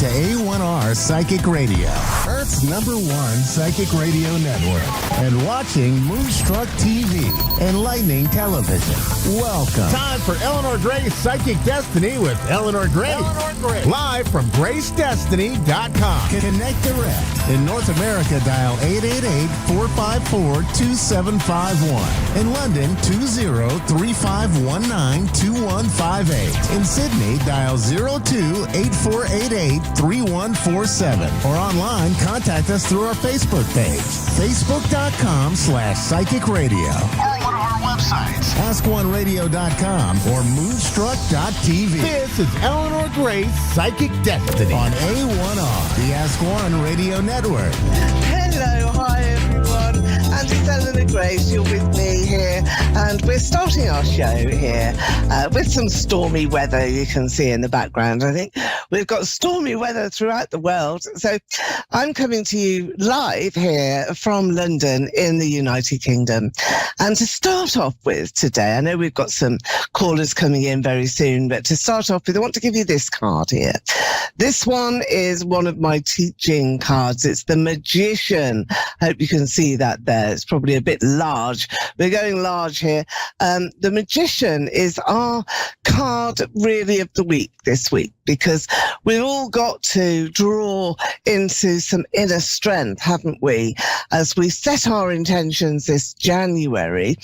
A1R Psychic Radio, Earth's #1 psychic radio network, and watching Moonstruck TV, enlightening television. Welcome. Time for Eleanor Gray's Psychic Destiny with Eleanor Gray. Live from GraceDestiny.com. Connect direct. In North America, dial 888-454-2751. In London, 20-3519-2158. In Sydney, dial 02-8488-3147. Or online, contact us through our Facebook page, facebook.com/psychic radio. Or one of our websites, askoneradio.com or moonstruck.tv. This is Eleanor Gray's Psychic Destiny on A1R, the Ask One Radio Network. Hello, hi everyone, and it's Eleanor Grace. You're with me here, and we're starting our show here with some stormy weather. You can see in the background. I think we've got stormy weather throughout the world. So I'm coming to you live here from London in the United Kingdom. And to start off with today, I know we've got some callers coming in very soon, but to start off with, I want to give you this card here. This one is one of my teaching cards. It's the Magician. I hope you can see that there. It's probably a bit large. We're going large here. The Magician is our card really of the week this week, because we've all got to draw into some inner strength, haven't we, as we set our intentions this January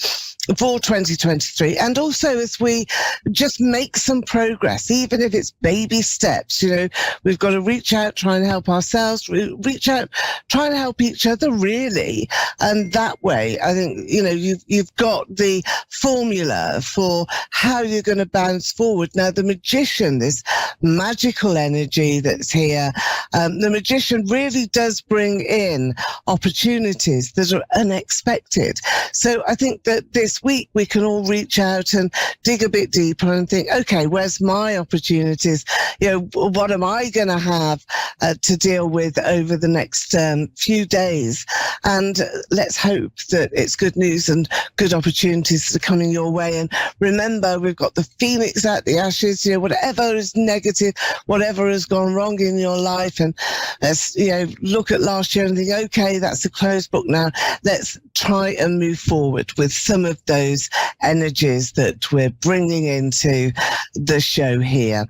for 2023, and also as we just make some progress, even if it's baby steps. You know, we've got to reach out, try and help ourselves, reach out, try and help each other, really. And that way, I think, you know, you've got the formula for how you're going to bounce forward. Now, the Magician, this magical energy that's here, the Magician really does bring in opportunities that are unexpected. So I think that this week we can all reach out and dig a bit deeper and think, okay, where's my opportunities? You know, what am I going to have to deal with over the next few days? And let's hope that it's good news and good opportunities that are coming your way. And remember, we've got the phoenix out the ashes. You know, whatever is negative, whatever has gone wrong in your life, and let's, you know, look at last year and think, okay, that's a closed book now. Let's try and move forward with some of those energies that we're bringing into the show here.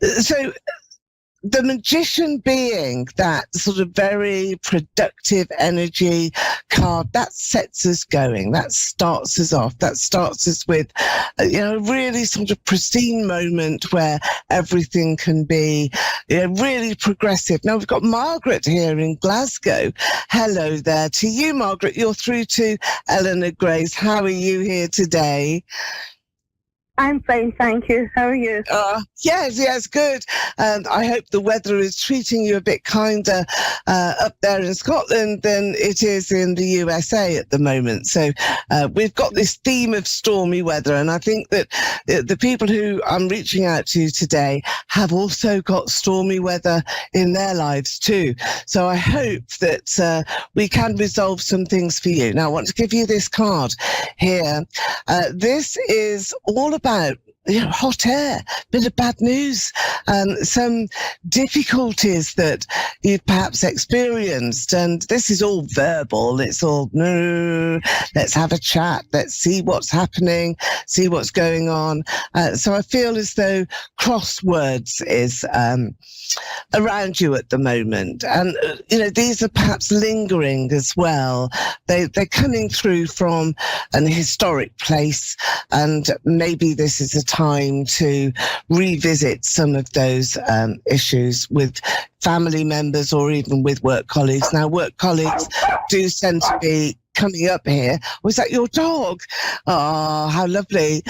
So the Magician being that sort of very productive energy card, that sets us going, that starts us off, that starts us with, you know, a really sort of pristine moment where everything can be, you know, really progressive. Now we've got Margaret here in Glasgow. Hello there to you, Margaret. You're through to Eleanor Grace. How are you here today? I'm fine, thank you. How are you? Yes, good. I hope the weather is treating you a bit kinder up there in Scotland than it is in the USA at the moment. So we've got this theme of stormy weather, and I think that the people who I'm reaching out to today have also got stormy weather in their lives too. So I hope that we can resolve some things for you. Now, I want to give you this card here. This is all about, you know, hot air, bit of bad news, some difficulties that you've perhaps experienced. And this is all verbal. It's all, no, let's have a chat. Let's see what's happening, see what's going on. So I feel as though crosswords is around you at the moment. And, you know, these are perhaps lingering as well. They're coming through from an historic place, and maybe this is a time to revisit some of those issues with family members or even with work colleagues. Now, work colleagues do tend to be coming up here. Was that your dog? Oh, how lovely.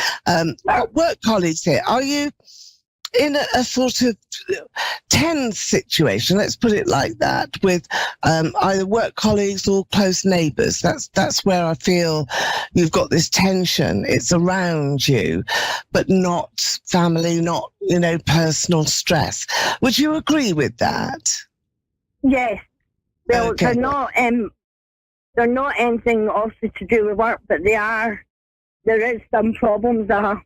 Work colleagues here. Are you in a sort of tense situation, let's put it like that, with either work colleagues or close neighbours? That's where I feel you've got this tension. It's around you, but not family, not, you know, personal stress. Would you agree with that? Yes. Well, Okay. they're not anything obviously to do with work, but there is some problems there.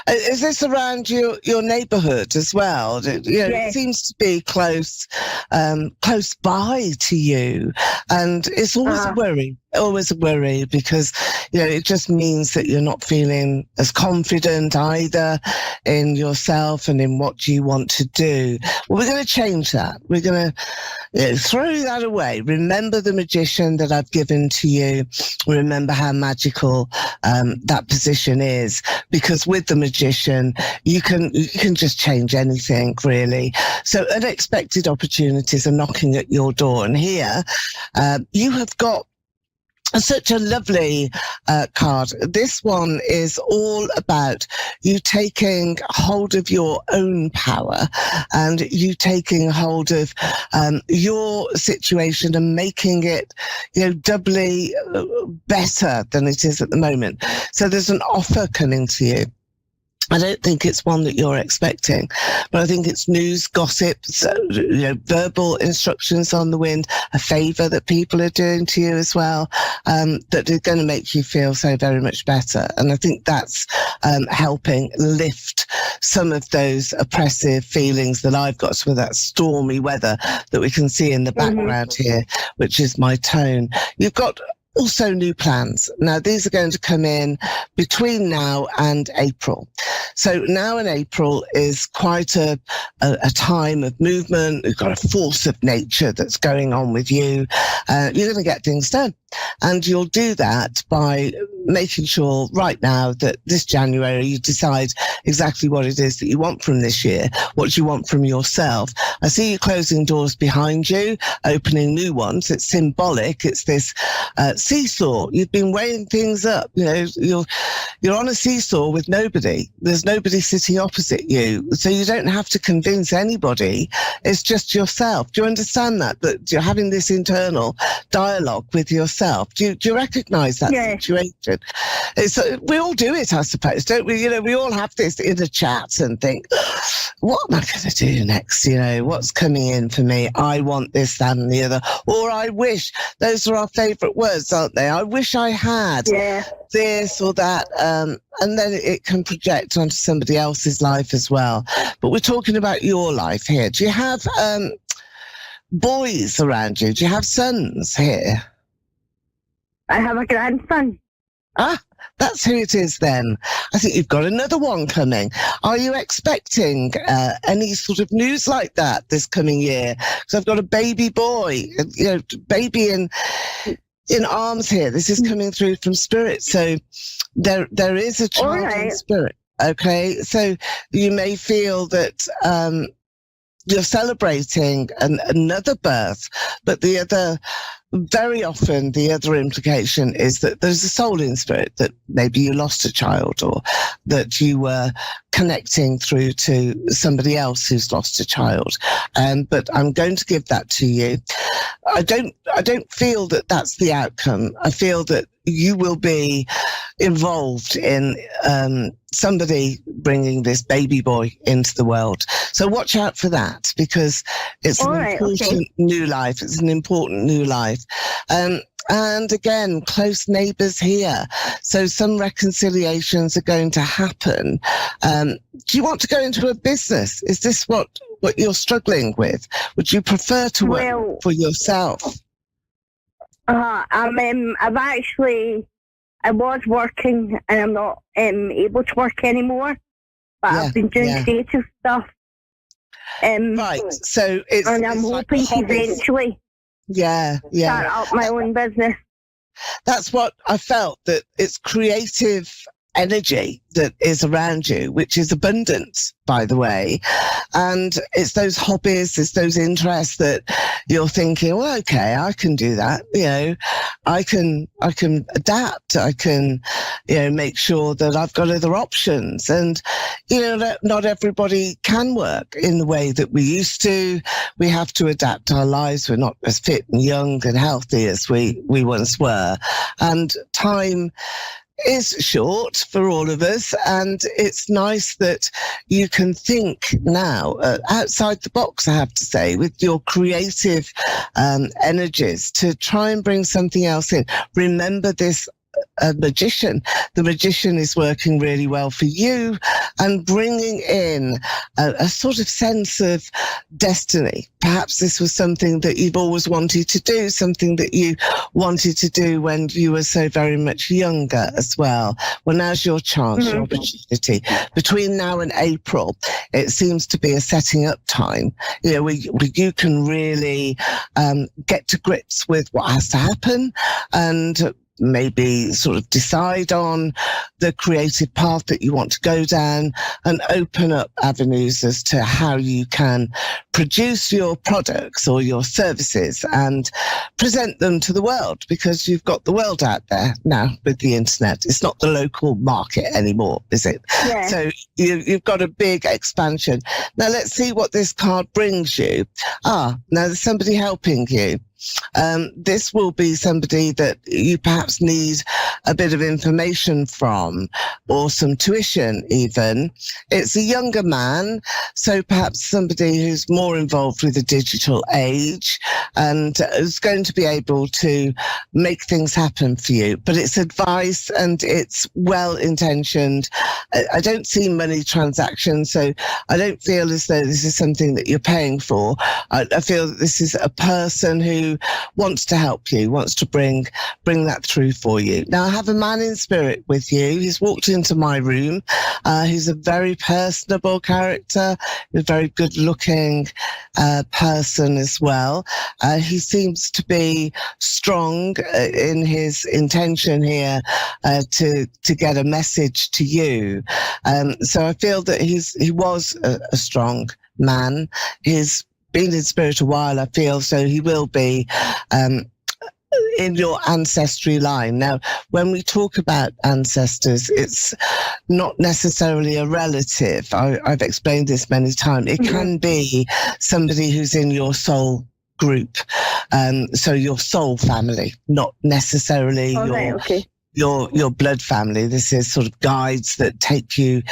Is this around your neighbourhood as well? Yes. It seems to be close by to you, and it's always a worry. Always a worry because, it just means that you're not feeling as confident either in yourself and in what you want to do. Well, we're going to change that. We're going to throw that away. Remember the magician that I've given to you. Remember how magical that position is, because with the magician, you can just change anything, really. So unexpected opportunities are knocking at your door. And here, you have got such a lovely card. This one is all about you taking hold of your own power and you taking hold of your situation and making it, doubly better than it is at the moment. So there's an offer coming to you. I don't think it's one that you're expecting, but I think it's news, gossip, verbal instructions on the wind, a favour that people are doing to you as well, that are going to make you feel so very much better. And I think that's helping lift some of those oppressive feelings that I've got with that stormy weather that we can see in the background here, which is my tone. You've got also new plans. Now, these are going to come in between now and April. So now in April is quite a time of movement. You've got a force of nature that's going on with you. You're going to get things done. And you'll do that by making sure right now that this January you decide exactly what it is that you want from this year, what you want from yourself. I see you closing doors behind you, opening new ones. It's symbolic. It's this seesaw. You've been weighing things up. You're on a seesaw with nobody. There's nobody sitting opposite you. So you don't have to convince anybody. It's just yourself. Do you understand that you're having this internal dialogue with yourself? Do you recognize that situation? We all do it, I suppose, don't we? We all have this inner chat and think, what am I going to do next? What's coming in for me? I want this, that, and the other. Or I wish. Those are our favourite words, aren't they? I wish I had this or that. And then it can project onto somebody else's life as well. But we're talking about your life here. Do you have boys around you? Do you have sons here? I have a grandson. Ah, that's who it is then. I think you've got another one coming. Are you expecting any sort of news like that this coming year? Because I've got a baby boy, baby in arms here. This is coming through from spirit. So there is a child in spirit. Okay, so you may feel that you're celebrating another birth, but very often the other implication is that there's a soul in spirit, that maybe you lost a child or that you were connecting through to somebody else who's lost a child. But I'm going to give that to you. I don't feel that that's the outcome. I feel that you will be involved in somebody bringing this baby boy into the world. So watch out for that, because it's an important new life. It's an important new life. And again, close neighbours here. So some reconciliations are going to happen. Do you want to go into a business? Is this what you're struggling with? Would you prefer to work for yourself? I was working and I'm not able to work anymore, but I've been doing creative stuff. Right, so and I'm hoping to eventually start up my own business. That's what I felt, that it's creative energy that is around you, which is abundant, by the way. And it's those hobbies, it's those interests that you're thinking, well, okay, I can do that. I can adapt. I can, make sure that I've got other options. And, not everybody can work in the way that we used to. We have to adapt our lives. We're not as fit and young and healthy as we once were. And time is short for all of us, and it's nice that you can think now outside the box, I have to say, with your creative energies to try and bring something else in. Remember this a magician. The magician is working really well for you and bringing in a sort of sense of destiny. Perhaps this was something that you've always wanted to do, something that you wanted to do when you were so very much younger as well. Well, now's your chance, your opportunity. Between now and April, it seems to be a setting up time, you know, where you can really get to grips with what has to happen and maybe sort of decide on the creative path that you want to go down and open up avenues as to how you can produce your products or your services and present them to the world, because you've got the world out there now with the internet. It's not the local market anymore, is it? Yeah. So you've got a big expansion. Now let's see what this card brings you. Now there's somebody helping you. This will be somebody that you perhaps need a bit of information from, or some tuition even. It's a younger man, so perhaps somebody who's more involved with the digital age and is going to be able to make things happen for you. But it's advice and it's well-intentioned. I don't see money transactions, so I don't feel as though this is something that you're paying for. I feel that this is a person who wants to help you, wants to bring that through for you. Now, I have a man in spirit with you. He's walked into my room. He's a very personable character, a very good-looking person as well. He seems to be strong in his intention here to get a message to you. So I feel that he was a strong man. He's been in spirit a while, I feel, so he will be in your ancestry line. Now, when we talk about ancestors, it's not necessarily a relative. I've explained this many times. It can be somebody who's in your soul group, so your soul family, not necessarily your blood family. This is sort of guides that take you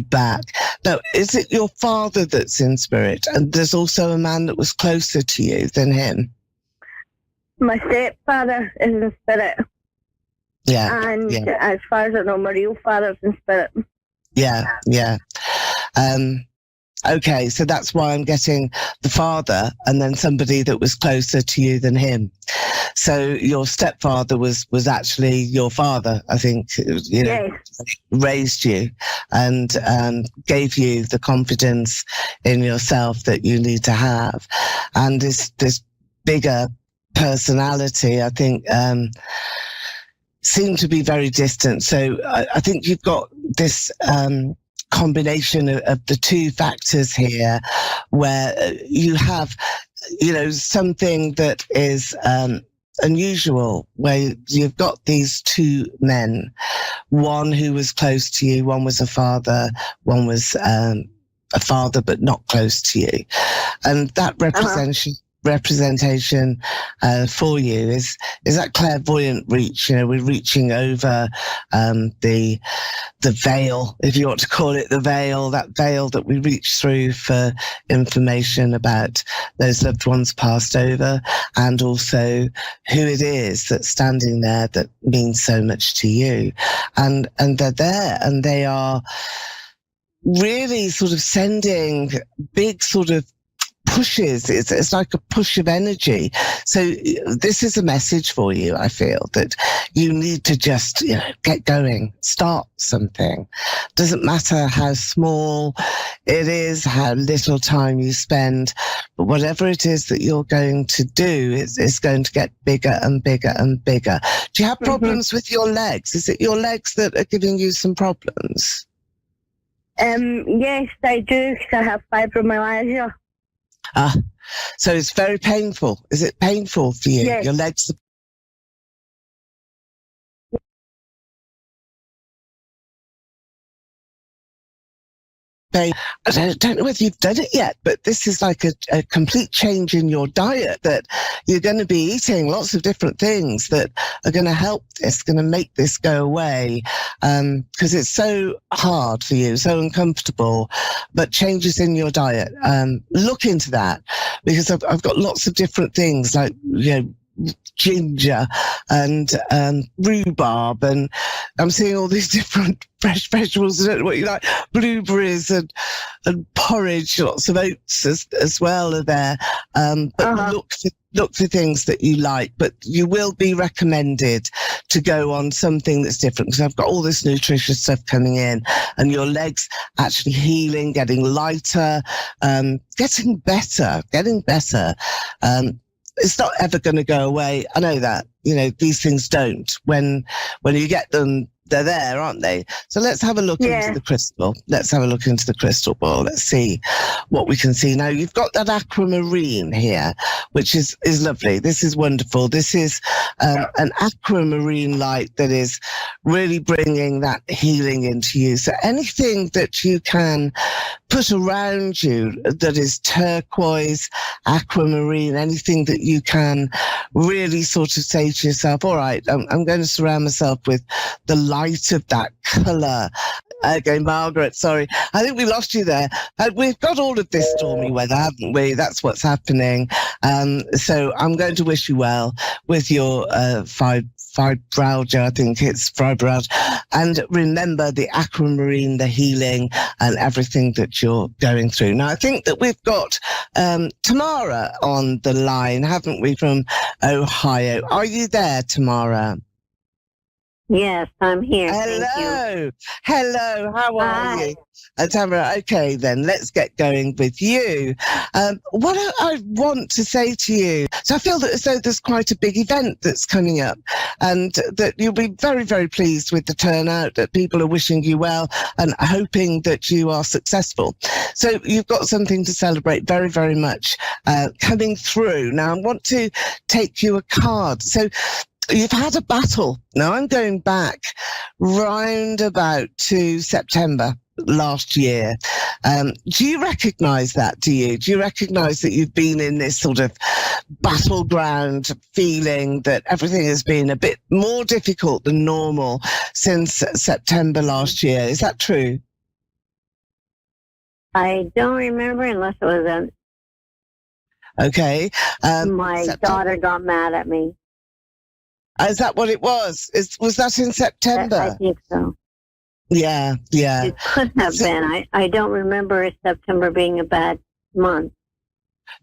back. Now, is it your father that's in spirit? And there's also a man that was closer to you than him? My stepfather is in spirit. Yeah. And as far as I know, my real father's in spirit. Yeah. Okay, so that's why I'm getting the father and then somebody that was closer to you than him. So your stepfather was actually your father, I think, you know, raised you and gave you the confidence in yourself that you need to have. And this bigger personality, I think, seemed to be very distant. So I think you've got this combination of the two factors here, where you have, you know, something that is unusual, where you've got these two men, one who was close to you, one was a father, one was a father but not close to you, and that representation for you is that clairvoyant reach. You know, we're reaching over the veil, if you want to call it the veil, that veil that we reach through for information about those loved ones passed over, and also who it is that's standing there that means so much to you. And they're there, and they are really sort of sending big sort of pushes. It's like a push of energy. So this is a message for you. I feel that you need to just, you know, get going, start something. Doesn't matter how small it is, how little time you spend, but whatever it is that you're going to do, it's going to get bigger and bigger and bigger. Do you have problems with your legs? Is it your legs that are giving you some problems? Yes, I do, because I have fibromyalgia. So it's very painful. Is it painful for you? Yes. Your legs? I don't know whether you've done it yet, but this is like a complete change in your diet, that you're going to be eating lots of different things that are going to help this, going to make this go away, because it's so hard for you, so uncomfortable. But changes in your diet, look into that, because I've got lots of different things, like, you know, ginger and rhubarb, and I'm seeing all these different fresh vegetables. I don't know what you like. Blueberries and porridge, lots of oats as well are there. But look for things that you like, but you will be recommended to go on something that's different, because I've got all this nutritious stuff coming in, and your legs actually healing, getting lighter, getting better. It's not ever going to go away. I know that, these things don't. When you get them, they're there, aren't they? So let's have a look into the crystal. Let's have a look into the crystal ball. Let's see what we can see. Now, you've got that aquamarine here, which is lovely. This is wonderful. This is an aquamarine light that is really bringing that healing into you. So anything that you can put around you that is turquoise, aquamarine, anything that you can really sort of say to yourself, all right, I'm going to surround myself with the light of that colour. Okay, Margaret, sorry. I think we lost you there. We've got all of this stormy weather, haven't we? That's what's happening. So I'm going to wish you well with your fibralgia, I think it's fibralgia. And remember the aquamarine, the healing, and everything that you're going through. Now, I think that we've got Tamara on the line, haven't we, from Ohio? Are you there, Tamara? Yes, I'm here. Hello. Thank you. Hello. How are you? Tamara, okay, then let's get going with you. What I want to say to you, so I feel that as though there's quite a big event that's coming up, and that you'll be very, very pleased with the turnout, that people are wishing you well and hoping that you are successful. So you've got something to celebrate very, very much coming through. Now, I want to take you a card. So you've had a battle. Now, I'm going back round about to September last year. Do you recognise that? Do you recognise that you've been in this sort of battleground feeling, that everything has been a bit more difficult than normal since September last year? Is that true? I don't remember unless it was Okay. my daughter got mad at me. Is that what it was? Was that in September? I think so. Yeah. It could have been. I don't remember September being a bad month.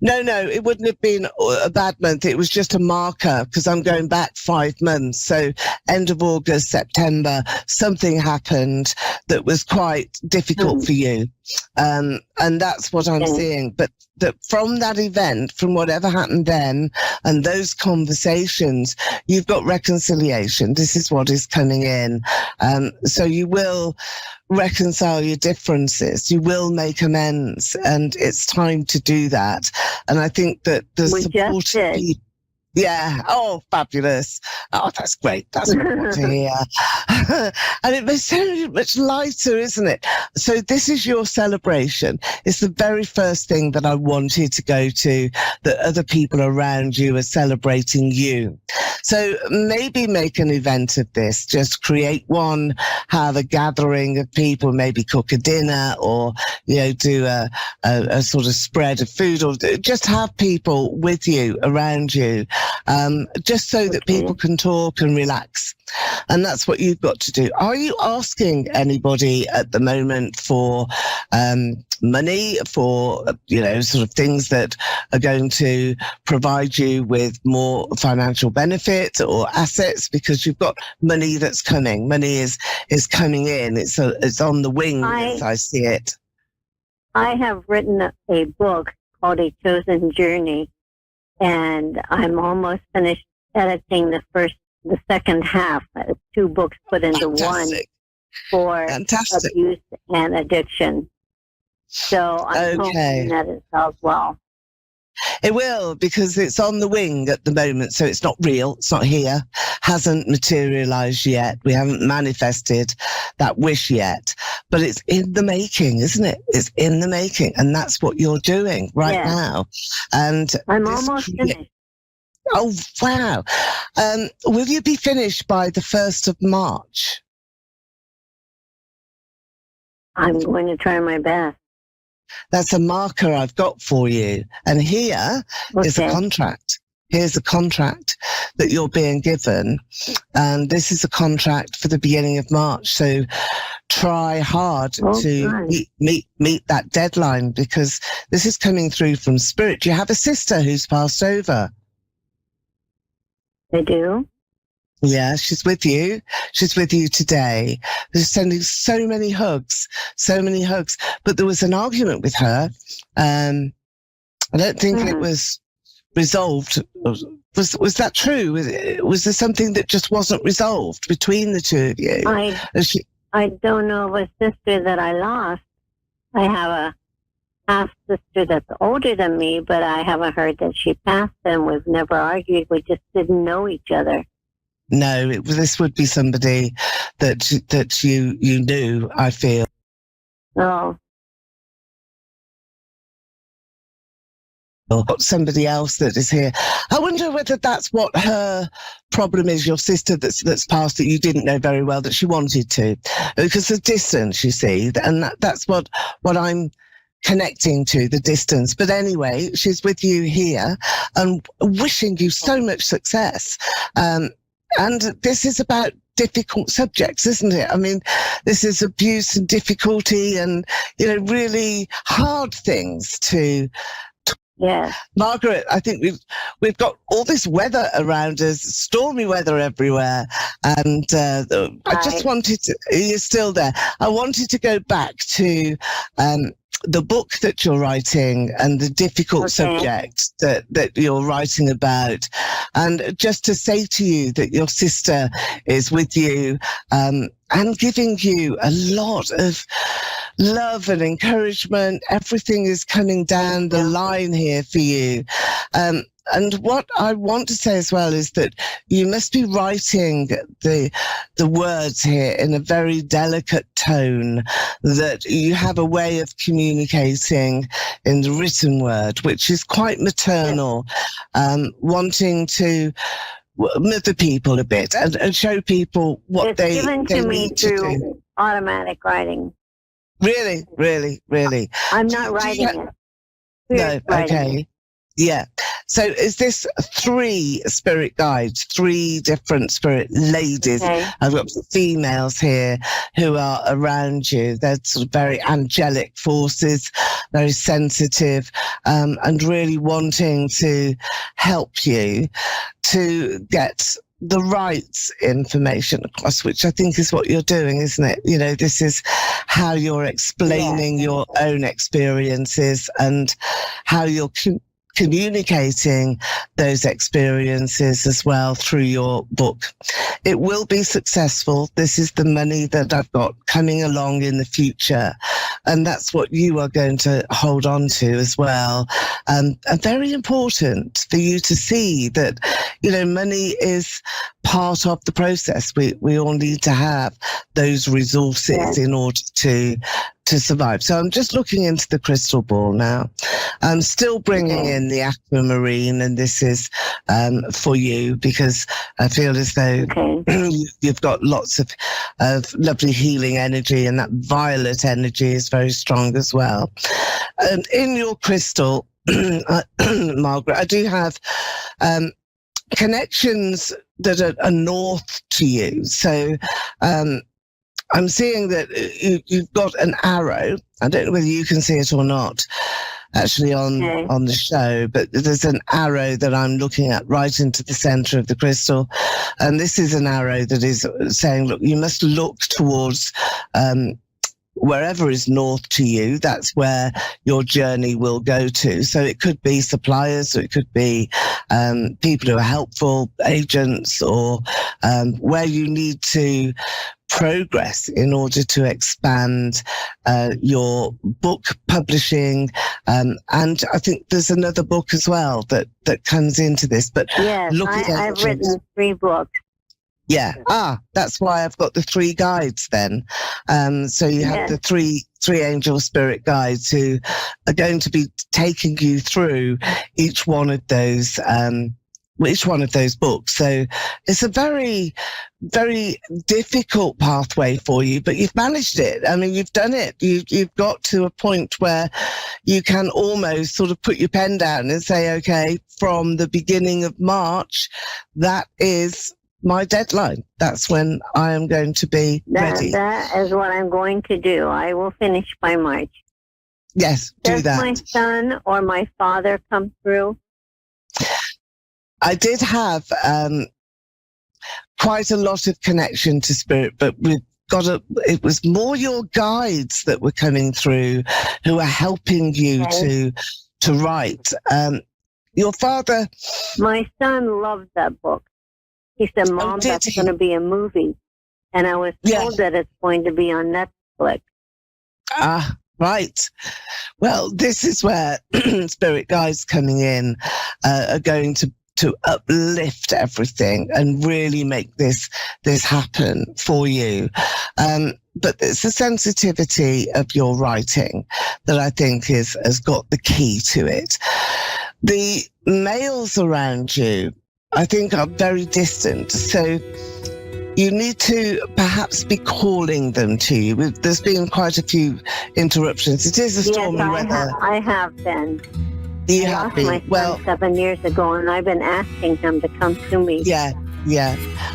No, it wouldn't have been a bad month. It was just a marker, because I'm going back 5 months. So end of August, September, something happened that was quite difficult for you. And that's what I'm seeing. But that from that event, from whatever happened then, and those conversations, you've got reconciliation. This is what is coming in. So you will reconcile your differences. You will make amends, and it's time to do that. And I think that the support of people. Yeah. Oh, fabulous. Oh, that's great. That's what I want to hear. And it makes so much lighter, isn't it? So this is your celebration. It's the very first thing that I wanted to go to, that other people around you are celebrating you. So maybe make an event of this. Just create one, have a gathering of people, maybe cook a dinner, or, do a sort of spread of food, or just have people with you, around you. Just so that people can talk and relax. And that's what you've got to do. Are you asking anybody at the moment for money, for, sort of things that are going to provide you with more financial benefit or assets? Because you've got money that's coming. Money is coming in. It's on the wing, as I see it. I have written a book called A Chosen Journey, and I'm almost finished editing the second half. 2 books put into one for abuse and addiction. So I'm hoping that it sells well. It will, because it's on the wing at the moment, so it's not real, it's not here, hasn't materialized yet. We haven't manifested that wish yet, but it's in the making, isn't it? It's in the making, and that's what you're doing right now. And I'm almost finished. Oh, wow. Will you be finished by the 1st of March? I'm going to try my best. That's a marker I've got for you. And here is a contract. here's a contract that you're being given, and this is a contract for the beginning of March. So try hard to meet that deadline, because this is coming through from Spirit. You have a sister who's passed over. I do. Yeah, she's with you. She's with you today. She's sending so many hugs. But there was an argument with her. I don't think it was resolved. Was that true? Was there something that just wasn't resolved between the two of you? I don't know of a sister that I lost. I have a half sister that's older than me, but I haven't heard that she passed, and we've never argued. We just didn't know each other. No, this would be somebody that you knew, I feel. Oh. Or somebody else that is here. I wonder whether that's what her problem is, your sister that's passed, that you didn't know very well, that she wanted to. Because the distance, you see, and that's what I'm connecting to, the distance. But anyway, she's with you here and wishing you so much success. And this is about difficult subjects, isn't it? I mean, this is abuse and difficulty and, really hard things to. Yeah, Margaret, I think we've got all this weather around us, stormy weather everywhere, and I just wanted to. You're still there. I wanted to go back to the book that you're writing and the difficult subject that you're writing about, and just to say to you that your sister is with you and giving you a lot of love and encouragement. Everything is coming down the line here for you. And what I want to say as well is that you must be writing the words here in a very delicate tone, that you have a way of communicating in the written word, which is quite maternal, wanting to mother people a bit and show people what they given to me need to through do. automatic writing. Really? I'm not writing it. No, Writing. okay. Yeah. So is this 3 spirit guides, 3 different spirit ladies? Okay. I've got females here who are around you. They're sort of very angelic forces, very sensitive, and really wanting to help you to get the right information across, which I think is what you're doing, isn't it? This is how you're explaining your own experiences and how you're communicating those experiences as well through your book. It will be successful. This is the money that I've got coming along in the future. And that's what you are going to hold on to as well. And very important for you to see that, money is part of the process. We all need to have those resources in order to survive. So I'm just looking into the crystal ball now. I'm still bringing in the aquamarine, and this is for you, because I feel as though you've got lots of lovely healing energy, and that violet energy is very strong as well. In your crystal, Margaret, I do have connections that are north to you. So I'm seeing that you've got an arrow. I don't know whether you can see it or not, actually, on the show, but there's an arrow that I'm looking at right into the center of the crystal. And this is an arrow that is saying, look, you must look towards wherever is north to you. That's where your journey will go to. So it could be suppliers, or it could be people who are helpful, agents, or where you need to progress in order to expand your book publishing. And I think there's another book as well that comes into this. But yes, I've written 3 books. Yeah. That's why I've got the 3 guides then. So you have the three angel spirit guides who are going to be taking you through each one of those which one of those books. So it's a very, very difficult pathway for you, but you've managed it. I mean, you've done it. You've got to a point where you can almost sort of put your pen down and say, okay, from the beginning of March, that is my deadline. That's when I am going to be ready. That is what I'm going to do. I will finish by March. Yes, do that. Does my son or my father come through? I did have quite a lot of connection to spirit, but it was more your guides that were coming through who are helping you to write. Your father... My son loved that book. He said, Mom, that's going to be a movie. And I was told that it's going to be on Netflix. Ah, right. Well, this is where spirit guides coming in are going to uplift everything and really make this happen for you. But it's the sensitivity of your writing that I think has got the key to it. The males around you, I think, are very distant. So you need to perhaps be calling them to you. There's been quite a few interruptions. It is a stormy weather. I have been. You have been. My son 7 years ago, and I've been asking him to come to me. Yeah.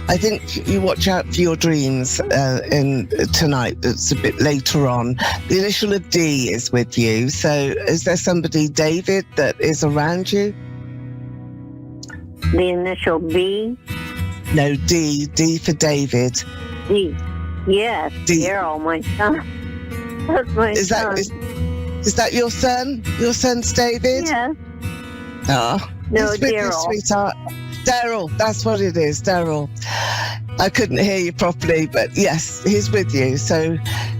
I think you watch out for your dreams tonight. It's a bit later on. The initial of D is with you. So is there somebody, David, that is around you? The initial B? No, D. D for David. D. Yes, D. Daryl, my son. That's my son. Is that your son? Your son's David? Yes. Oh, no, Daryl. Sweetheart. Daryl, that's what it is, Daryl. I couldn't hear you properly, but yes, he's with you. So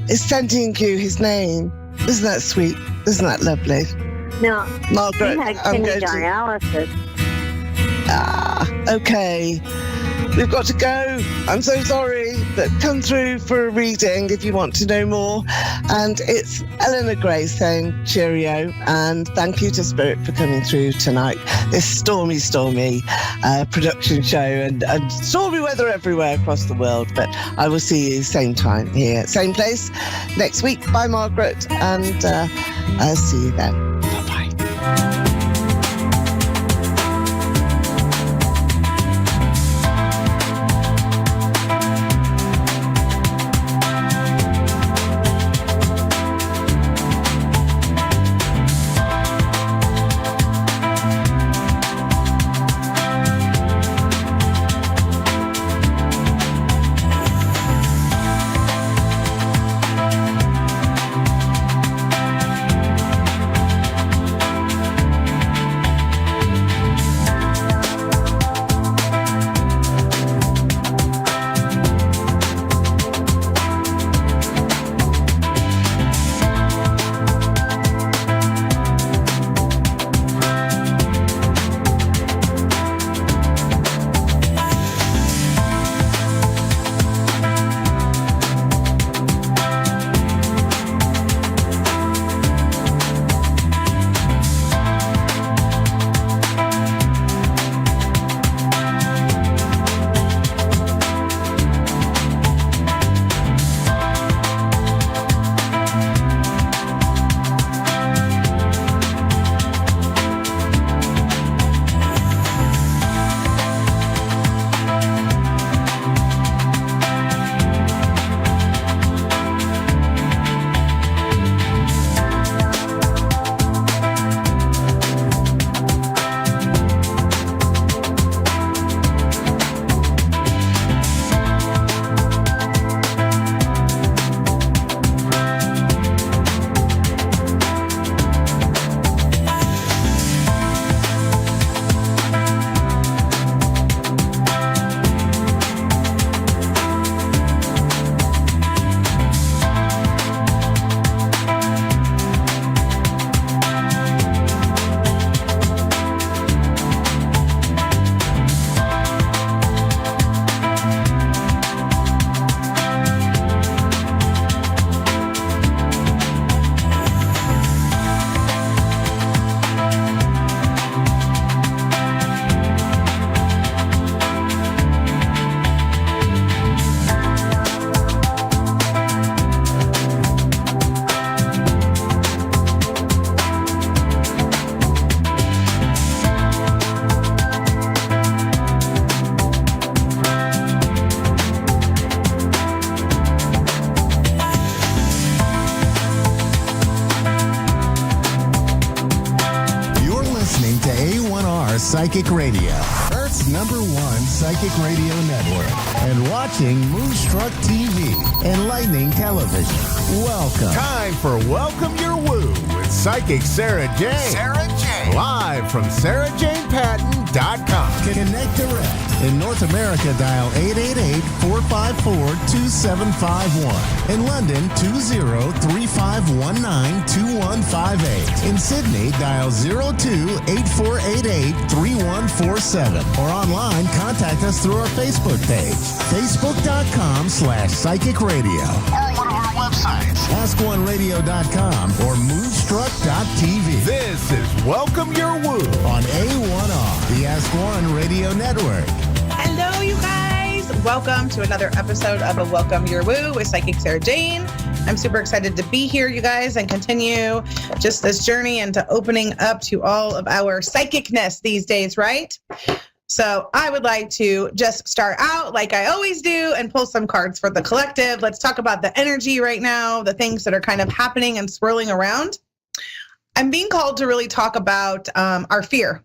it's sending you his name. Isn't that sweet? Isn't that lovely? No, Margaret, he had kidney dialysis. Okay. We've got to go. I'm so sorry, but come through for a reading if you want to know more. And it's Eleanor Gray saying cheerio, and thank you to Spirit for coming through tonight. This stormy production show and stormy weather everywhere across the world. But I will see you same time here, same place next week. Bye, Margaret, and I'll see you then. Bye-bye. Psychic Radio, Earth's #1 psychic radio network, and watching Moonstruck TV, enlightening television. Welcome. Time for Welcome Your Woo with Psychic Sarah Jane. Live from SarahJanePatton.com. Connect direct. In North America, dial 888-454-2751. In London, 20-3519-2158. In Sydney, dial 02-8488-3147. Or online, contact us through our Facebook page, facebook.com/Psychic Radio. Or one of our websites, AskOneRadio.com or Moonstruck.tv. This is Welcome Your Woo on A1R, the Ask One Radio Network. Hello, you guys. Welcome to another episode of A Welcome Your Woo with Psychic Sarah Jane. I'm super excited to be here, you guys, and continue just this journey into opening up to all of our psychicness these days, right? So I would like to just start out like I always do and pull some cards for the collective. Let's talk about the energy right now, the things that are kind of happening and swirling around. I'm being called to really talk about our fear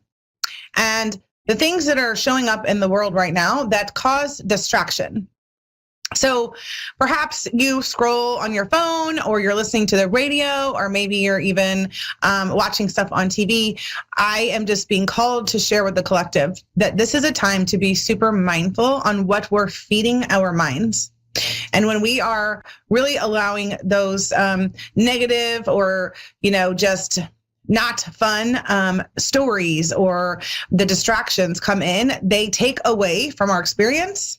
and the things that are showing up in the world right now that cause distraction. So perhaps you scroll on your phone, or you're listening to the radio, or maybe you're even watching stuff on TV. I am just being called to share with the collective that this is a time to be super mindful on what we're feeding our minds. And when we are really allowing those negative or, just not fun stories or the distractions come in, they take away from our experience.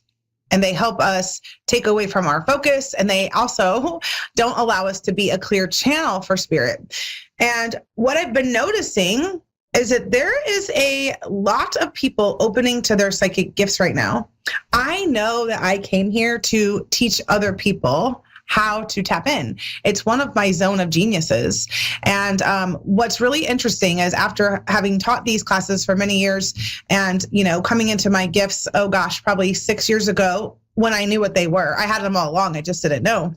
And they help us take away from our focus. And they also don't allow us to be a clear channel for spirit. And what I've been noticing is that there is a lot of people opening to their psychic gifts right now. I know that I came here to teach other people how to tap in. It's one of my zone of geniuses. And what's really interesting is after having taught these classes for many years and, coming into my gifts, probably 6 years ago when I knew what they were. I had them all along. I just didn't know.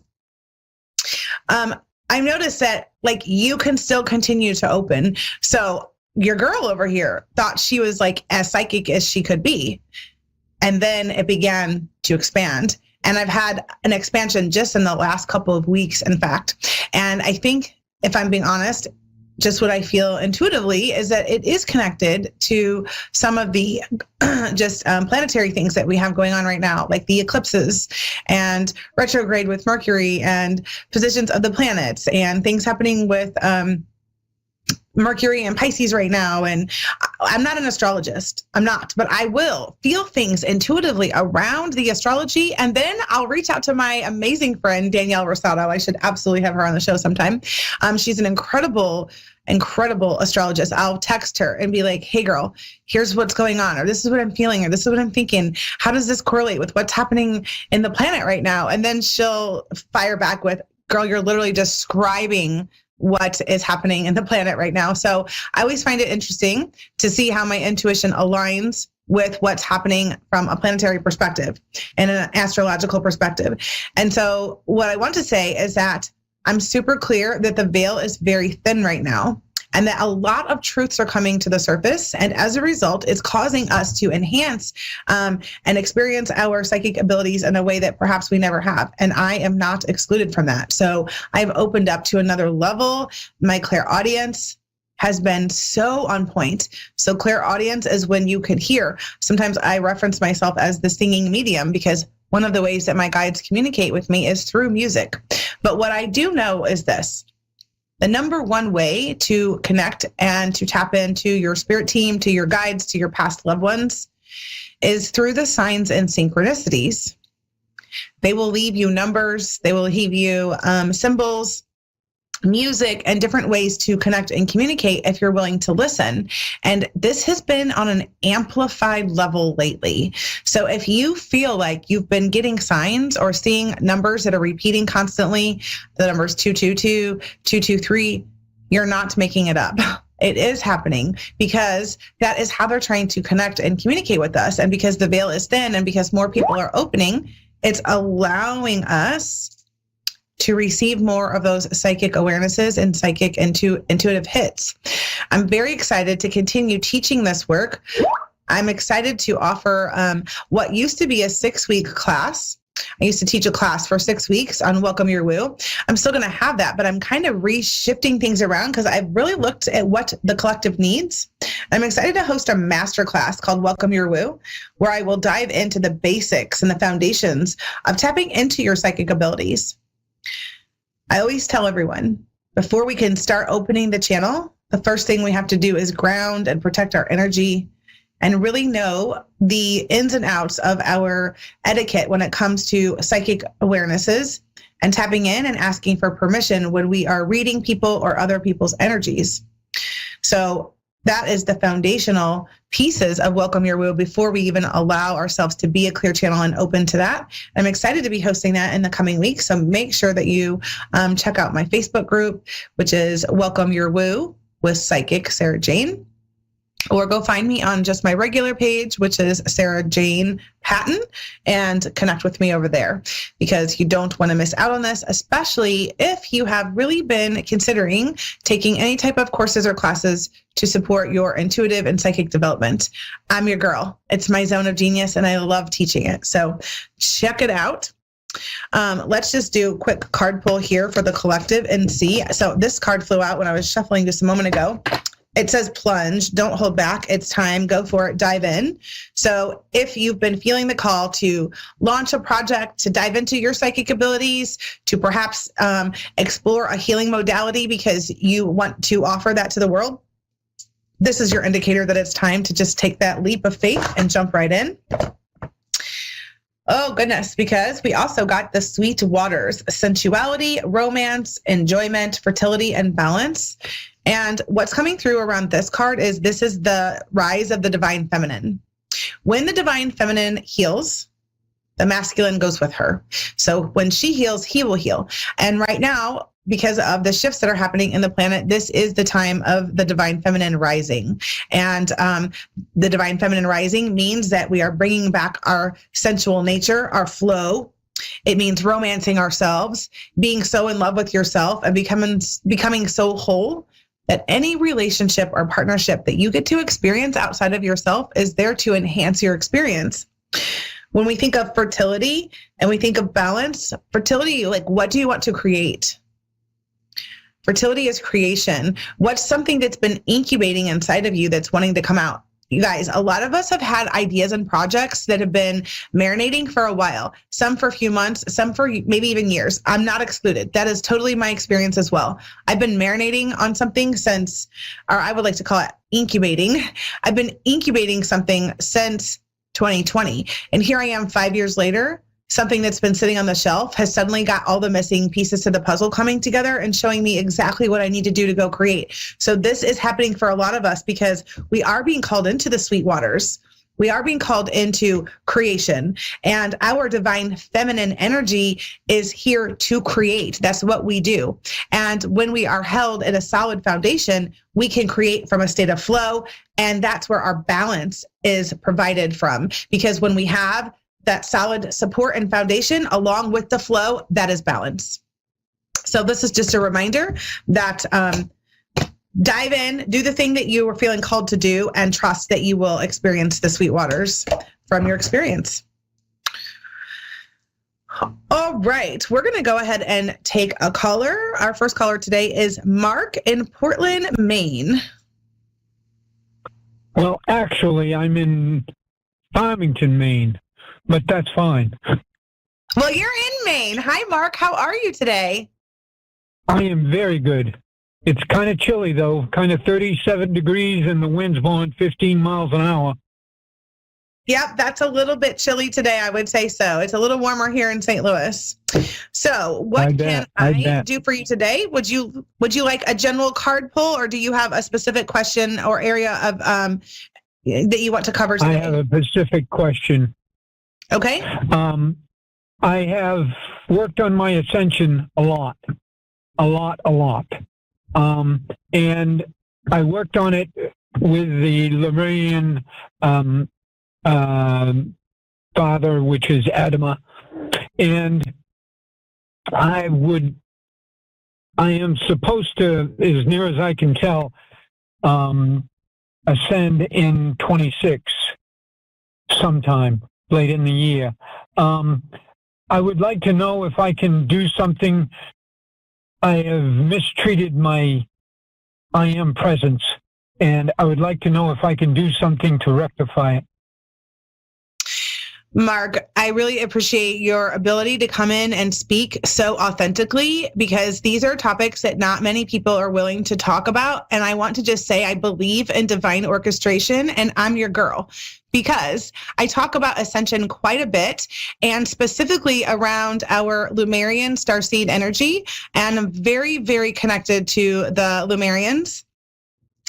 I noticed that you can still continue to open. So your girl over here thought she was as psychic as she could be. And then it began to expand. And I've had an expansion just in the last couple of weeks, in fact. And I think, if I'm being honest, just what I feel intuitively is that it is connected to some of the planetary things that we have going on right now, like the eclipses and retrograde with Mercury and positions of the planets and things happening with Mercury and Pisces right now. And I'm not an astrologist. I'm not, but I will feel things intuitively around the astrology. And then I'll reach out to my amazing friend, Danielle Rosado. I should absolutely have her on the show sometime. She's an incredible astrologist. I'll text her and be like, hey girl, here's what's going on, or this is what I'm feeling, or this is what I'm thinking. How does this correlate with what's happening in the planet right now? And then she'll fire back with, girl, you're literally describing what is happening in the planet right now. So I always find it interesting to see how my intuition aligns with what's happening from a planetary perspective and an astrological perspective. And so what I want to say is that I'm super clear that the veil is very thin right now, and that a lot of truths are coming to the surface. And as a result, it's causing us to enhance and experience our psychic abilities in a way that perhaps we never have. And I am not excluded from that. So I've opened up to another level. My clairaudience has been so on point. So clairaudience is when you can hear. Sometimes I reference myself as the singing medium, because one of the ways that my guides communicate with me is through music. But what I do know is this: the number one way to connect and to tap into your spirit team, to your guides, to your past loved ones, is through the signs and synchronicities. They will leave you numbers, they will leave you symbols, music, and different ways to connect and communicate if you're willing to listen. And this has been on an amplified level lately. So if you feel like you've been getting signs or seeing numbers that are repeating constantly, the numbers 222, 223, you're not making it up. It is happening, because that is how they're trying to connect and communicate with us. And because the veil is thin and because more people are opening, it's allowing us to receive more of those psychic awarenesses and psychic intuitive hits. I'm very excited to continue teaching this work. I'm excited to offer what used to be a 6-week class. I used to teach a class for 6 weeks on Welcome Your Woo. I'm still going to have that, but I'm kind of reshifting things around because I've really looked at what the collective needs. I'm excited to host a master class called Welcome Your Woo, where I will dive into the basics and the foundations of tapping into your psychic abilities. I always tell everyone, before we can start opening the channel, the first thing we have to do is ground and protect our energy and really know the ins and outs of our etiquette when it comes to psychic awarenesses and tapping in and asking for permission when we are reading people or other people's energies. So that is the foundational pieces of Welcome Your Woo before we even allow ourselves to be a clear channel and open to that. I'm excited to be hosting that in the coming weeks. So make sure that you check out my Facebook group, which is Welcome Your Woo with Psychic Sarah Jane. Or go find me on just my regular page, which is Sarah Jane Patton, and connect with me over there because you don't want to miss out on this, especially if you have really been considering taking any type of courses or classes to support your intuitive and psychic development. I'm your girl. It's my zone of genius and I love teaching it. So check it out. Let's just do a quick card pull here for the collective and see. So this card flew out when I was shuffling just a moment ago. It says plunge, don't hold back. It's time, go for it, dive in. So if you've been feeling the call to launch a project, to dive into your psychic abilities, to perhaps explore a healing modality because you want to offer that to the world, this is your indicator that it's time to just take that leap of faith and jump right in. Oh, goodness, because we also got the sweet waters, sensuality, romance, enjoyment, fertility, and balance. And what's coming through around this card is this is the rise of the divine feminine. When the divine feminine heals, the masculine goes with her. So when she heals, he will heal. And right now, because of the shifts that are happening in the planet, this is the time of the divine feminine rising. And the divine feminine rising means that we are bringing back our sensual nature, our flow. It means romancing ourselves, being so in love with yourself and becoming so whole that any relationship or partnership that you get to experience outside of yourself is there to enhance your experience. When we think of fertility and we think of balance, fertility, like what do you want to create? Fertility is creation. What's something that's been incubating inside of you that's wanting to come out? You guys, a lot of us have had ideas and projects that have been marinating for a while, some for a few months, some for maybe even years. I'm not excluded. That is totally my experience as well. I've been marinating on something since, or I would like to call it incubating. I've been incubating something since 2020. And here I am 5 years later. Something that's been sitting on the shelf has suddenly got all the missing pieces to the puzzle coming together and showing me exactly what I need to do to go create. So this is happening for a lot of us because we are being called into the sweet waters. We are being called into creation, and our divine feminine energy is here to create. That's what we do. And when we are held in a solid foundation, we can create from a state of flow. And that's where our balance is provided from. Because when we have that solid support and foundation along with the flow, that is balance. So this is just a reminder that dive in, do the thing that you were feeling called to do, and trust that you will experience the sweet waters from your experience. All right, we're going to go ahead and take a caller. Our first caller today is Mark in Portland, Maine. Well, actually, I'm in Farmington, Maine. But that's fine. Well, you're in Maine. Hi, Mark. How are you today? I am very good. It's kind of chilly, though, kind of 37 degrees, and the wind's blowing 15 miles an hour. Yep, that's a little bit chilly today, I would say so. It's a little warmer here in St. Louis. So what can I do for you today? Would you like a general card pull, or do you have a specific question or area of that you want to cover today? I have a specific question. Okay. I have worked on my ascension a lot. And I worked on it with the Lemurian father, which is Adama. And I am supposed to, as near as I can tell, ascend in 26 sometime late in the year. I would like to know if I can do something. I have mistreated my I am presence, and I would like to know if I can do something to rectify it. Mark, I really appreciate your ability to come in and speak so authentically, because these are topics that not many people are willing to talk about. And I want to just say I believe in divine orchestration, and I'm your girl, because I talk about ascension quite a bit, and specifically around our Lumerian starseed energy. And I'm very, very connected to the Lumerians.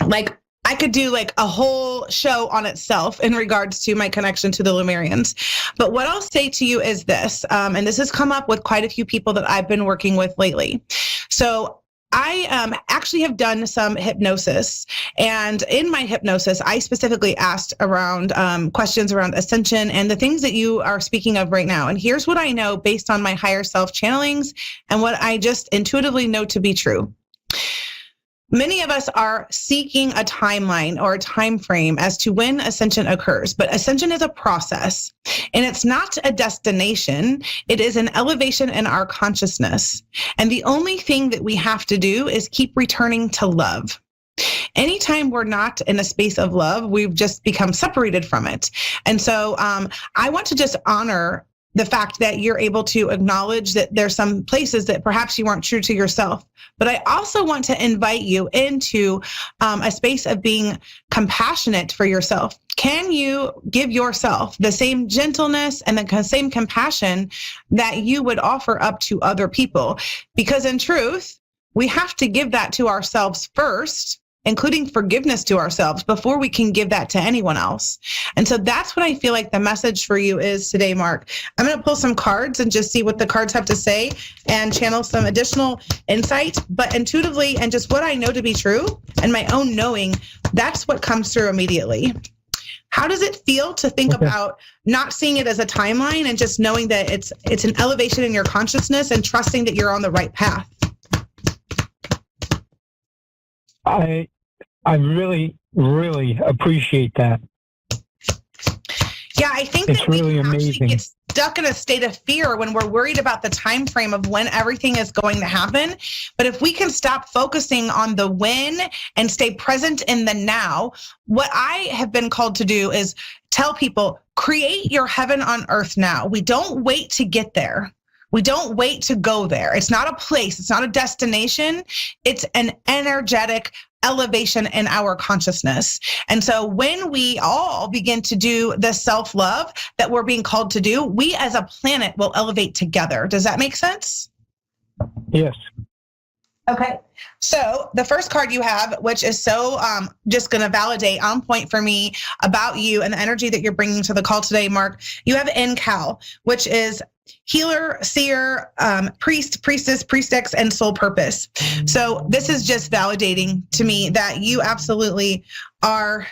Like, I could do like a whole show on itself in regards to my connection to the Lumerians. But what I'll say to you is this, and this has come up with quite a few people that I've been working with lately. So I actually have done some hypnosis, and in my hypnosis, I specifically asked around questions around ascension and the things that you are speaking of right now. And here's what I know based on my higher self channelings and what I just intuitively know to be true. Many of us are seeking a timeline or a time frame as to when ascension occurs, but ascension is a process, and it's not a destination. It is an elevation in our consciousness. And the only thing that we have to do is keep returning to love. Anytime we're not in a space of love, we've just become separated from it. And so I want to just honor the fact that you're able to acknowledge that there's some places that perhaps you weren't true to yourself. But I also want to invite you into a space of being compassionate for yourself. Can you give yourself the same gentleness and the same compassion that you would offer up to other people? Because in truth, we have to give that to ourselves first, including forgiveness to ourselves, before we can give that to anyone else. And so that's what I feel like the message for you is today, Mark. I'm going to pull some cards and just see what the cards have to say and channel some additional insight. But intuitively, and just what I know to be true and my own knowing, that's what comes through immediately. How does it feel to think about not seeing it as a timeline and just knowing that it's an elevation in your consciousness and trusting that you're on the right path? I really, really appreciate that. Yeah, I think it's that we really can amazing. actually get stuck in a state of fear when we're worried about the time frame of when everything is going to happen. But if we can stop focusing on the when and stay present in the now, what I have been called to do is tell people, create your heaven on earth now. We don't wait to get there. We don't wait to go there. It's not a place. It's not a destination. It's an energetic elevation in our consciousness. And so when we all begin to do the self-love that we're being called to do, we as a planet will elevate together. Does that make sense? Yes. Okay. So the first card you have, which is so just going to validate on point for me about you and the energy that you're bringing to the call today, Mark, you have NCAL, which is healer, seer, priest, priestess, priestess, and soul purpose. So this is just validating to me that you absolutely are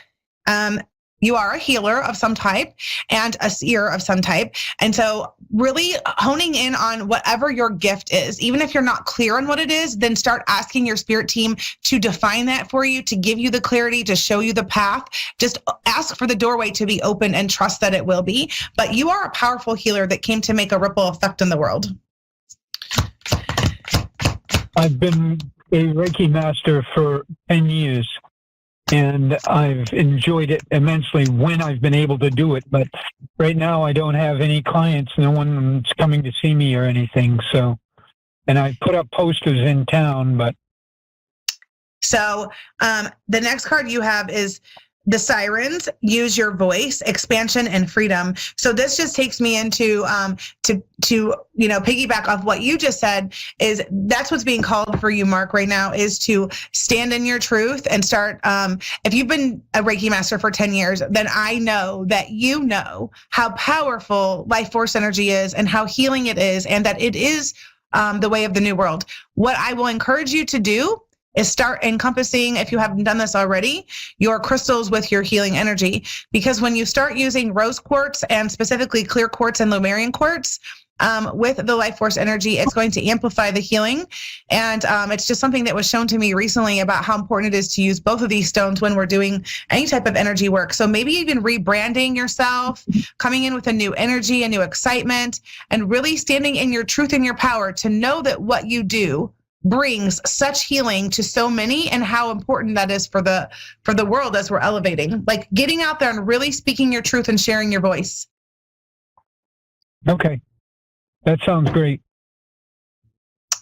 you are a healer of some type and a seer of some type. And so really honing in on whatever your gift is, even if you're not clear on what it is, then start asking your spirit team to define that for you, to give you the clarity, to show you the path. Just ask for the doorway to be open and trust that it will be. But you are a powerful healer that came to make a ripple effect in the world. I've been a Reiki master for 10 years. And I've enjoyed it immensely when I've been able to do it. But right now I don't have any clients. No one's coming to see me or anything. So, and I put up posters in town, but. So the next card you have is the Sirens, use your voice, expansion, and freedom. So this just takes me into to piggyback off what you just said. Is that's what's being called for you, Mark, right now, is to stand in your truth and start. If you've been a Reiki master for 10 years, then I know that you know how powerful life force energy is and how healing it is, and that it is the way of the new world. What I will encourage you to do is start encompassing, if you haven't done this already, your crystals with your healing energy. Because when you start using rose quartz and specifically clear quartz and Lumerian quartz, with the life force energy. It's going to amplify the healing. And it's just something that was shown to me recently about how important it is to use both of these stones when we're doing any type of energy work. So maybe even rebranding yourself, coming in with a new energy, a new excitement, and really standing in your truth and your power to know that what you do brings such healing to so many, and how important that is for the world as we're elevating. Like getting out there and really speaking your truth and sharing your voice. Okay. That sounds great.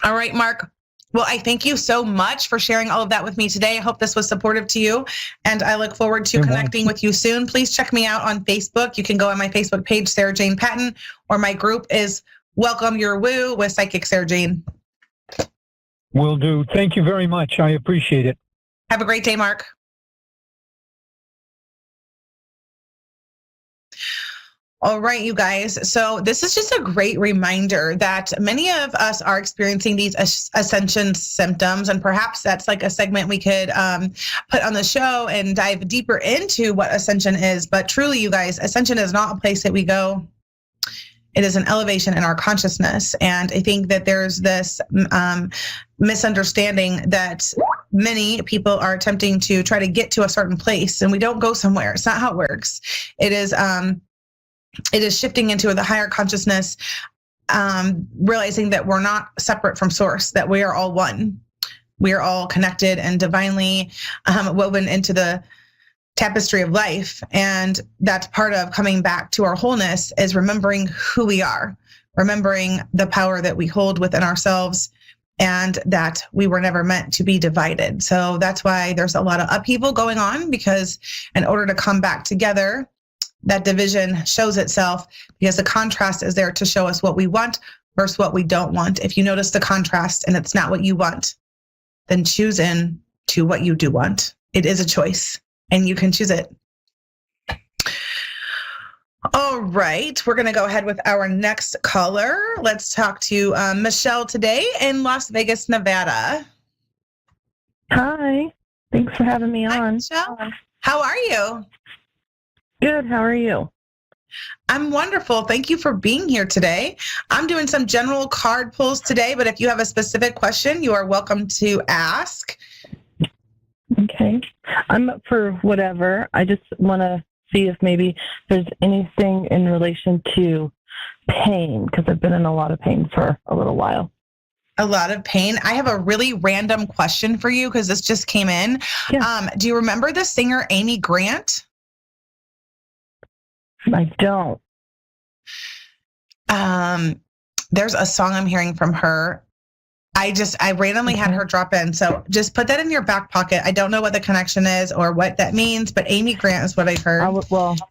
All right, Mark. Well, I thank you so much for sharing all of that with me today. I hope this was supportive to you, and I look forward to connecting with you soon. Please check me out on Facebook. You can go on my Facebook page, Sarah Jane Patton, or my group is Welcome Your Woo with Psychic Sarah Jane. Will do. Thank you very much. I appreciate it. Have a great day, Mark. All right, you guys. So this is just a great reminder that many of us are experiencing these ascension symptoms, and perhaps that's like a segment we could put on the show and dive deeper into what ascension is. But truly, you guys, ascension is not a place that we go. It is an elevation in our consciousness. And I think that there's this misunderstanding that many people are attempting to try to get to a certain place, and we don't go somewhere. It's not how it works. It is shifting into the higher consciousness, realizing that we're not separate from source, that we are all one. We are all connected and divinely woven into the tapestry of life. And that's part of coming back to our wholeness, is remembering who we are, remembering the power that we hold within ourselves, and that we were never meant to be divided. So that's why there's a lot of upheaval going on, because in order to come back together, that division shows itself, because the contrast is there to show us what we want versus what we don't want. If you notice the contrast and it's not what you want, then choose in to what you do want. It is a choice, and you can choose it. All right, we're going to go ahead with our next caller. Let's talk to Michelle today in Las Vegas, Nevada. Hi, thanks for having me Hi, on. Michelle. How are you? Good, how are you? I'm wonderful. Thank you for being here today. I'm doing some general card pulls today, but if you have a specific question, you are welcome to ask. Okay, I'm up for whatever. I just want to see if maybe there's anything in relation to pain, because I've been in a lot of pain for a little while. A lot of pain. I have a really random question for you, because this just came in. Yeah. Do you remember the singer Amy Grant? I don't. There's a song I'm hearing from her. I randomly had her drop in. So just put that in your back pocket. I don't know what the connection is or what that means, but Amy Grant is what I heard. I'll look for it,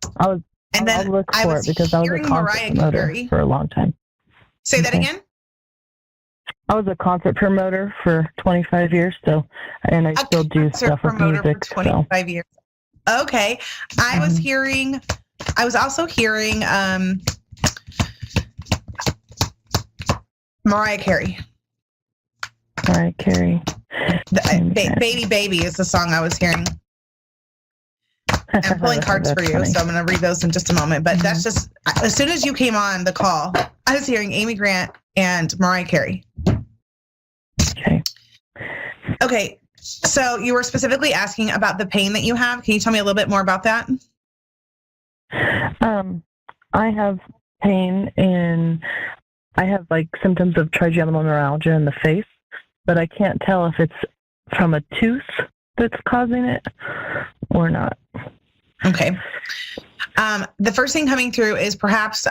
because I was a concert promoter for a long time. Say that again? I was a concert promoter for 25 years, and I still do stuff with music. For 25 years. Okay. I was also hearing Mariah Carey. Mariah Carey. Baby Baby is the song I was hearing. I'm pulling cards for you, funny. So I'm going to read those in just a moment. But that's just, as soon as you came on the call, I was hearing Amy Grant and Mariah Carey. Okay. So you were specifically asking about the pain that you have. Can you tell me a little bit more about that? I have pain I have like symptoms of trigeminal neuralgia in the face, but I can't tell if it's from a tooth that's causing it or not. Okay. The first thing coming through is perhaps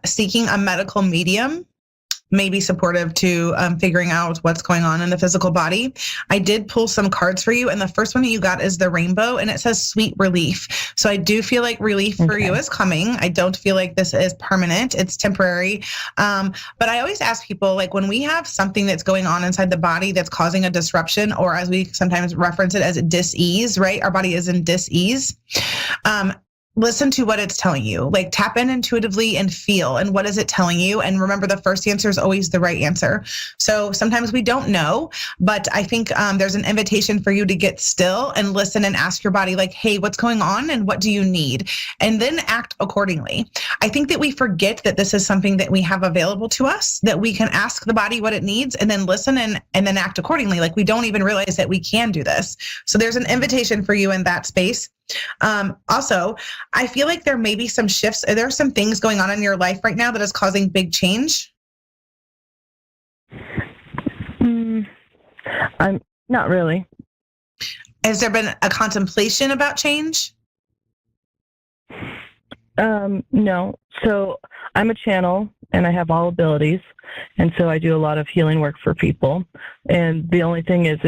seeking a medical medium may be supportive to figuring out what's going on in the physical body. I did pull some cards for you, and the first one that you got is the rainbow, and it says sweet relief. So I do feel like relief for you is coming. I don't feel like this is permanent. It's temporary. But I always ask people, like, when we have something that's going on inside the body that's causing a disruption, or as we sometimes reference it as dis-ease, right? Our body is in dis-ease. listen to what it's telling you. Like tap in intuitively and feel. And what is it telling you? And remember, the first answer is always the right answer. So sometimes we don't know, but I think there's an invitation for you to get still and listen and ask your body like, hey, what's going on and what do you need? And then act accordingly. I think that we forget that this is something that we have available to us, that we can ask the body what it needs and then listen and then act accordingly. Like we don't even realize that we can do this. So there's an invitation for you in that space. Also, I feel like there may be some shifts. There are some things going on in your life right now that is causing big change. I'm not really. Has there been a contemplation about change? No. So I'm a channel and I have all abilities. And so I do a lot of healing work for people. And the only thing is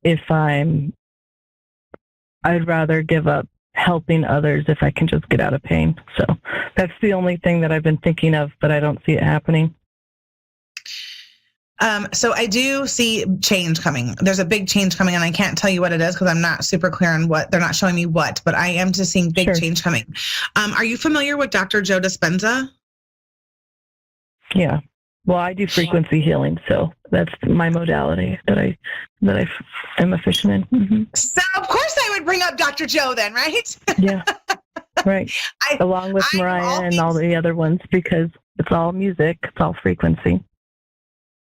if I'd rather give up helping others if I can just get out of pain. So that's the only thing that I've been thinking of, but I don't see it happening. So I do see change coming. There's a big change coming, and I can't tell you what it is because I'm not super clear on what. They're not showing me what, but I am just seeing big change coming. Are you familiar with Dr. Joe Dispenza? Yeah. Well, I do frequency healing, so that's my modality that I am efficient in. Mm-hmm. So of course I would bring up Dr. Joe then, right? Yeah. Right. Along with Mariah and all the other ones, because it's all music, it's all frequency.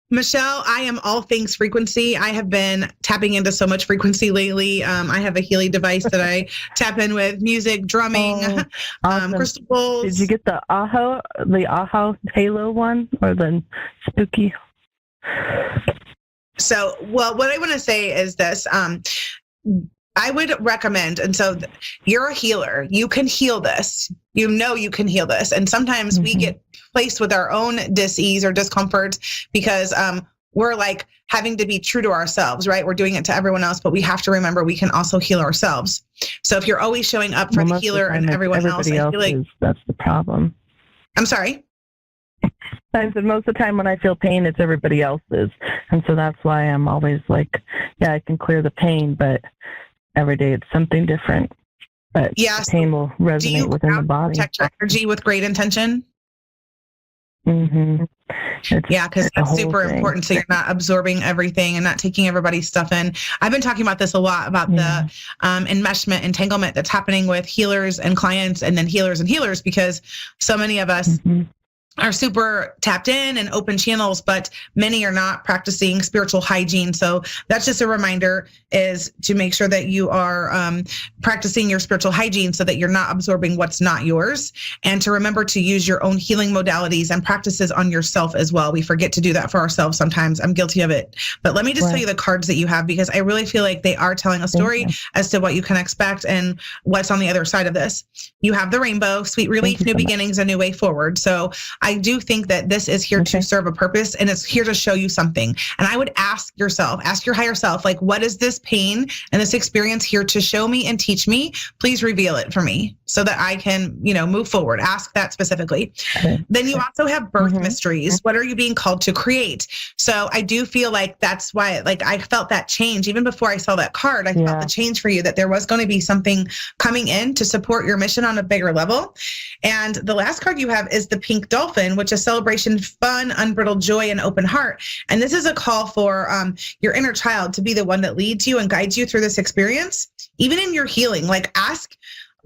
Michelle, I am all things frequency. I have been tapping into so much frequency lately. I have a Healy device that I tap in with music, drumming, awesome. Crystal balls. Did you get the AHA Halo one or the spooky? So, well, what I want to say is this. I would recommend, and so you're a healer. You can heal this. You know you can heal this. And sometimes we get placed with our own dis-ease or discomfort because we're like having to be true to ourselves, right? We're doing it to everyone else, but we have to remember we can also heal ourselves. So if you're always showing up for the healer and everyone else, I feel like that's the problem. I'm sorry? I said most of the time when I feel pain, it's everybody else's. And so that's why I'm always like, yeah, I can clear the pain, but every day it's something different. But the pain will resonate within the body. Protect your energy with great intention? Mm-hmm. Yeah, because that's super important. So you're not absorbing everything and not taking everybody's stuff in. I've been talking about this a lot about the enmeshment, entanglement that's happening with healers and clients and then healers and healers, because so many of us are super tapped in and open channels, but many are not practicing spiritual hygiene. So that's just a reminder, is to make sure that you are practicing your spiritual hygiene so that you're not absorbing what's not yours, and to remember to use your own healing modalities and practices on yourself as well. We forget to do that for ourselves sometimes. I'm guilty of it. But let me just tell you the cards that you have, because I really feel like they are telling a story as to what you can expect and what's on the other side of this. You have the rainbow, sweet relief, new beginnings, a new way forward. So I do think that this is here to serve a purpose, and it's here to show you something. And I would ask yourself, ask your higher self, like, what is this pain and this experience here to show me and teach me? Please reveal it for me so that I can, move forward. Ask that specifically. Then you also have birth mysteries. What are you being called to create? So I do feel like that's why, like, I felt that change even before I saw that card. I felt the change for you, that there was going to be something coming in to support your mission on a bigger level. And the last card you have is the pink dolphin, which is celebration, fun, unbridled joy, and open heart. And this is a call for your inner child to be the one that leads you and guides you through this experience, even in your healing. Like ask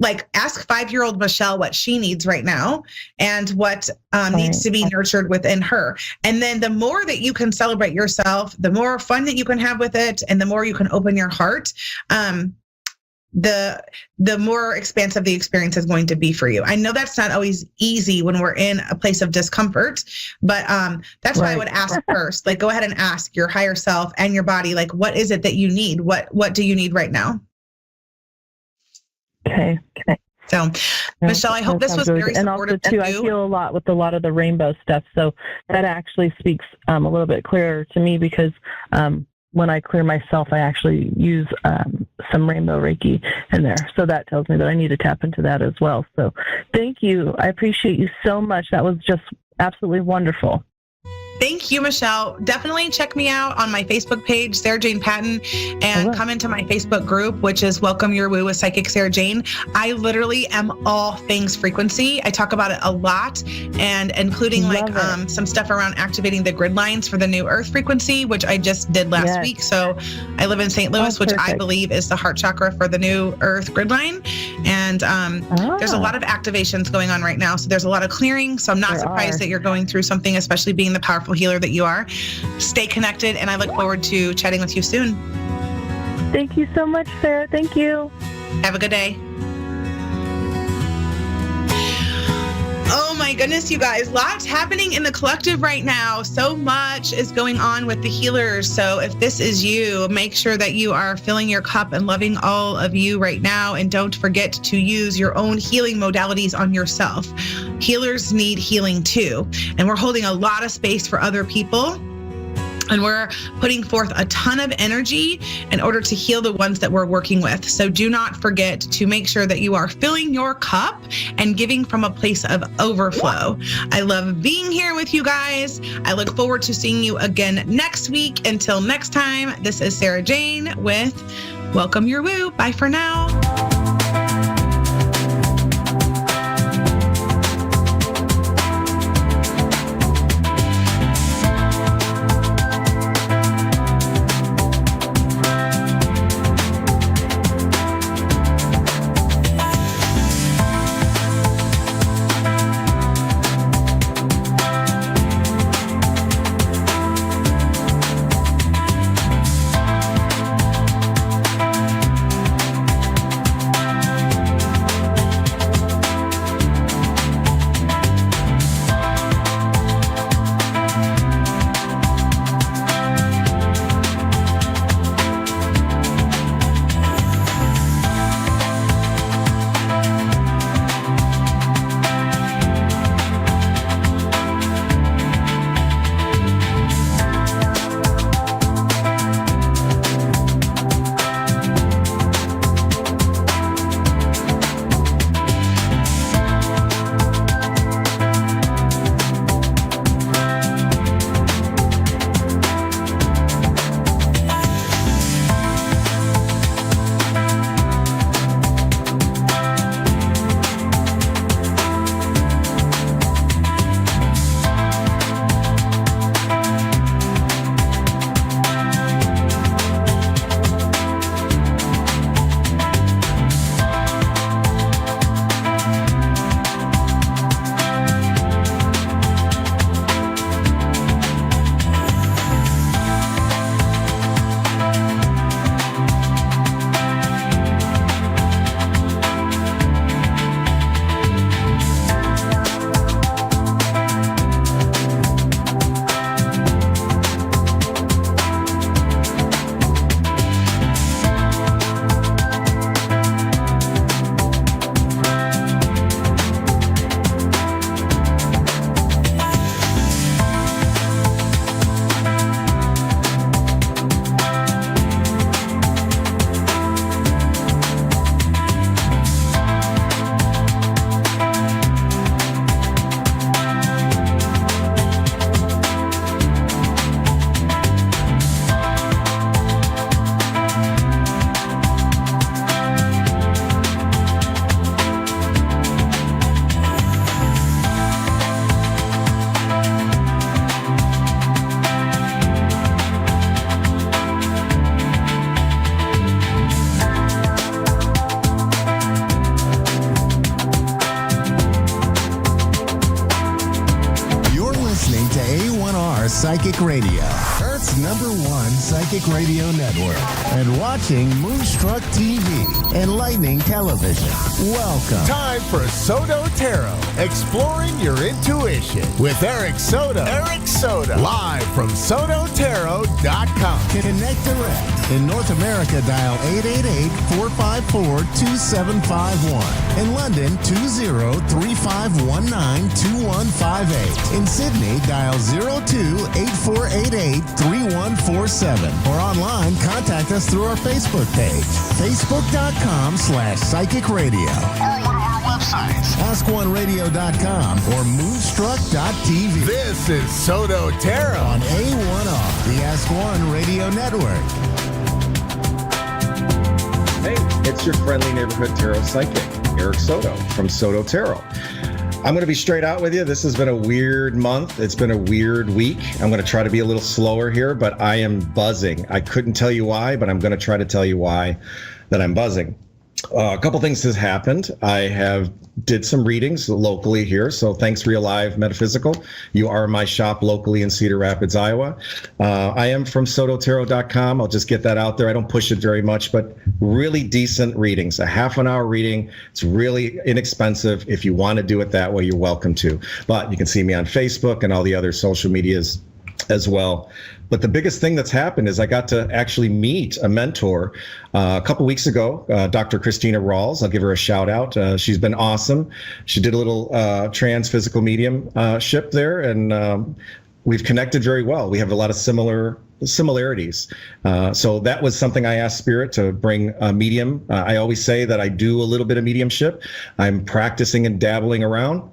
5-year-old Michelle what she needs right now and what needs to be nurtured within her. And then the more that you can celebrate yourself, the more fun that you can have with it, and the more you can open your heart, the more expansive the experience is going to be for you. I know that's not always easy when we're in a place of discomfort, but that's why I would ask first, like, go ahead and ask your higher self and your body, like, what is it that you need? What do you need right now? Okay. So, Michelle, I hope this was very supportive. And also, too, I feel a lot with a lot of the rainbow stuff. So that actually speaks a little bit clearer to me, because when I clear myself, I actually use some rainbow Reiki in there. So that tells me that I need to tap into that as well. So thank you. I appreciate you so much. That was just absolutely wonderful. Thank you, Michelle. Definitely check me out on my Facebook page, Sarah Jane Patton, and come into my Facebook group, which is Welcome Your Woo with Psychic Sarah Jane. I literally am all things frequency. I talk about it a lot, and including some stuff around activating the grid lines for the new Earth frequency, which I just did last week. So I live in St. Louis, which I believe is the heart chakra for the new Earth grid line. And there's a lot of activations going on right now. So there's a lot of clearing. So I'm not surprised that you're going through something, especially being the powerful healer that you are. Stay connected, and I look forward to chatting with you soon. Thank you so much, Sarah. Thank you. Have a good day. Oh my goodness, you guys, lots happening in the collective right now. So much is going on with the healers. So if this is you, make sure that you are filling your cup and loving all of you right now. And don't forget to use your own healing modalities on yourself. Healers need healing too. And we're holding a lot of space for other people. And we're putting forth a ton of energy in order to heal the ones that we're working with. So do not forget to make sure that you are filling your cup and giving from a place of overflow. I love being here with you guys. I look forward to seeing you again next week. Until next time, this is Sarah Jane with Welcome Your Woo. Bye for now. Psychic Radio, Earth's #1 psychic radio network, and watching Moonstruck TV, Enlightening Television. Welcome. Time for Soto Tarot, exploring your intuition with Eric Soto. Eric Soto, live from SotoTarot.com. Connect direct. In North America, dial 888-454-2751. In London, 20-3519-2158. In Sydney, dial 02-8488-3147. Or online, contact us through our Facebook page, facebook.com/psychic radio. Or one of our websites. AskOneRadio.com or Moonstruck.tv. This is Soto Tarot on A1R, the Ask One Radio Network. Hey, it's your friendly neighborhood tarot psychic, Eric Soto from Soto Tarot. I'm going to be straight out with you. This has been a weird month. It's been a weird week. I'm going to try to be a little slower here, but I am buzzing. I couldn't tell you why, but I'm going to try to tell you why that I'm buzzing. A couple things has happened. I did some readings locally here. So thanks, Real Live Metaphysical. You are my shop locally in Cedar Rapids, Iowa. I am from SotoTarot.com. I'll just get that out there. I don't push it very much, but really decent readings. A half an hour reading. It's really inexpensive. If you want to do it that way, you're welcome to. But you can see me on Facebook and all the other social medias as well. But the biggest thing that's happened is I got to actually meet a mentor a couple weeks ago, Dr. Christina Rawls. I'll give her a shout out. She's been awesome. She did a little trans physical mediumship there, and we've connected very well. We have a lot of similarities. So that was something I asked Spirit to bring a medium. I always say that I do a little bit of mediumship. I'm practicing and dabbling around,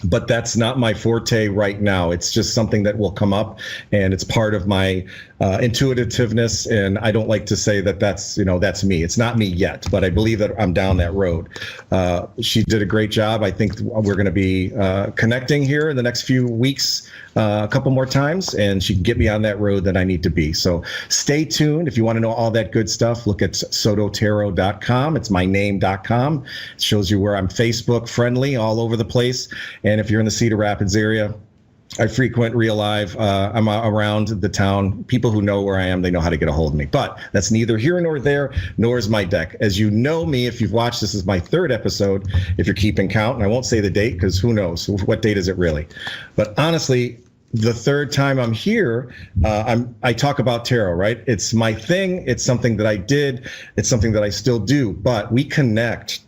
but that's not my forte right now. It's just something that will come up, and it's part of my intuitiveness. And I don't like to say that that's me. It's not me yet, but I believe that I'm down that road. She did a great job. I think we're going to be connecting here in the next few weeks, a couple more times, and she can get me on that road that I need to be. So stay tuned. If you want to know all that good stuff, look at SotoTarot.com. It's my name.com. It shows you where I'm Facebook friendly all over the place. And if you're in the Cedar Rapids area, I frequent Real Live. I'm around the town. People who know where I am, they know how to get a hold of me. But that's neither here nor there, nor is my deck. As you know me, if you've watched, this is my third episode, if you're keeping count. And I won't say the date because who knows? What date is it really? But honestly, the third time I'm here, I talk about tarot, right? It's my thing. It's something that I did. It's something that I still do. But we connect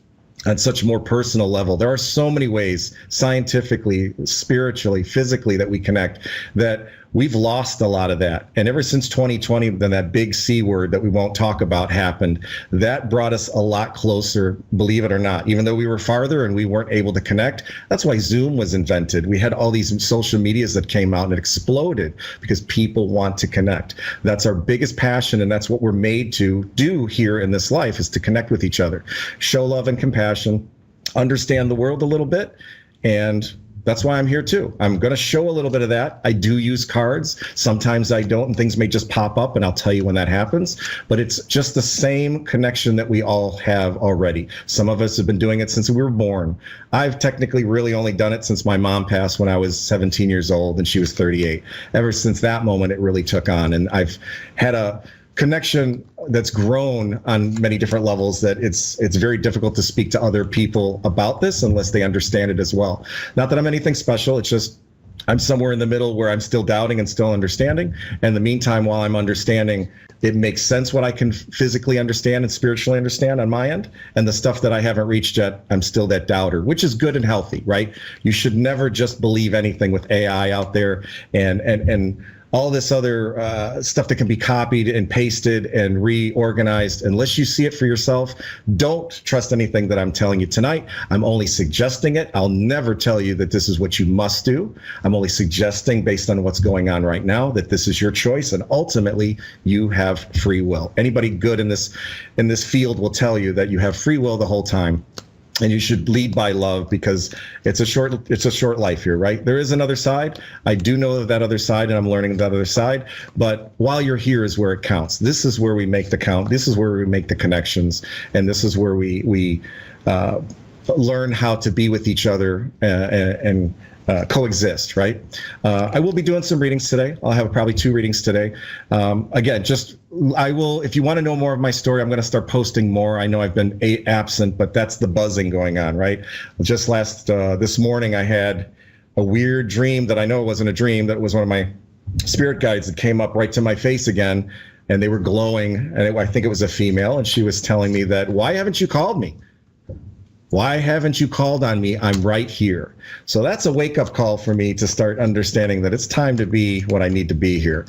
on such a more personal level. There are so many ways, scientifically, spiritually, physically, that we connect, that we've lost a lot of that. And ever since 2020, then that big C word that we won't talk about happened, that brought us a lot closer, believe it or not, even though we were farther and we weren't able to connect. That's why Zoom was invented. We had all these social medias that came out and it exploded because people want to connect. That's our biggest passion, and that's what we're made to do here in this life, is to connect with each other, show love and compassion, understand the world a little bit, and that's why I'm here too. I'm going to show a little bit of that. I do use cards. Sometimes I don't, and things may just pop up, and I'll tell you when that happens. But it's just the same connection that we all have already. Some of us have been doing it since we were born. I've technically really only done it since my mom passed when I was 17 years old and she was 38. Ever since that moment, it really took on. And I've had a connection that's grown on many different levels that it's very difficult to speak to other people about this unless they understand it as well. Not that I'm anything special. It's just I'm somewhere in the middle where I'm still doubting and still understanding. And in the meantime, while I'm understanding, it makes sense what I can physically understand and spiritually understand on my end. And the stuff that I haven't reached yet, I'm still that doubter, which is good and healthy, right? You should never just believe anything with AI out there and all this other stuff that can be copied and pasted and reorganized. Unless you see it for yourself, don't trust anything that I'm telling you tonight. I'm only suggesting it. I'll never tell you that this is what you must do. I'm only suggesting, based on what's going on right now, that this is your choice, and ultimately you have free will. Anybody good in this field will tell you that you have free will the whole time. And you should lead by love, because it's a short life here, right? There is another side. I do know that other side, and I'm learning that other side. But while you're here is where it counts. This is where we make the count. This is where we make the connections, and this is where we learn how to be with each other and coexist, right? I will be doing some readings today. I'll have probably 2 readings today. Again, I will, if you want to know more of my story, I'm going to start posting more. I know I've been absent, but that's the buzzing going on, right? Just this morning, I had a weird dream that I know it wasn't a dream. That was one of my spirit guides that came up right to my face again, and they were glowing, and I think it was a female, and she was telling me that, why haven't you called me? Why haven't you called on me? I'm right here. So that's a wake-up call for me to start understanding that it's time to be what I need to be here.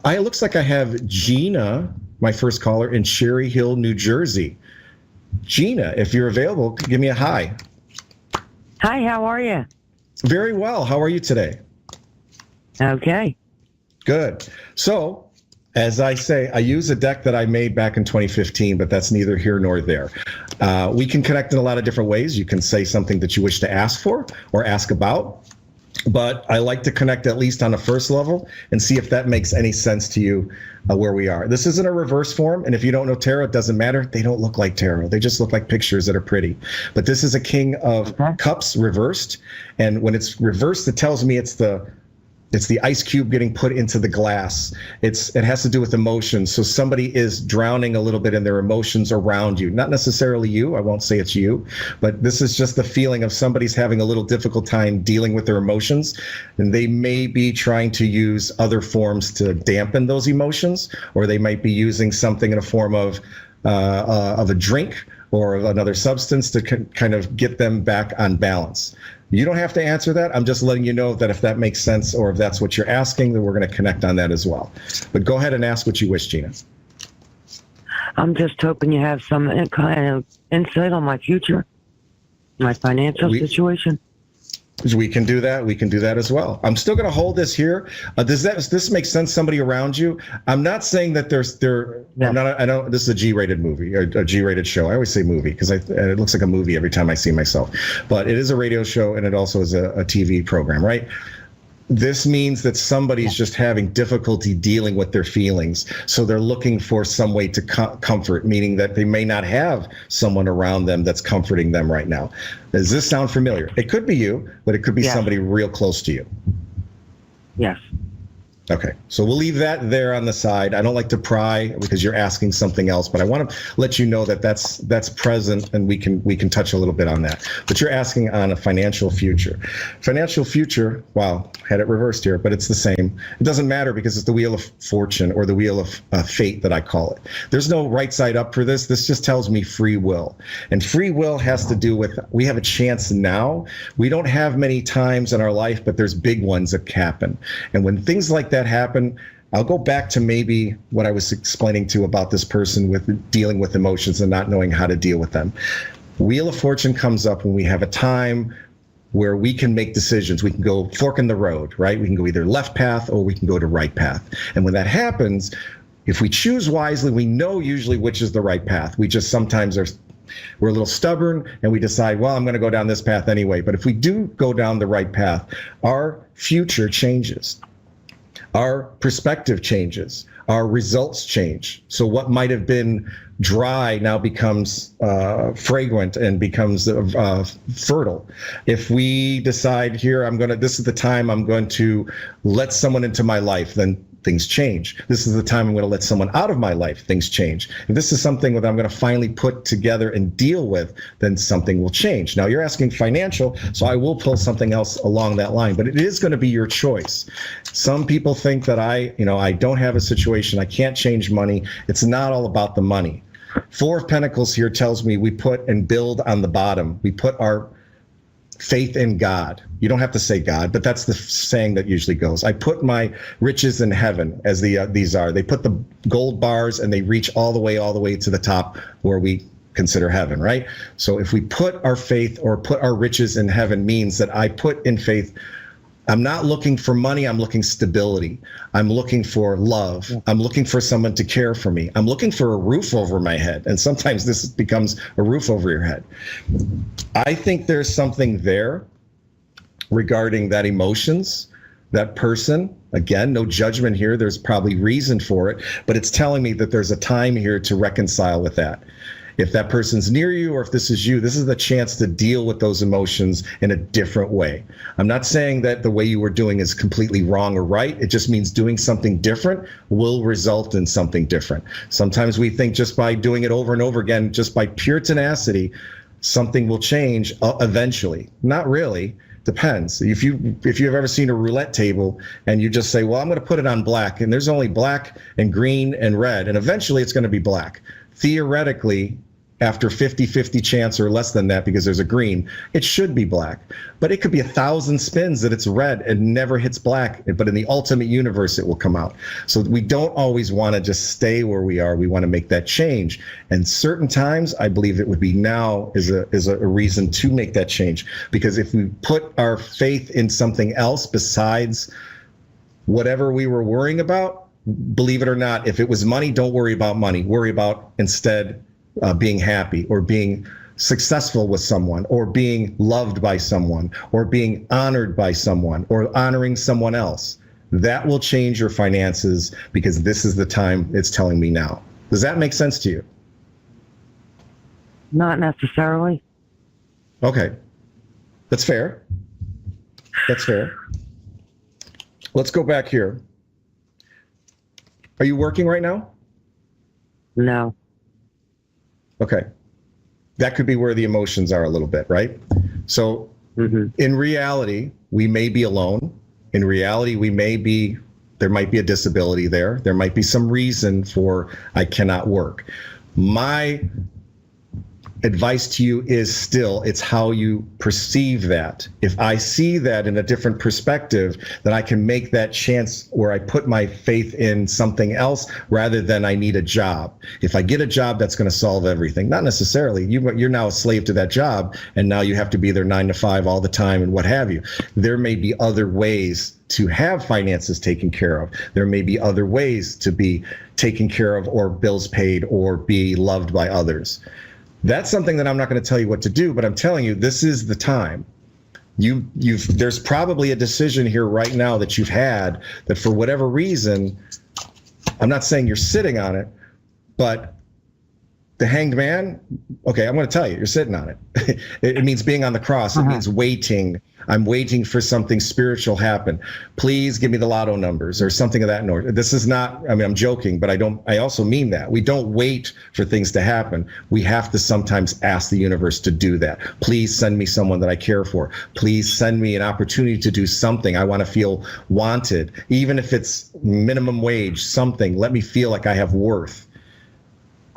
It looks like I have Gina, my first caller, in Cherry Hill, New Jersey. Gina, if you're available, give me a hi. Hi, how are you? Very well. How are you today? Okay. Good. So, as I say, I use a deck that I made back in 2015, but that's neither here nor there. We can connect in a lot of different ways. You can say something that you wish to ask for or ask about, but I like to connect at least on the first level and see if that makes any sense to you where we are. This isn't a reverse form, and if you don't know tarot, it doesn't matter. They don't look like tarot. They just look like pictures that are pretty. But this is a King of Cups reversed, and when it's reversed, it tells me it's the ice cube getting put into the glass. It has to do with emotions. So somebody is drowning a little bit in their emotions around you. Not necessarily you. I won't say it's you, but this is just the feeling of somebody's having a little difficult time dealing with their emotions. And they may be trying to use other forms to dampen those emotions, or they might be using something in a form of a drink or of another substance to kind of get them back on balance. You don't have to answer that. I'm just letting you know that if that makes sense, or if that's what you're asking, then we're going to connect on that as well. But go ahead and ask what you wish, Gina. I'm just hoping you have some kind of insight on my future, my financial situation. We can do that. We can do that as well. I'm still going to hold this here. Does this make sense? Somebody around you? I'm not saying that I know this is a G-rated movie or a G-rated show. I always say movie because it looks like a movie every time I see myself. But it is a radio show, and it also is a TV program, right? This means that somebody's just having difficulty dealing with their feelings. So they're looking for some way to comfort, meaning that they may not have someone around them that's comforting them right now. Does this sound familiar? It could be you, but it could be somebody real close to you. Yes. Okay, so we'll leave that there on the side. I don't like to pry because you're asking something else, but I want to let you know that that's present, and we can touch a little bit on that. But you're asking on a financial future. Financial future, wow, had it reversed here, but it's the same. It doesn't matter because it's the Wheel of Fortune, or the Wheel of Fate that I call it. There's no right side up for this. This just tells me free will. And free will has to do with, we have a chance now. We don't have many times in our life, but there's big ones that happen. And when things like that happen, I'll go back to maybe what I was explaining to about this person with dealing with emotions and not knowing how to deal with them. Wheel of Fortune comes up when we have a time where we can make decisions. We can go fork in the road, right? We can go either left path or we can go to right path. And when that happens, if we choose wisely, we know usually which is the right path. We just sometimes we're a little stubborn and we decide, well, I'm going to go down this path anyway. But if we do go down the right path, our future changes. Our perspective changes, our results change. So what might have been dry now becomes fragrant and becomes fertile. If we decide here, this is the time I'm going to let someone into my life, then things change. This is the time I'm going to let someone out of my life, things change. If this is something that I'm going to finally put together and deal with, then something will change. Now you're asking financial, so I will pull something else along that line, but it is going to be your choice. Some people think that I don't have a situation, I can't change money. It's not all about the money. Four of Pentacles here tells me we put and build on the bottom. We put our faith in God. You don't have to say God, but that's the saying that usually goes. I put my riches in heaven, as these are. They put the gold bars and they reach all the way to the top where we consider heaven, right? So if we put our faith or put our riches in heaven, means that I put in faith. I'm not looking for money. I'm looking stability. I'm looking for love. I'm looking for someone to care for me. I'm looking for a roof over my head. And sometimes this becomes a roof over your head. I think there's something there regarding that emotions, that person. Again, no judgment here. There's probably reason for it, but it's telling me that there's a time here to reconcile with that. If that person's near you, or if this is you, this is the chance to deal with those emotions in a different way. I'm not saying that the way you were doing is completely wrong or right. It just means doing something different will result in something different. Sometimes we think just by doing it over and over again, just by pure tenacity, something will change eventually. Not really. Depends. If you've ever seen a roulette table and you just say, well, I'm going to put it on black, and there's only black and green and red, and eventually it's going to be black. Theoretically, after 50-50 chance or less than that because there's a green, it should be black. But it could be 1,000 spins that it's red and never hits black. But in the ultimate universe, it will come out. So we don't always want to just stay where we are. We want to make that change. And certain times, I believe it would be now is a reason to make that change. Because if we put our faith in something else besides whatever we were worrying about, believe it or not, if it was money, don't worry about money. Worry about instead being happy or being successful with someone or being loved by someone or being honored by someone or honoring someone else. That will change your finances because this is the time it's telling me now. Does that make sense to you? Not necessarily. Okay. That's fair. That's fair. Let's go back here. Are you working right now? No. Okay. That could be where the emotions are a little bit, right? So in reality, we may be alone. In reality, there might be a disability there. There might be some reason for I cannot work. My advice to you is still, it's how you perceive that. If I see that in a different perspective, then I can make that chance where I put my faith in something else rather than I need a job. If I get a job, that's going to solve everything. Not necessarily. You're now a slave to that job, and now you have to be there 9 to 5 all the time and what have you. There may be other ways to have finances taken care of. There may be other ways to be taken care of or bills paid or be loved by others. That's something that I'm not going to tell you what to do, but I'm telling you, this is the time. There's probably a decision here right now that you've had that for whatever reason, I'm not saying you're sitting on it, but the Hanged Man, okay, I'm going to tell you, you're sitting on it. It means being on the cross. It means waiting. I'm waiting for something spiritual happen. Please give me the lotto numbers or something of that nature. This is not, I mean, I'm joking, but I also mean that. We don't wait for things to happen. We have to sometimes ask the universe to do that. Please send me someone that I care for. Please send me an opportunity to do something. I want to feel wanted. Even if it's minimum wage, something. Let me feel like I have worth.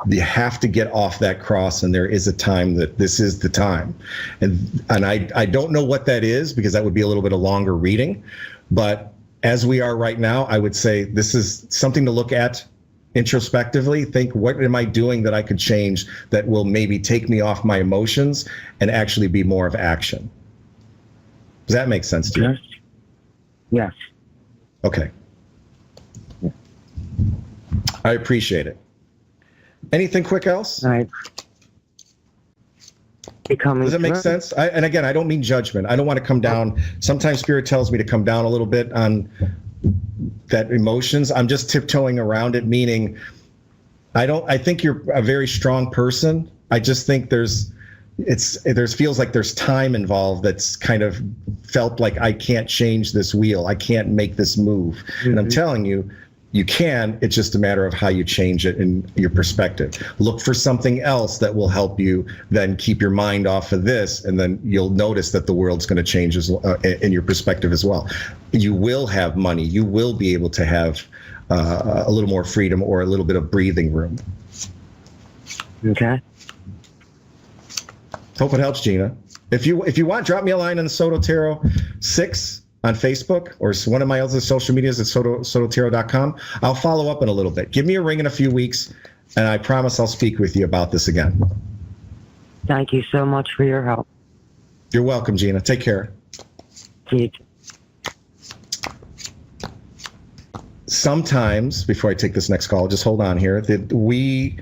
You have to get off that cross, and there is a time that this is the time. And I don't know what that is because that would be a little bit of longer reading. But as we are right now, I would say this is something to look at introspectively. Think, what am I doing that I could change that will maybe take me off my emotions and actually be more of action? Does that make sense to you? Yes. Okay. I appreciate it. Anything quick else? All right. Does that make sense? And again, I don't mean judgment. I don't want to come down. Sometimes Spirit tells me to come down a little bit on that emotions. I'm just tiptoeing around it, meaning I think you're a very strong person. I just think there's feels like there's time involved that's kind of felt like I can't change this wheel. I can't make this move. Mm-hmm. And I'm telling you, you can. It's just a matter of how you change it in your perspective. Look for something else that will help you then keep your mind off of this, and then you'll notice that the world's going to change in your perspective as well. You will have money. You will be able to have a little more freedom or a little bit of breathing room. Okay. Hope it helps, Gina. If you want, drop me a line on Soto Tarot 6 on Facebook or one of my other social medias at sototarot.com. I'll follow up in a little bit. Give me a ring in a few weeks, and I promise I'll speak with you about this again. Thank you so much for your help. You're welcome, Gina. Take care. See you. Sometimes, before I take this next call, just hold on here, that we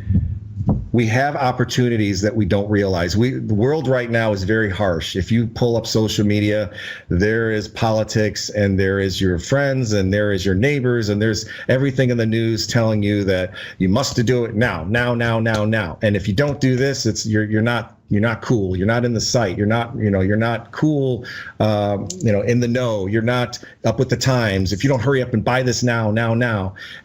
have opportunities that we don't realize. The world right now is very harsh. If you pull up social media, there is politics, and there is your friends, and there is your neighbors, and there's everything in the news telling you that you must do it now. And if you don't do this, you're not cool. You're not in the sight. You're not cool. In the know. You're not up with the times. If you don't hurry up and buy this now.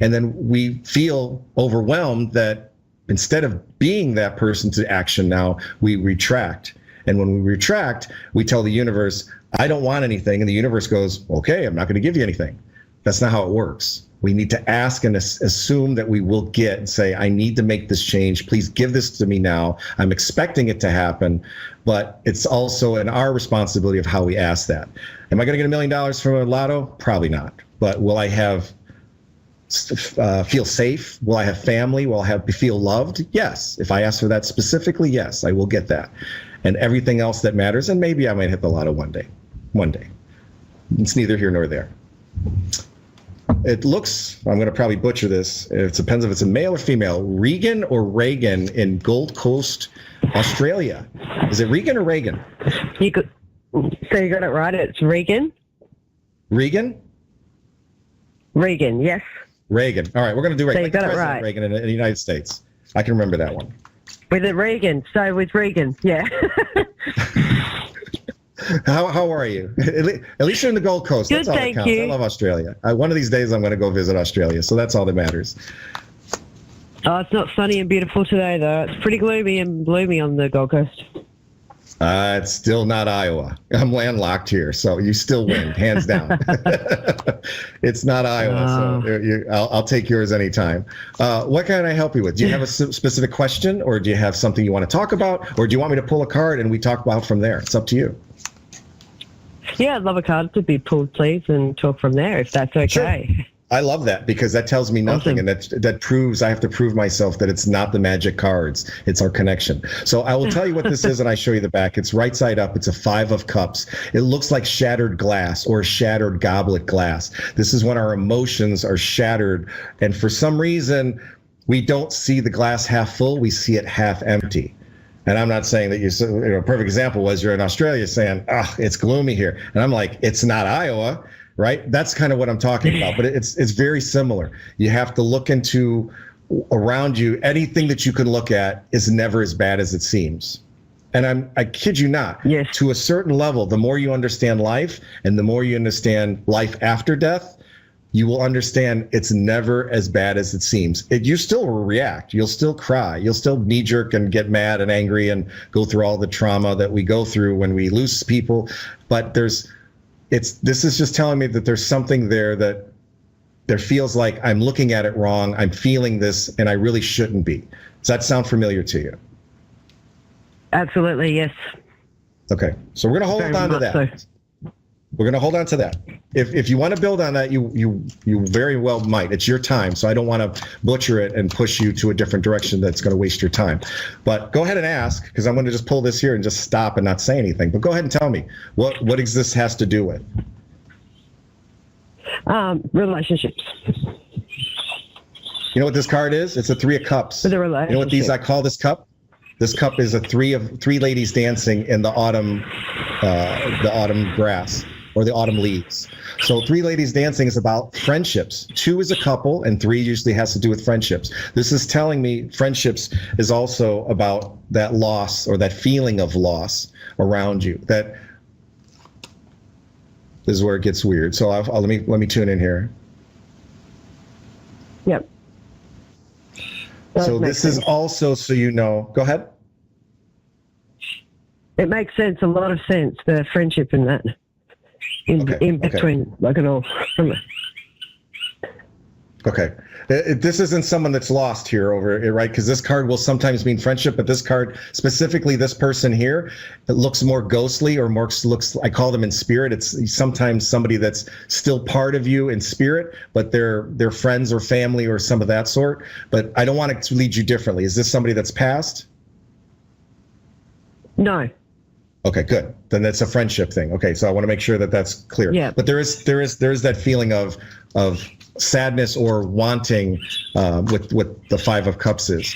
And then we feel overwhelmed that instead of being that person to action now, we retract. And when we retract, we tell the universe, I don't want anything. And the universe goes, okay, I'm not going to give you anything. That's not how it works. We need to ask and assume that we will get and say, I need to make this change. Please give this to me now. I'm expecting it to happen, but it's also in our responsibility of how we ask that. Am I going to get $1 million from a lotto? Probably not. But will I feel safe? Will I have family? Will I feel loved? Yes. If I ask for that specifically, yes, I will get that. And everything else that matters, and maybe I might hit the lotto one day. One day. It's neither here nor there. It looks, I'm going to probably butcher this. It depends if it's a male or female. Regan or Reagan in Gold Coast, Australia. Is it Regan or Reagan? So you got it right. It's Regan. Regan? Regan, yes. Reagan. All right, we're going to do Reagan. So you got it right. Reagan in the United States. I can remember that one. With it, Regan. So with Regan, yeah. How are you? At least you're in the Gold Coast. Good, that's all that thank counts. you. I love Australia. One of these days I'm going to go visit Australia, so that's all that matters. Oh, it's not sunny and beautiful today, though. It's pretty gloomy and gloomy on the Gold Coast. It's still not Iowa. I'm landlocked here, so you still win, hands down. It's not Iowa, so I'll take yours anytime. What can I help you with? Do you have a specific question, or do you have something you want to talk about, or do you want me to pull a card and we talk about from there? It's up to you. Yeah, I'd love a card to be pulled, please, and talk from there, if that's okay. Sure. I love that, because that tells me nothing, and that proves I have to prove myself that it's not the magic cards, it's our connection. So I will tell you what this is, and I show you the back. It's right side up. It's a 5 of cups. It looks like shattered glass or shattered goblet glass. This is when our emotions are shattered, and for some reason we don't see the glass half full, we see it half empty. And I'm not saying that a perfect example was you're in Australia saying, it's gloomy here, and I'm like, it's not Iowa. Right? That's kind of what I'm talking about, but it's very similar. You have to look into around you. Anything that you can look at is never as bad as it seems. And I kid you not, yes. To a certain level, the more you understand life and the more you understand life after death, you will understand it's never as bad as it seems. You still will react. You'll still cry. You'll still knee jerk and get mad and angry and go through all the trauma that we go through when we lose people. But this is just telling me that there's something there that there feels like I'm looking at it wrong. I'm feeling this, and I really shouldn't be. Does that sound familiar to you? Absolutely, yes. Okay, so we're going to hold on to that. So. We're going to hold on to that. If you want to build on that, you very well might. It's your time, so I don't want to butcher it and push you to a different direction that's going to waste your time. But go ahead and ask, because I'm going to just pull this here and just stop and not say anything. But go ahead and tell me, what this has to do with? Relationships. You know what this card is? It's a 3 of cups. With a relationship. You know what I call this cup? This cup is a three ladies dancing in the autumn grass. Or the autumn leaves. So 3 ladies dancing is about friendships. 2 is a couple, and 3 usually has to do with friendships. This is telling me friendships is also about that loss or that feeling of loss around you. That is where it gets weird. So let me tune in here. Yep. So this is also, so you know, go ahead. It makes sense, a lot of sense, the friendship in that. In between, like an old. Okay. This isn't someone that's lost here over it, right? Because this card will sometimes mean friendship, but this card, specifically this person here, it looks more ghostly or more looks, I call them in spirit. It's sometimes somebody that's still part of you in spirit, but they're friends or family or some of that sort. But I don't want to lead you differently. Is this somebody that's passed? No. Okay, good. Then that's a friendship thing. Okay, so I want to make sure that that's clear. Yeah. But there is that feeling of sadness or wanting with what the 5 of Cups is.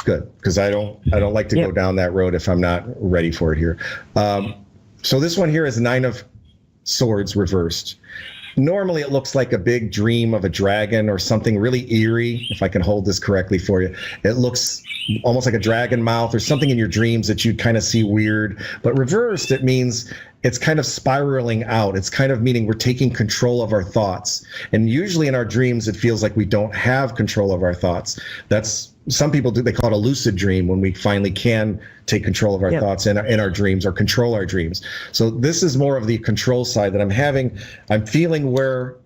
Good, because I don't like to go down that road if I'm not ready for it here. So this one here is 9 of Swords reversed. Normally it looks like a big dream of a dragon or something really eerie, if I can hold this correctly for you. It looks almost like a dragon mouth or something in your dreams that you kind of see weird. But reversed, it means it's kind of spiraling out. It's kind of meaning we're taking control of our thoughts. And usually in our dreams, it feels like we don't have control of our thoughts. That's some people do, they call it a lucid dream, when we finally can take control of our thoughts and our dreams, or control our dreams. So this is more of the control side that I'm having. I'm feeling where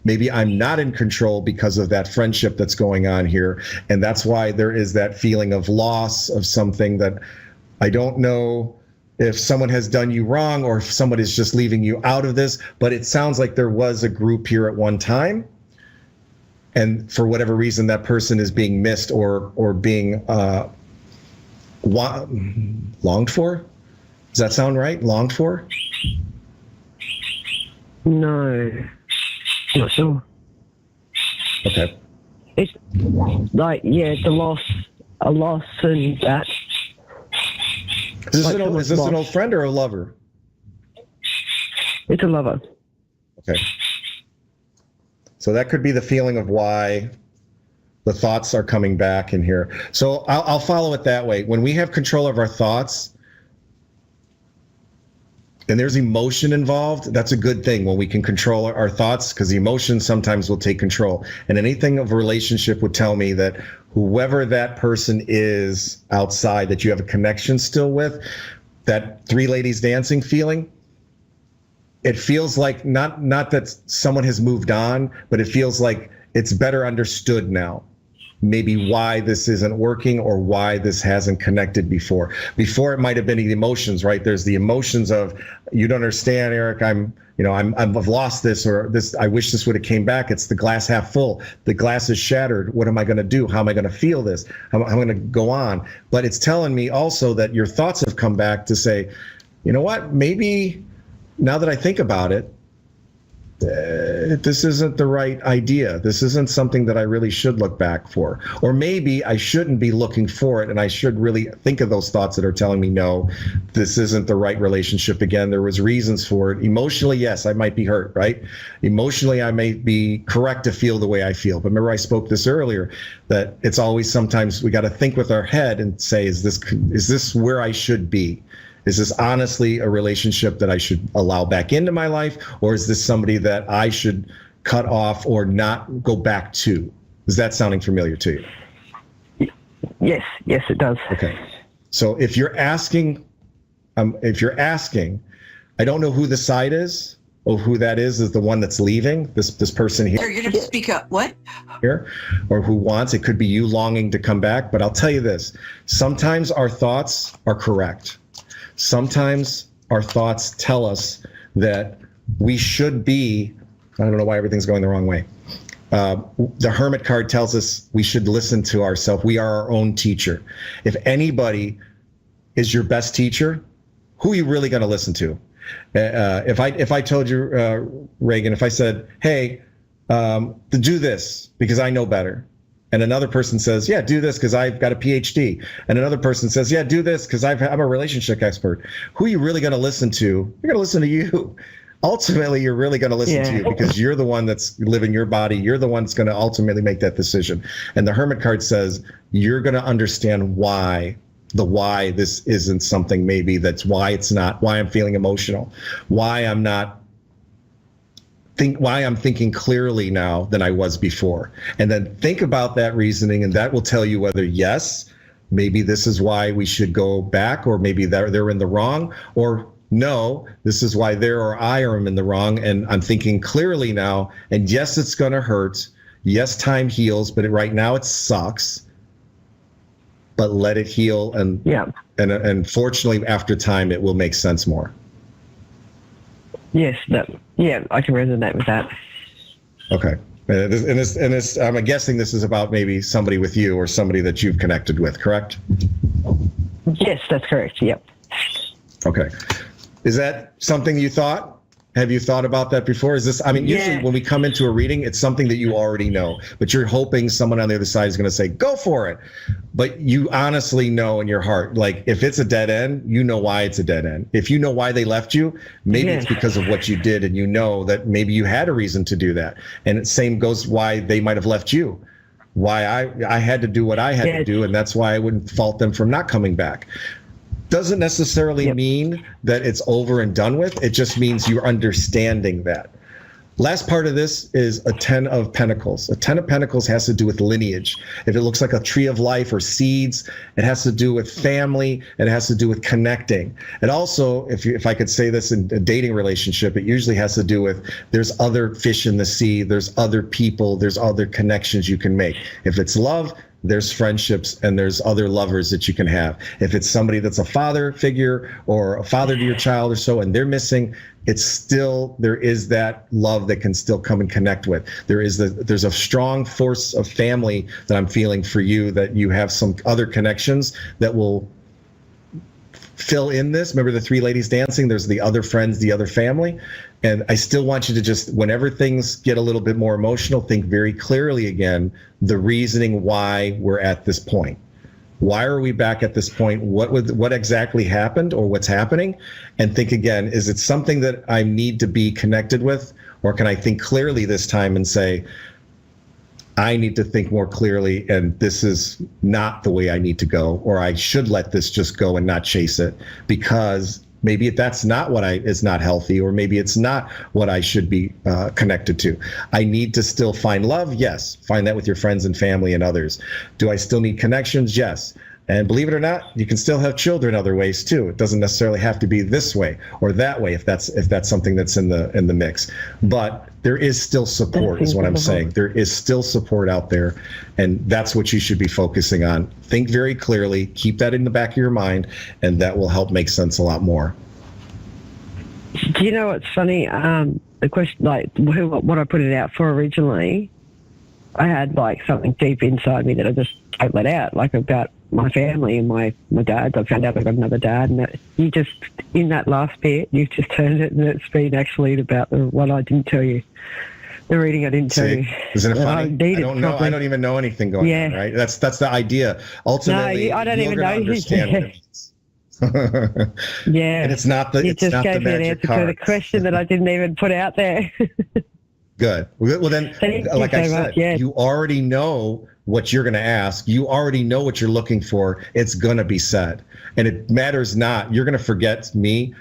maybe I'm not in control because of that friendship that's going on here. And that's why there is that feeling of loss of something that I don't know if someone has done you wrong or if someone is just leaving you out of this. But it sounds like there was a group here at one time. And for whatever reason, that person is being missed or being longed for. Does that sound right? Longed for? No, not sure. Okay. It's like, it's a loss and that. Is this an old friend or a lover? It's a lover. Okay. So that could be the feeling of why the thoughts are coming back in here. So I'll follow it that way. When we have control of our thoughts and there's emotion involved, that's a good thing when we can control our thoughts, because emotion sometimes will take control. And anything of a relationship would tell me that whoever that person is outside that you have a connection still with, that three ladies dancing feeling, it feels like not that someone has moved on, but it feels like it's better understood now. Maybe why this isn't working or why this hasn't connected before. Before it might have been the emotions, right? There's the emotions of, you don't understand, Eric, I've lost this, or this, I wish this would have came back. It's the glass half full. The glass is shattered. What am I going to do? How am I going to feel this? How am I going to go on? But it's telling me also that your thoughts have come back to say, you know what, maybe now that I think about it, this isn't the right idea. This isn't something that I really should look back for. Or maybe I shouldn't be looking for it, and I should really think of those thoughts that are telling me, no, this isn't the right relationship again. There was reasons for it. Emotionally, yes, I might be hurt, right? Emotionally, I may be correct to feel the way I feel. But remember, I spoke this earlier, that it's always sometimes we got to think with our head and say, is this where I should be? Is this honestly a relationship that I should allow back into my life? Or is this somebody that I should cut off or not go back to? Is that sounding familiar to you? Yes, it does. Okay. So if you're asking, I don't know who the side is, or who that is the one that's leaving, this person here. You're going to speak up. What? Here, or who wants, it could be you longing to come back. But I'll tell you this, sometimes our thoughts are correct. Sometimes our thoughts tell us that we should be, I don't know why everything's going the wrong way. The Hermit card tells us we should listen to ourselves. We are our own teacher. If anybody is your best teacher, who are you really going to listen to? If I told you, Reagan, if I said, hey, to do this because I know better, and another person says, yeah, do this because I've got a PhD. And another person says, yeah, do this because I'm a relationship expert. Who are you really going to listen to? You're going to listen to you. Ultimately, you're really going to listen to you because you're the one that's living your body. You're the one that's going to ultimately make that decision. And the Hermit card says, you're going to understand why this isn't something, maybe that's why it's not, why I'm feeling emotional, why I'm thinking clearly now than I was before. And then think about that reasoning, and that will tell you whether, yes, maybe this is why we should go back, or maybe they're in the wrong, or no, this is why I am in the wrong, and I'm thinking clearly now, and yes, it's going to hurt. Yes, time heals, but right now it sucks. But let it heal, and fortunately, after time, it will make sense more. Yes, I can resonate with that. Okay. And I'm guessing this is about maybe somebody with you or somebody that you've connected with, correct? Yes, that's correct. Yep. Okay. Is that something you thought? Have you thought about that before? Usually when we come into a reading, it's something that you already know, but you're hoping someone on the other side is going to say, go for it. But you honestly know in your heart, like if it's a dead end, you know why it's a dead end. If you know why they left you, maybe it's because of what you did, and you know that maybe you had a reason to do that. And the same goes why they might have left you. Why I had to do what I had to do, and that's why I wouldn't fault them for not coming back. Doesn't necessarily mean that it's over and done with. It just means you're understanding that. Last part of this is a 10 of Pentacles. A 10 of Pentacles has to do with lineage. If it looks like a tree of life or seeds, it has to do with family. It has to do with connecting. And also, if I could say this in a dating relationship, it usually has to do with there's other fish in the sea, there's other people, there's other connections you can make. If it's love, there's friendships and there's other lovers that you can have. If it's somebody that's a father figure or a father to your child or so, and they're missing, it's still, there is that love that can still come and connect with. There's a strong force of family that I'm feeling for you, that you have some other connections that will fill in this. Remember the three ladies dancing? There's the other friends, the other family. And I still want you to just, whenever things get a little bit more emotional, think very clearly again, the reasoning why we're at this point. Why are we back at this point? What exactly happened or what's happening? And think again, is it something that I need to be connected with? Or can I think clearly this time and say, I need to think more clearly, and this is not the way I need to go, or I should let this just go and not chase it, because maybe that's not what is not healthy, or maybe it's not what I should be connected to. I need to still find love. Yes. Find that with your friends and family and others. Do I still need connections? Yes. And believe it or not, you can still have children other ways too. It doesn't necessarily have to be this way or that way if that's something that's in the mix. But there is still support, is what I'm saying. There is still support out there, and that's what you should be focusing on. Think very clearly, keep that in the back of your mind, and that will help make sense a lot more. Do you know what's funny? The question, like what I put it out for originally, I had like something deep inside me that I just don't let out, like about my family and my dad. I found out I've got another dad, and that you just, in that last bit, you've just turned it, and it's been actually about what I didn't tell you. The reading I didn't tell you. Isn't it funny? I don't know. I don't even know anything going on, right? That's the idea. Ultimately, no, I don't even know. Understand what it means. Yeah. And it's not the. You it's just not gave the me an magic answer card. to the question that I didn't even put out there. Good. Well, then, like I said, you already know what you're going to ask. You already know what you're looking for. It's going to be said. And it matters not. You're going to forget me,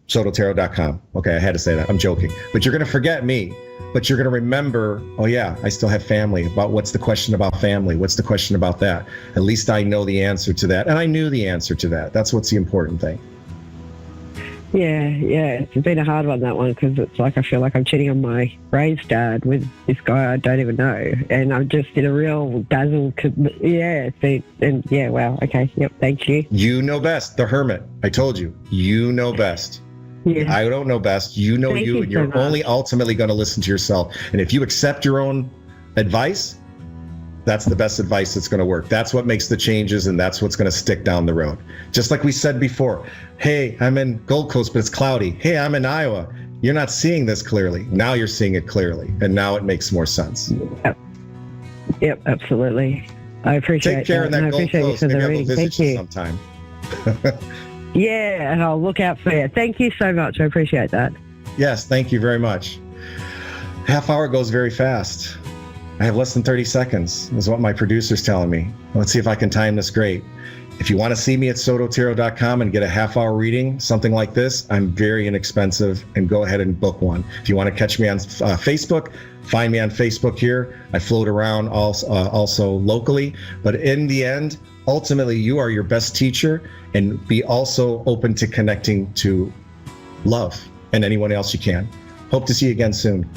SotoTarot.com. Okay, I had to say that. I'm joking. But you're going to forget me. But you're going to remember, oh, yeah, I still have family. About what's the question about family? What's the question about that? At least I know the answer to that. And I knew the answer to that. That's what's the important thing. Yeah, it's been a hard one, that one, because it's like I feel like I'm cheating on my raised dad with this guy I don't even know, and I'm just in a real dazzle. Wow, okay, yep, thank you. You know best, the hermit. I told you, you know best. Yeah. I don't know best. You know Thank you, you and you're so much. only ultimately going to listen to yourself. And if you accept your own advice, that's the best advice that's going to work. That's what makes the changes, and that's what's going to stick down the road. Just like we said before, hey, I'm in Gold Coast, but it's cloudy. Hey, I'm in Iowa. You're not seeing this clearly. Now you're seeing it clearly, and now it makes more sense. Yep, absolutely. I appreciate Take care that. in that I Gold appreciate Coast. you for Maybe the I'll go reading. visit Thank you you. sometime. Yeah, and I'll look out for you. Thank you so much. I appreciate that. Yes, thank you very much. Half hour goes very fast. I have less than 30 seconds, is what my producer's telling me. Let's see if I can time this great. If you want to see me at SotoTarot.com and get a half-hour reading, something like this, I'm very inexpensive, and go ahead and book one. If you want to catch me on Facebook, find me on Facebook here. I float around also locally. But in the end, ultimately, you are your best teacher, and be also open to connecting to love and anyone else you can. Hope to see you again soon.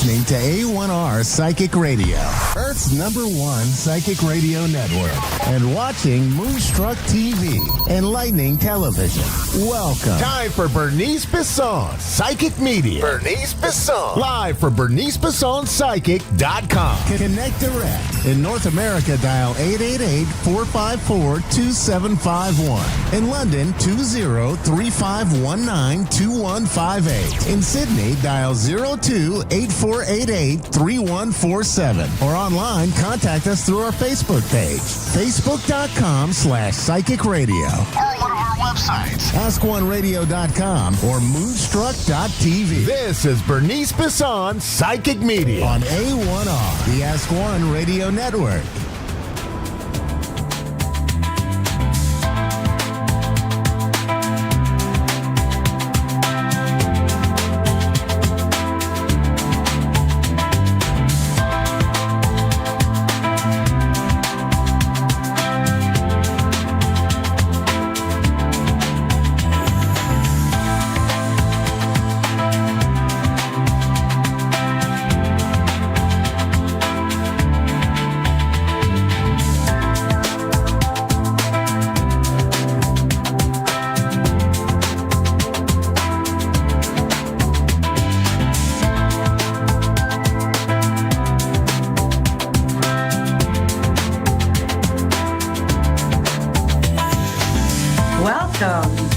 listening to A1R Psychic Radio, Earth's #1 psychic radio network, and watching Moonstruck TV, enlightening television. Welcome. Time for Bernice Bisson, Psychic Media. Bernice Bisson. Live for BerniceBissonPsychic.com. Connect direct. In North America, dial 888-454-2751. In London, 20-3519-2158. In Sydney, dial 02-8488-3147. Or online, contact us through our Facebook page, facebook.com/Psychic Radio. Or one of our websites, askoneradio.com or moonstruck.tv. This is Bernice Bisson, Psychic Media on A1R, the Ask One Radio Network.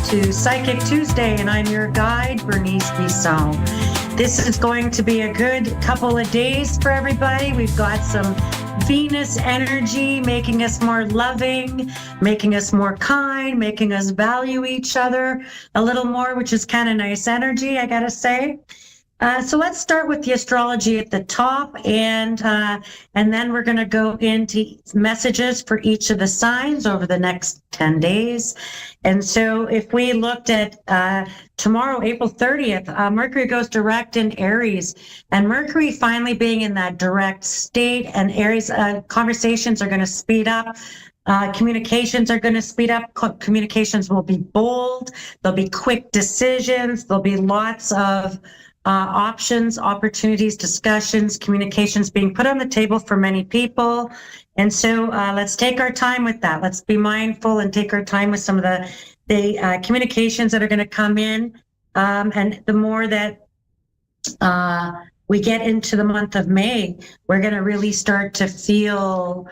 To Psychic Tuesday, and I'm your guide, Bernice Bisson. This is going to be a good couple of days for everybody. We've got some Venus energy making us more loving, making us more kind, making us value each other a little more, which is kind of nice energy, I gotta say. So let's start with the astrology at the top, and then we're going to go into messages for each of the signs over the next 10 days. And so if we looked at tomorrow, April 30th, Mercury goes direct in Aries, and Mercury finally being in that direct state, and Aries conversations are going to speed up. Communications are going to speed up. Communications will be bold. There'll be quick decisions. There'll be lots of options, opportunities, discussions, communications being put on the table for many people. And so let's take our time with that. Let's be mindful and take our time with some of the communications that are going to come in. And the more that we get into the month of May, we're going to really start to feel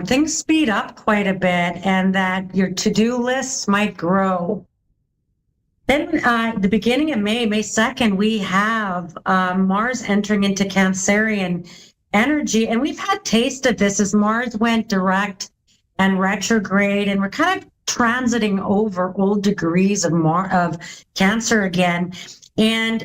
things speed up quite a bit, and that your to-do lists might grow. Then the beginning of May 2nd, we have Mars entering into Cancerian energy. And we've had taste of this as Mars went direct and retrograde. And we're kind of transiting over old degrees of Cancer again. And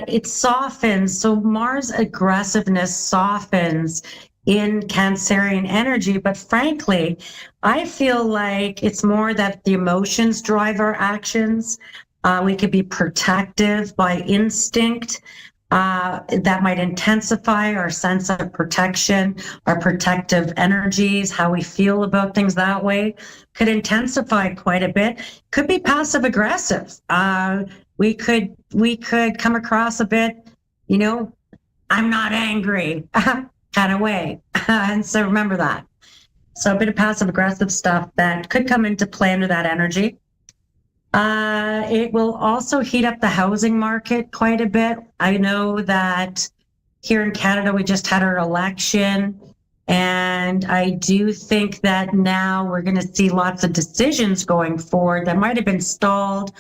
it softens. So Mars aggressiveness softens in Cancerian energy. But frankly, I feel like it's more that the emotions drive our actions. We could be protective by instinct. That might intensify our sense of protection, our protective energies, how we feel about things that way could intensify quite a bit. Could be passive aggressive. We could come across a bit, I'm not angry kind of way. And so remember that. So a bit of passive aggressive stuff that could come into play under that energy. It will also heat up the housing market quite a bit. I know that here in Canada, we just had our election, and I do think that now we're going to see lots of decisions going forward that might have been stalled,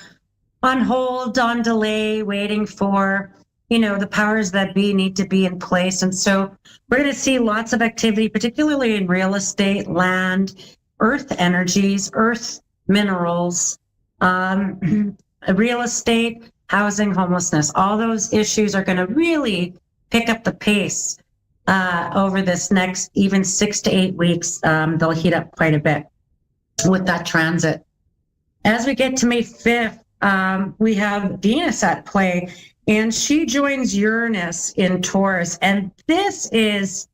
on hold, on delay, waiting for, the powers that be need to be in place. And so we're going to see lots of activity, particularly in real estate, land, earth energies, earth minerals, real estate, housing, homelessness. All those issues are going to really pick up the pace over this next even 6 to 8 weeks. They'll heat up quite a bit with that transit. As we get to May 5th, we have Venus at play, and she joins Uranus in Taurus. And this is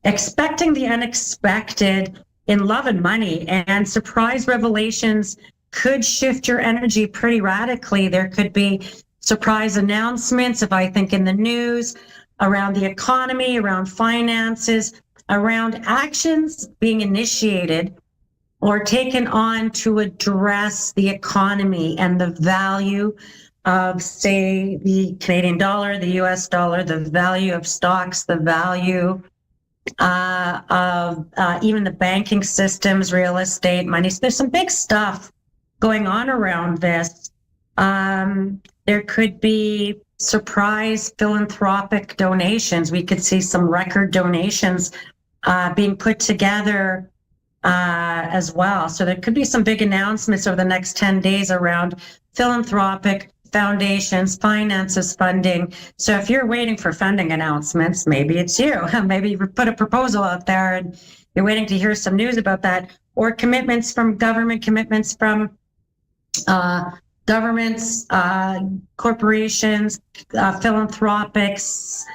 expecting the unexpected in love and money, and surprise revelations could shift your energy pretty radically. There could be surprise announcements, if I think in the news, around the economy, around finances, around actions being initiated or taken on to address the economy and the value of, say, the Canadian dollar, the US dollar, the value of stocks, the value of even the banking systems, real estate, money. So there's some big stuff going on around this. There could be surprise philanthropic donations. We could see some record donations being put together as well. So there could be some big announcements over the next 10 days around philanthropic foundations, finances, funding. So if you're waiting for funding announcements, maybe it's you. Maybe you put a proposal out there and you're waiting to hear some news about that, or commitments from government, commitments from governments, corporations, philanthropics.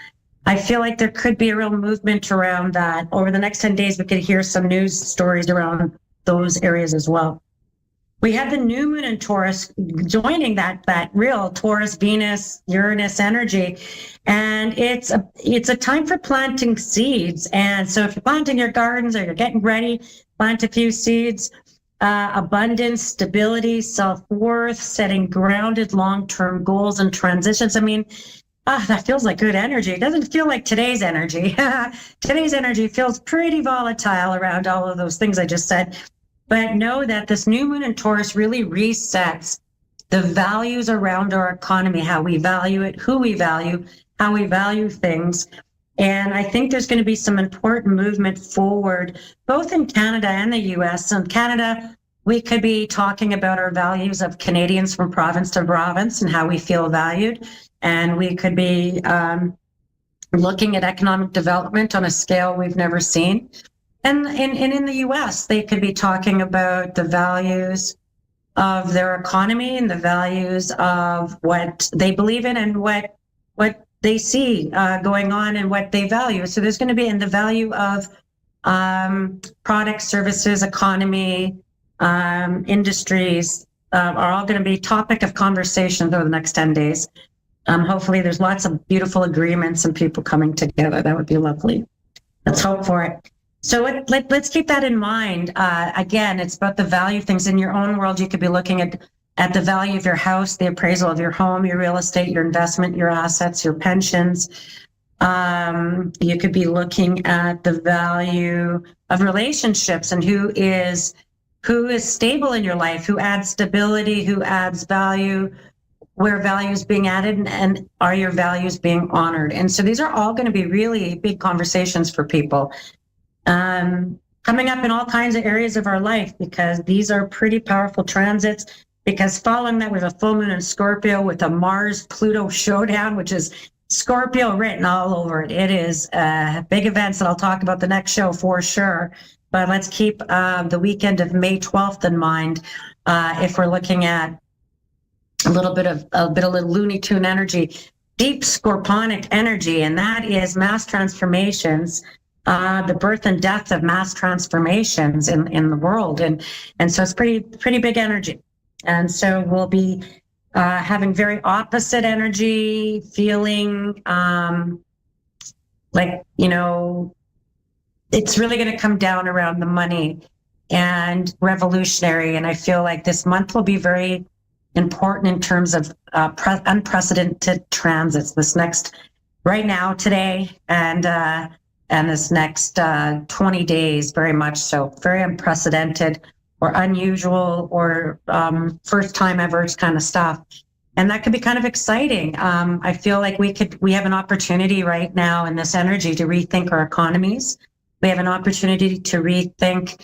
I feel like there could be a real movement around that. Over the next 10 days, we could hear some news stories around those areas as well. We had the new moon in Taurus joining that real Taurus, Venus, Uranus energy. And it's a time for planting seeds. And so if you're planting your gardens or you're getting ready, plant a few seeds. Abundance, stability, self-worth, setting grounded long-term goals and transitions. I mean, that feels like good energy. It doesn't feel like today's energy. Today's energy feels pretty volatile around all of those things I just said. But know that this new moon in Taurus really resets the values around our economy, how we value it, who we value, how we value things. And I think there's going to be some important movement forward, both in Canada and the US. In Canada, we could be talking about our values of Canadians from province to province and how we feel valued. And we could be looking at economic development on a scale we've never seen. And in the US, they could be talking about the values of their economy and the values of what they believe in and what they see going on and what they value. So there's going to be in the value of products, services, economy, industries are all going to be topic of conversation over the next 10 days. Hopefully there's lots of beautiful agreements and people coming together. That would be lovely. Let's hope for it. So let's keep that in mind. Again, it's about the value things in your own world. You could be looking at the value of your house, the appraisal of your home, your real estate, your investment, your assets, your pensions. You could be looking at the value of relationships and who is stable in your life, who adds stability, who adds value, where value is being added, and are your values being honored? And so these are all going to be really big conversations for people. Coming up in all kinds of areas of our life, because these are pretty powerful transits. Because following that, we have a full moon in Scorpio with a Mars-Pluto showdown, which is Scorpio written all over it. It is big events that I'll talk about the next show for sure. But let's keep the weekend of May 12th in mind if we're looking at a little Looney Tune energy, deep Scorponic energy, and that is mass transformations. The birth and death of mass transformations in the world. And so it's pretty big energy. And so we'll be having very opposite energy, feeling like, it's really going to come down around the money and revolutionary. And I feel like this month will be very important in terms of unprecedented transits. Right now, today, and this next 20 days, very much so, very unprecedented or unusual or first time ever kind of stuff. And that could be kind of exciting. I feel like we have an opportunity right now in this energy to rethink our economies. We have an opportunity to rethink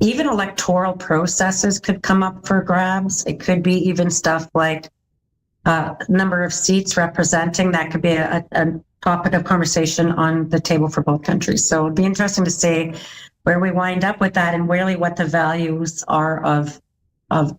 even electoral processes could come up for grabs. It could be even stuff like number of seats representing. That could be a topic of conversation on the table for both countries. So it'd be interesting to see where we wind up with that and really what the values are of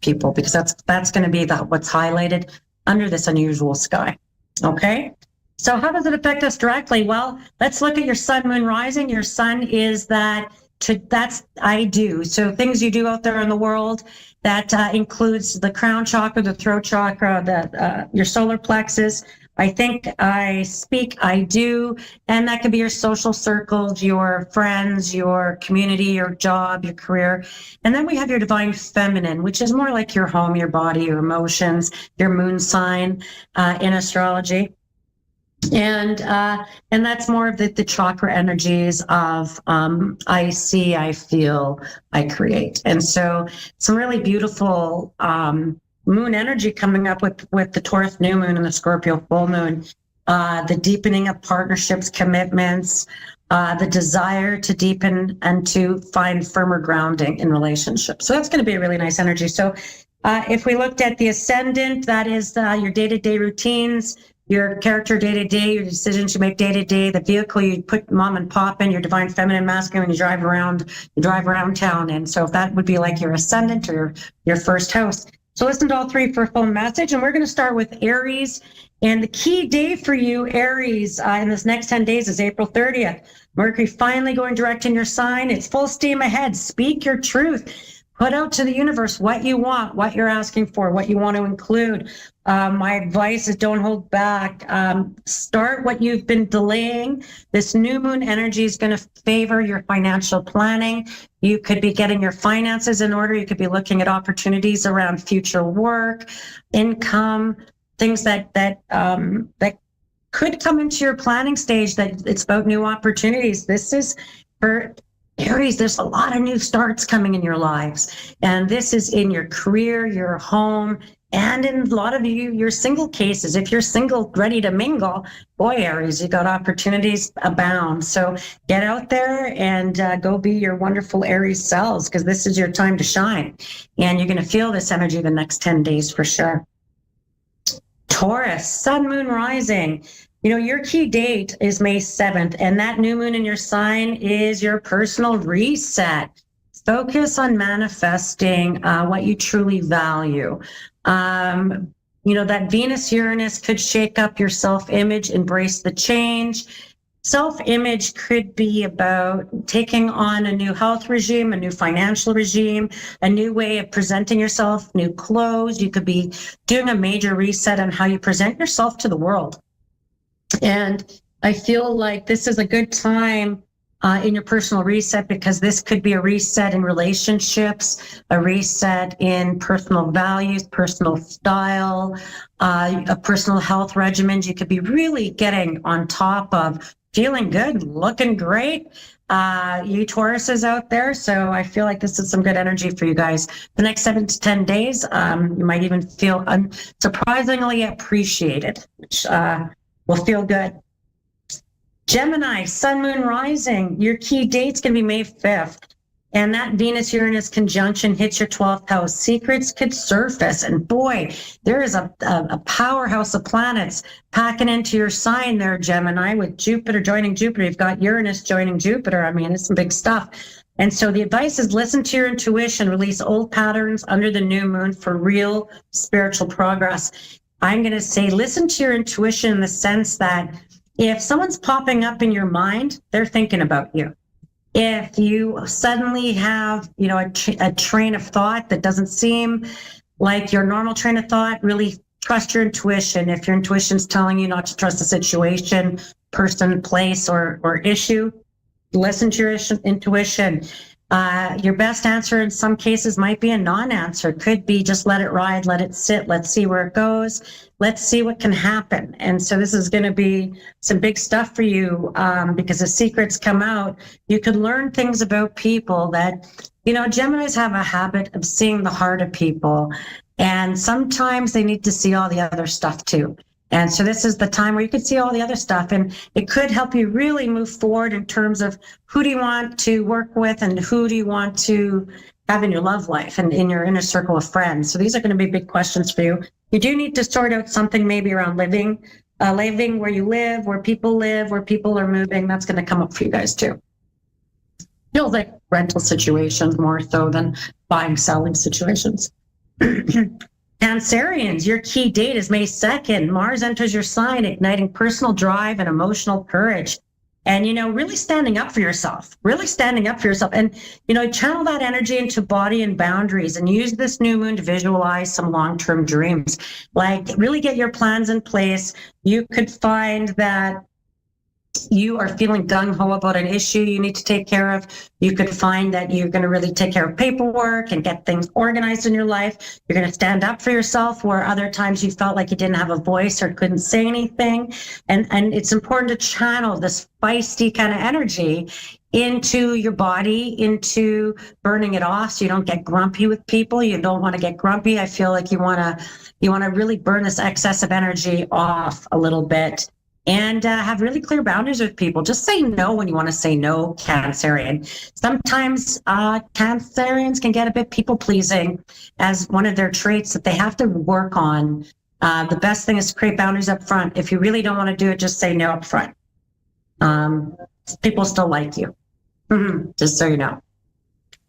people, because that's going to be what's highlighted under this unusual sky. Okay. So how does it affect us directly? Well, let's look at your sun, moon, rising. Your sun is that's I do. So things you do out there in the world, that includes the crown chakra, the throat chakra, your solar plexus. I think, I speak, I do. And that could be your social circles, your friends, your community, your job, your career. And then we have your divine feminine, which is more like your home, your body, your emotions, your moon sign in astrology. And that's more of the chakra energies of I see, I feel, I create. And so some really beautiful moon energy coming up with the Taurus new moon and the Scorpio full moon, the deepening of partnerships, commitments, the desire to deepen and to find firmer grounding in relationships. So that's going to be a really nice energy. So if we looked at the ascendant, that is your day-to-day routines, your character day-to-day, your decisions you make day-to-day, the vehicle you put mom and pop in, your divine feminine masculine, you drive around town. And so if that would be like your ascendant or your first house. So listen to all three for a full message. And we're going to start with Aries. And the key day for you, Aries, in this next 10 days is April 30th. Mercury finally going direct in your sign. It's full steam ahead. Speak your truth. Put out to the universe what you want, what you're asking for, what you want to include. My advice is don't hold back. Start what you've been delaying. This new moon energy is going to favor your financial planning. You could be getting your finances in order. You could be looking at opportunities around future work, income, things that could come into your planning stage. That it's about new opportunities. This is for Aries, there's a lot of new starts coming in your lives. And this is in your career, your home, and in a lot of your single cases. If you're single, ready to mingle, boy, Aries, you got opportunities abound. So get out there and go be your wonderful Aries selves, because this is your time to shine. And you're going to feel this energy the next 10 days for sure. Taurus, sun, moon, rising. You know, your key date is May 7th, and that new moon in your sign is your personal reset. Focus on manifesting what you truly value. That Venus-Uranus could shake up your self-image, embrace the change. Self-image could be about taking on a new health regime, a new financial regime, a new way of presenting yourself, new clothes. You could be doing a major reset on how you present yourself to the world. And I feel like this is a good time in your personal reset, because this could be a reset in relationships, a reset in personal values, personal style, a personal health regimen. You could be really getting on top of feeling good, looking great. You Tauruses out there. So I feel like this is some good energy for you guys. The next 7 to 10 days, you might even feel surprisingly appreciated, which will feel good. Gemini, sun, moon, rising. Your key date's going to be May 5th. And that Venus-Uranus conjunction hits your 12th house. Secrets could surface. And boy, there is a powerhouse of planets packing into your sign there, Gemini, with Jupiter joining Jupiter. You've got Uranus joining Jupiter. I mean, it's some big stuff. And so the advice is listen to your intuition, release old patterns under the new moon for real spiritual progress. I'm going to say listen to your intuition in the sense that if someone's popping up in your mind, they're thinking about you. If you suddenly have, a train of thought that doesn't seem like your normal train of thought, really trust your intuition. If your intuition's telling you not to trust a situation, person, place, or issue, listen to your intuition. Your best answer in some cases might be a non-answer. Could be just let it ride, let it sit, let's see where it goes, let's see what can happen. And so this is going to be some big stuff for you, because as secrets come out, you can learn things about people that, Geminis have a habit of seeing the heart of people, and sometimes they need to see all the other stuff too. And so this is the time where you could see all the other stuff, and it could help you really move forward in terms of who do you want to work with and who do you want to have in your love life and in your inner circle of friends. So these are going to be big questions for you. You do need to sort out something maybe around living where you live, where people are moving. That's going to come up for you guys too. Feels like rental situations more so than buying, selling situations. Cancerians, your key date is May 2nd. Mars enters your sign, igniting personal drive and emotional courage. and, really standing up for yourself, and, channel that energy into body and boundaries, and use this new moon to visualize some long-term dreams. Like, really get your plans in place. You could find that you are feeling gung-ho about an issue you need to take care of. You could find that you're going to really take care of paperwork and get things organized in your life. You're going to stand up for yourself where other times you felt like you didn't have a voice or couldn't say anything. And it's important to channel this feisty kind of energy into your body, into burning it off, so you don't get grumpy with people. You don't want to get grumpy. I feel like you want to really burn this excess of energy off a little bit. And have really clear boundaries with people. Just say no when you want to say no, Cancerian. Sometimes Cancerians can get a bit people-pleasing as one of their traits that they have to work on. The best thing is to create boundaries up front. If you really don't want to do it, just say no up front. People still like you, just so you know.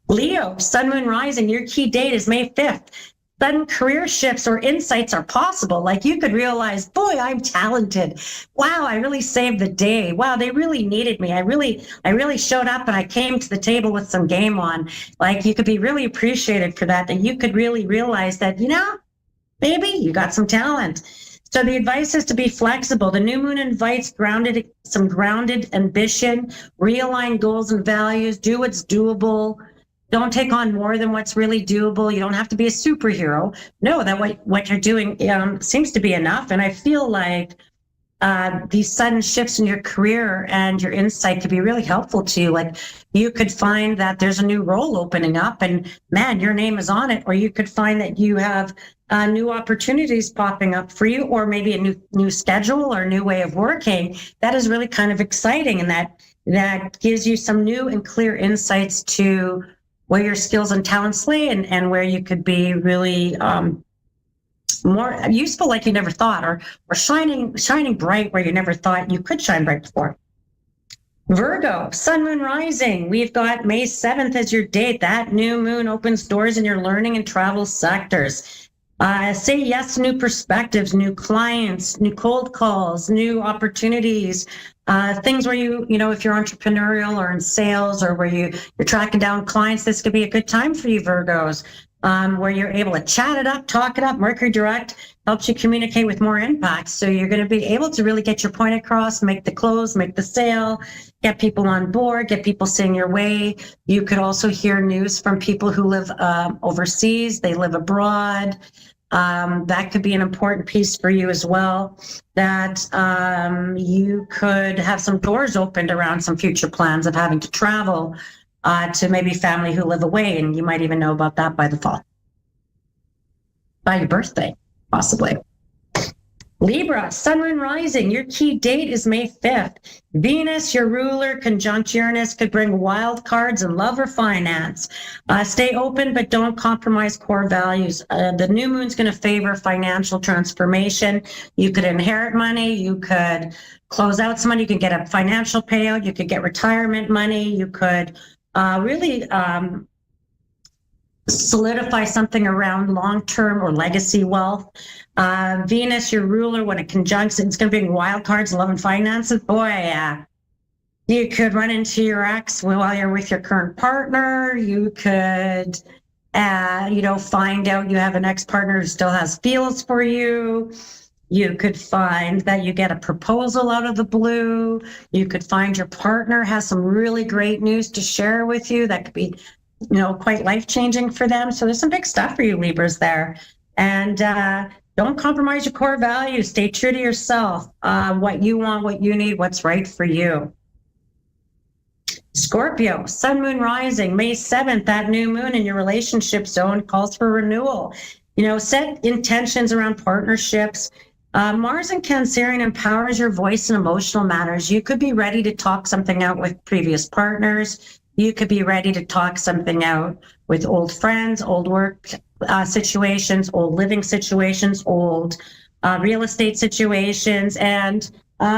Leo, Sun, Moon, Rising, your key date is May 5th. Sudden career shifts or insights are possible. Like, you could realize, boy, I'm talented. Wow, I really saved the day. Wow, they really needed me. I really showed up, and I came to the table with some game on. Like, you could be really appreciated for that. And you could really realize that, maybe you got some talent. So the advice is to be flexible. The new moon invites some grounded ambition, realign goals and values, do what's doable. Don't take on more than what's really doable. You don't have to be a superhero. Know that what you're doing seems to be enough. And I feel like these sudden shifts in your career and your insight could be really helpful to you. Like, you could find that there's a new role opening up, and man, your name is on it. Or you could find that you have new opportunities popping up for you, or maybe a new schedule or a new way of working. That is really kind of exciting, and that gives you some new and clear insights to where your skills and talents lay, and where you could be really more useful like you never thought, or shining bright where you never thought you could shine bright before. Virgo, Sun, Moon, Rising. We've got May 7th as your date. That new moon opens doors in your learning and travel sectors. Say yes to new perspectives, new clients, new cold calls, new opportunities, things where if you're entrepreneurial or in sales, or where you're tracking down clients, this could be a good time for you, Virgos, where you're able to chat it up, talk it up. Mercury direct helps you communicate with more impact. So you're going to be able to really get your point across, make the close, make the sale, get people on board, get people seeing your way. You could also hear news from people who live overseas, they live abroad. That could be an important piece for you as well, that you could have some doors opened around some future plans of having to travel to maybe family who live away, and you might even know about that by the fall. By your birthday, possibly. Libra, Sun, Moon, Rising. Your key date is May 5th. Venus, your ruler, conjunct Uranus, could bring wild cards in love or finance. Stay open, but don't compromise core values. The new moon's going to favor financial transformation. You could inherit money. You could close out some money. You could get a financial payout. You could get retirement money. You could really solidify something around long-term or legacy wealth. Venus, your ruler, when it conjuncts, it's going to bring wild cards, love and finances. Boy, you could run into your ex while you're with your current partner. You could, find out you have an ex-partner who still has feels for you. You could find that you get a proposal out of the blue. You could find your partner has some really great news to share with you that could be quite life-changing for them. So there's some big stuff for you, Libras, there. And don't compromise your core values. Stay true to yourself, what you want, what you need, what's right for you. Scorpio, Sun, Moon, Rising, May 7th, that new moon in your relationship zone calls for renewal. Set intentions around partnerships. Mars and Cancerian empowers your voice in emotional matters. You could be ready to talk something out with previous partners. You could be ready to talk something out with old friends, old work situations, old living situations, old real estate situations, and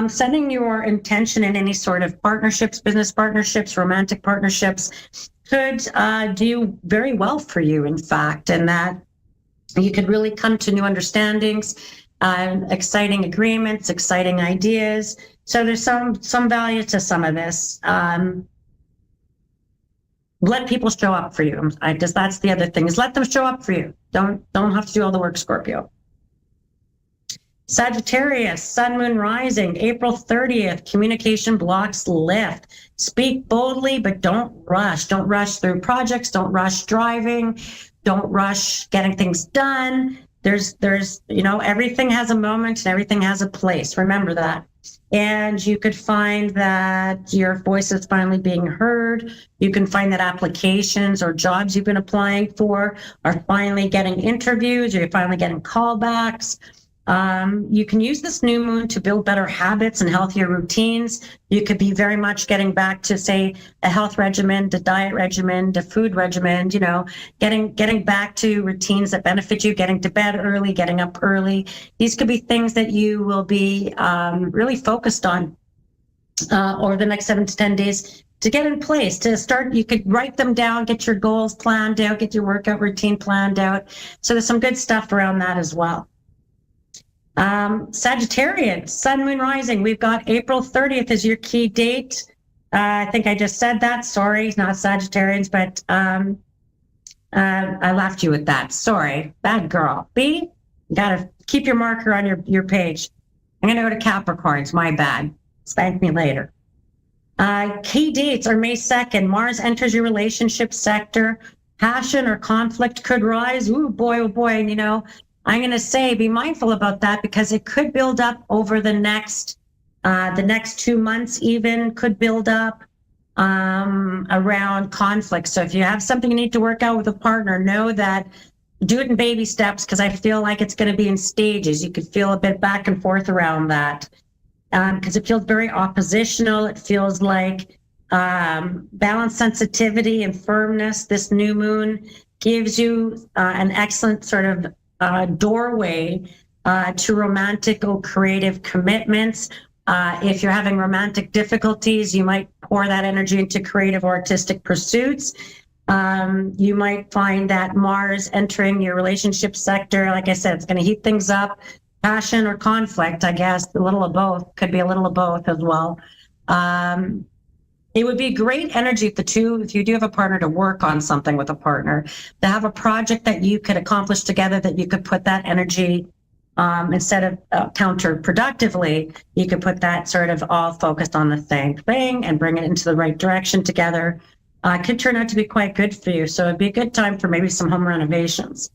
setting your intention in any sort of partnerships, business partnerships, romantic partnerships could do very well for you, in fact, and that you could really come to new understandings exciting agreements, exciting ideas. So there's some value to some of this. Let people show up for you. I guess that's the other thing, is let them show up for you. Don't have to do all the work, Scorpio. Sagittarius, Sun, Moon, Rising, April 30th, communication blocks lift. Speak boldly, but don't rush. Don't rush through projects. Don't rush driving. Don't rush getting things done. There's, everything has a moment and everything has a place. Remember that. And you could find that your voice is finally being heard. You can find that applications or jobs you've been applying for are finally getting interviews, or you're finally getting callbacks. You can use this new moon to build better habits and healthier routines. You could be very much getting back to, say, a health regimen, a diet regimen, a food regimen, getting back to routines that benefit you, getting to bed early, getting up early. These could be things that you will be really focused on over the next 7 to 10 days to get in place, to start. You could write them down, get your goals planned out, get your workout routine planned out. So there's some good stuff around that as well. Sagittarius, Sun, Moon, Rising. We've got April 30th as your key date. I think I just said that. Sorry, not Sagittarians, but I left you with that. Sorry, bad girl. B, you gotta keep your marker on your page. I'm gonna go to Capricorns. My bad. Spank me later. Key dates are May 2nd. Mars enters your relationship sector. Passion or conflict could rise. Ooh, boy, oh boy. And I'm going to say be mindful about that, because it could build up over the next 2 months, even could build up around conflict. So if you have something you need to work out with a partner, know that, do it in baby steps, because I feel like it's going to be in stages. You could feel a bit back and forth around that, because it feels very oppositional. It feels like balanced sensitivity and firmness. This new moon gives you an excellent sort of doorway to romantic or creative commitments. If you're having romantic difficulties, you might pour that energy into creative or artistic pursuits. You might find that Mars entering your relationship sector, like I said, it's going to heat things up. Passion or conflict, I guess, a little of both. Could be a little of both as well. It would be great energy if you do have a partner, to work on something with a partner, to have a project that you could accomplish together, that you could put that energy, instead of counterproductively, you could put that sort of all focused on the same thing and bring it into the right direction together. Could turn out to be quite good for you. So it'd be a good time for maybe some home renovations.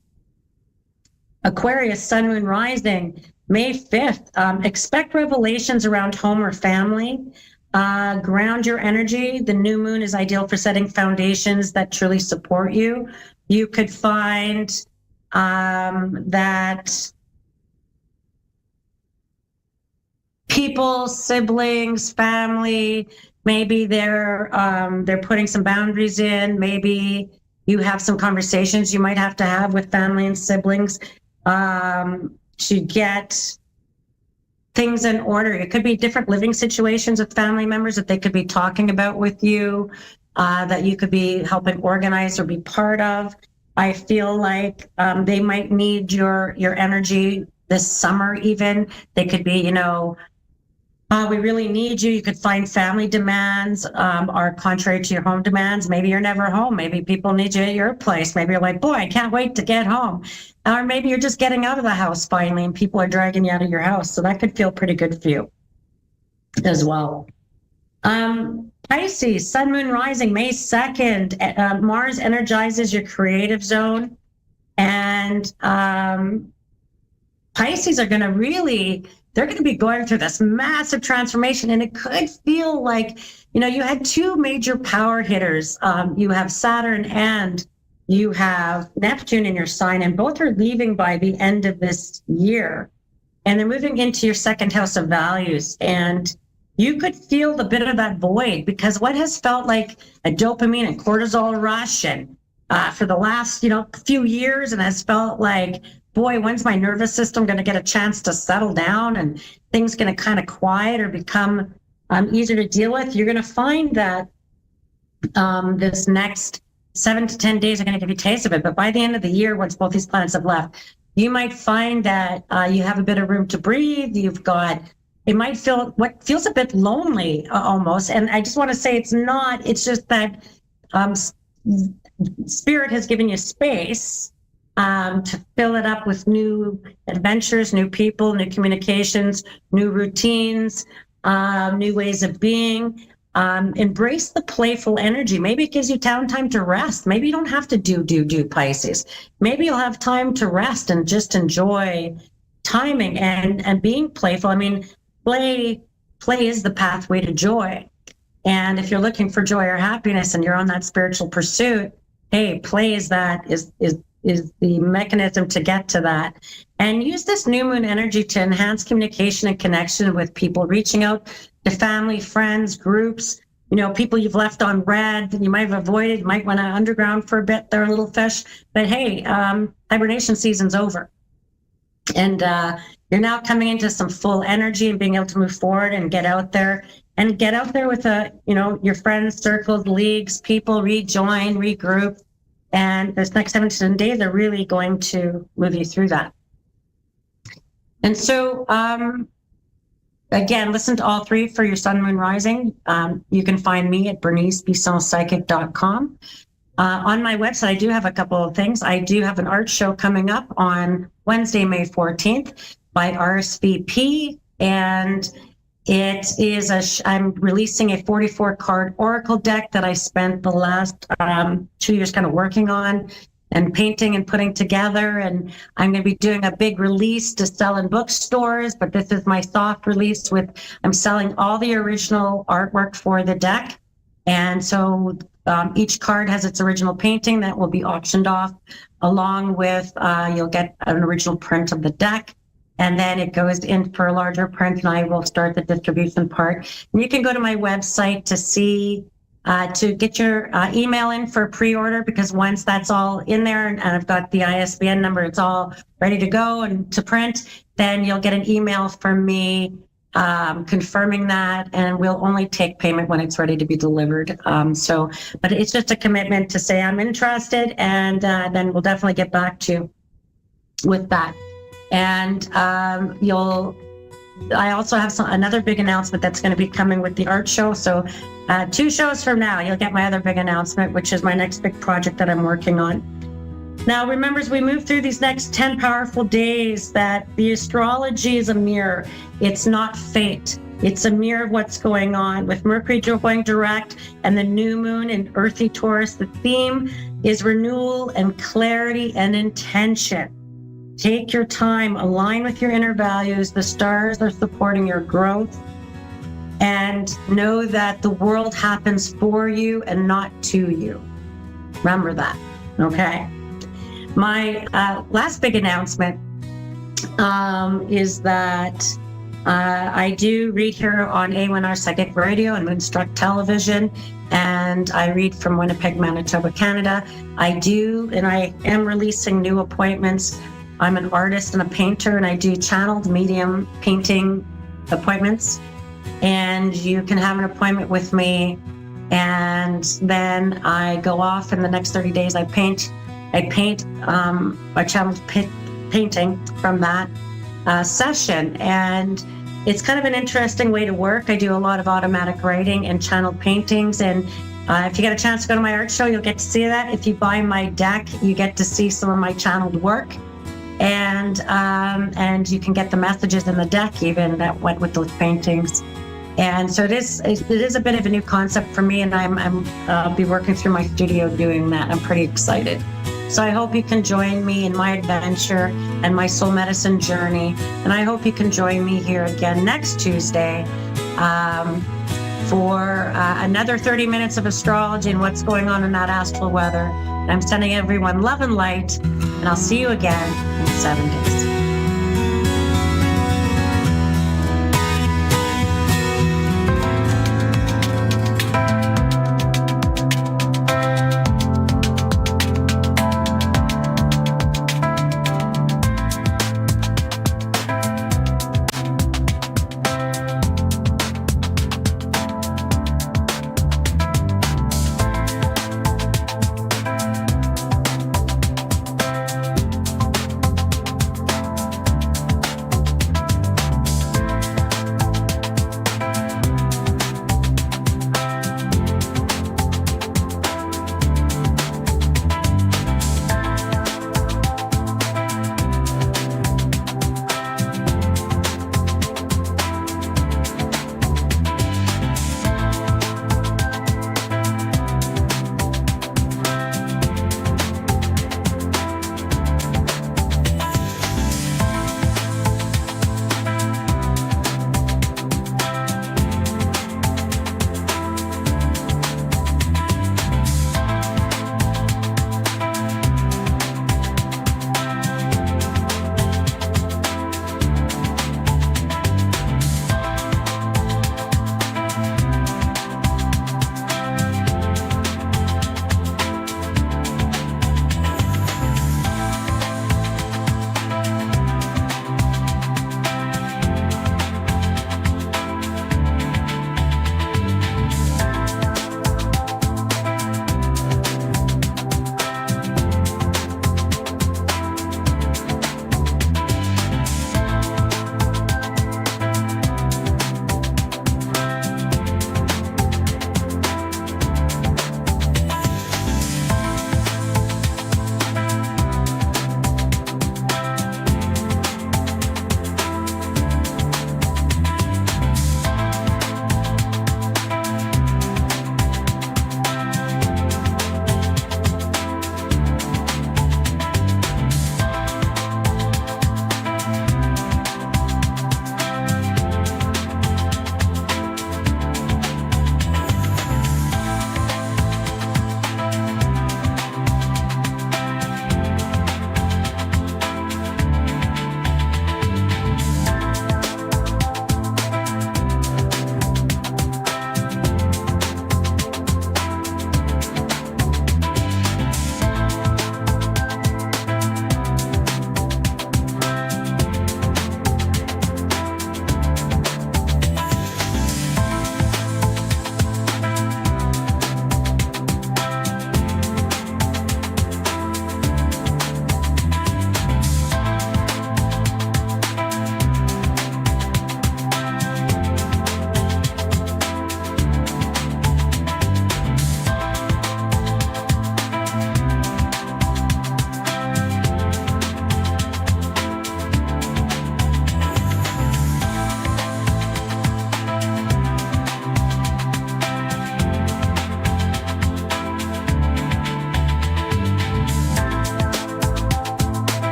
Aquarius, Sun, Moon, Rising, May 5th. Expect revelations around home or family. Ground your energy. The new moon is ideal for setting foundations that truly support you. You could find that people, siblings, family, maybe they're putting some boundaries in. Maybe you have some conversations you might have to have with family and siblings to get things in order. It could be different living situations with family members that they could be talking about with you, that you could be helping organize or be part of. I feel like they might need your energy this summer even. They could be, we really need you. You could find family demands are contrary to your home demands. Maybe you're never home. Maybe people need you at your place. Maybe you're like, boy, I can't wait to get home. Or maybe you're just getting out of the house finally and people are dragging you out of your house. So that could feel pretty good for you as well. Pisces, Sun, Moon, Rising, May 2nd. Mars energizes your creative zone. And Pisces are going to they're going to be going through this massive transformation. And it could feel like, you had two major power hitters. You have Saturn and you have Neptune in your sign, and both are leaving by the end of this year. And they're moving into your second house of values. And you could feel a bit of that void, because what has felt like a dopamine and cortisol rush and for the last, few years, and has felt like, boy, when's my nervous system going to get a chance to settle down and things going to kind of quiet or become easier to deal with? You're going to find that this next 7 to 10 days are going to give you a taste of it. But by the end of the year, once both these planets have left, you might find that you have a bit of room to breathe. It might feel what feels a bit lonely almost. And I just want to say it's not, it's just that Spirit has given you space to fill it up with new adventures, new people, new communications, new routines, new ways of being. Embrace the playful energy. Maybe it gives you time to rest. Maybe you don't have to do Pisces. Maybe you'll have time to rest and just enjoy timing and being playful. I mean, play is the pathway to joy. And if you're looking for joy or happiness and you're on that spiritual pursuit, hey, play is the mechanism to get to that. And use this new moon energy to enhance communication and connection with people, reaching out to family, friends, groups, people you've left on red that you might have avoided, might want to underground for a bit. They're a little fish, but hey, hibernation season's over. And you're now coming into some full energy and being able to move forward and get out there with your friends, circles, leagues, people, rejoin, regroup. And this next 17 days are really going to move you through that. And so, again, listen to all three for your sun, moon, rising. You can find me at bernicebissonpsychic.com. On my website, I do have a couple of things. I do have an art show coming up on Wednesday, May 14th by RSVP. And it is I'm releasing a 44 card oracle deck that I spent the last 2 years kind of working on and painting and putting together. And I'm going to be doing a big release to sell in bookstores, but this is my soft release I'm selling all the original artwork for the deck. And so each card has its original painting that will be auctioned off, along with you'll get an original print of the deck. And then it goes in for a larger print, and I will start the distribution part. And you can go to my website to see, to get your email in for pre-order, because once that's all in there and I've got the ISBN number, it's all ready to go and to print, then you'll get an email from me confirming that, and we'll only take payment when it's ready to be delivered. But it's just a commitment to say I'm interested, and then we'll definitely get back to you with that. And I also have another big announcement that's going to be coming with the art show. So 2 shows from now, you'll get my other big announcement, which is my next big project that I'm working on. Now, remember, as we move through these next 10 powerful days, that the astrology is a mirror. It's not fate. It's a mirror of what's going on. With Mercury going direct and the new moon in earthy Taurus, the theme is renewal and clarity and intention. Take your time, align with your inner values. The stars are supporting your growth. And know that the world happens for you and not to you. Remember that, okay? My last big announcement is that I do read here on A1R Psychic Radio and Moonstruck Television, and I read from Winnipeg, Manitoba, Canada. I am releasing new appointments. I'm an artist and a painter, and I do channeled medium painting appointments. And you can have an appointment with me, and then I go off in the next 30 days. I paint a channeled painting from that session. And it's kind of an interesting way to work. I do a lot of automatic writing and channeled paintings. And if you get a chance to go to my art show, you'll get to see that. If you buy my deck, you get to see some of my channeled work. And you can get the messages in the deck even that went with those paintings. And so it is a bit of a new concept for me, and I'll be working through my studio doing that. I'm pretty excited. So I hope you can join me in my adventure and my soul medicine journey. And I hope you can join me here again next Tuesday for another 30 minutes of astrology and what's going on in that astral weather. And I'm sending everyone love and light, and I'll see you again in 7 days.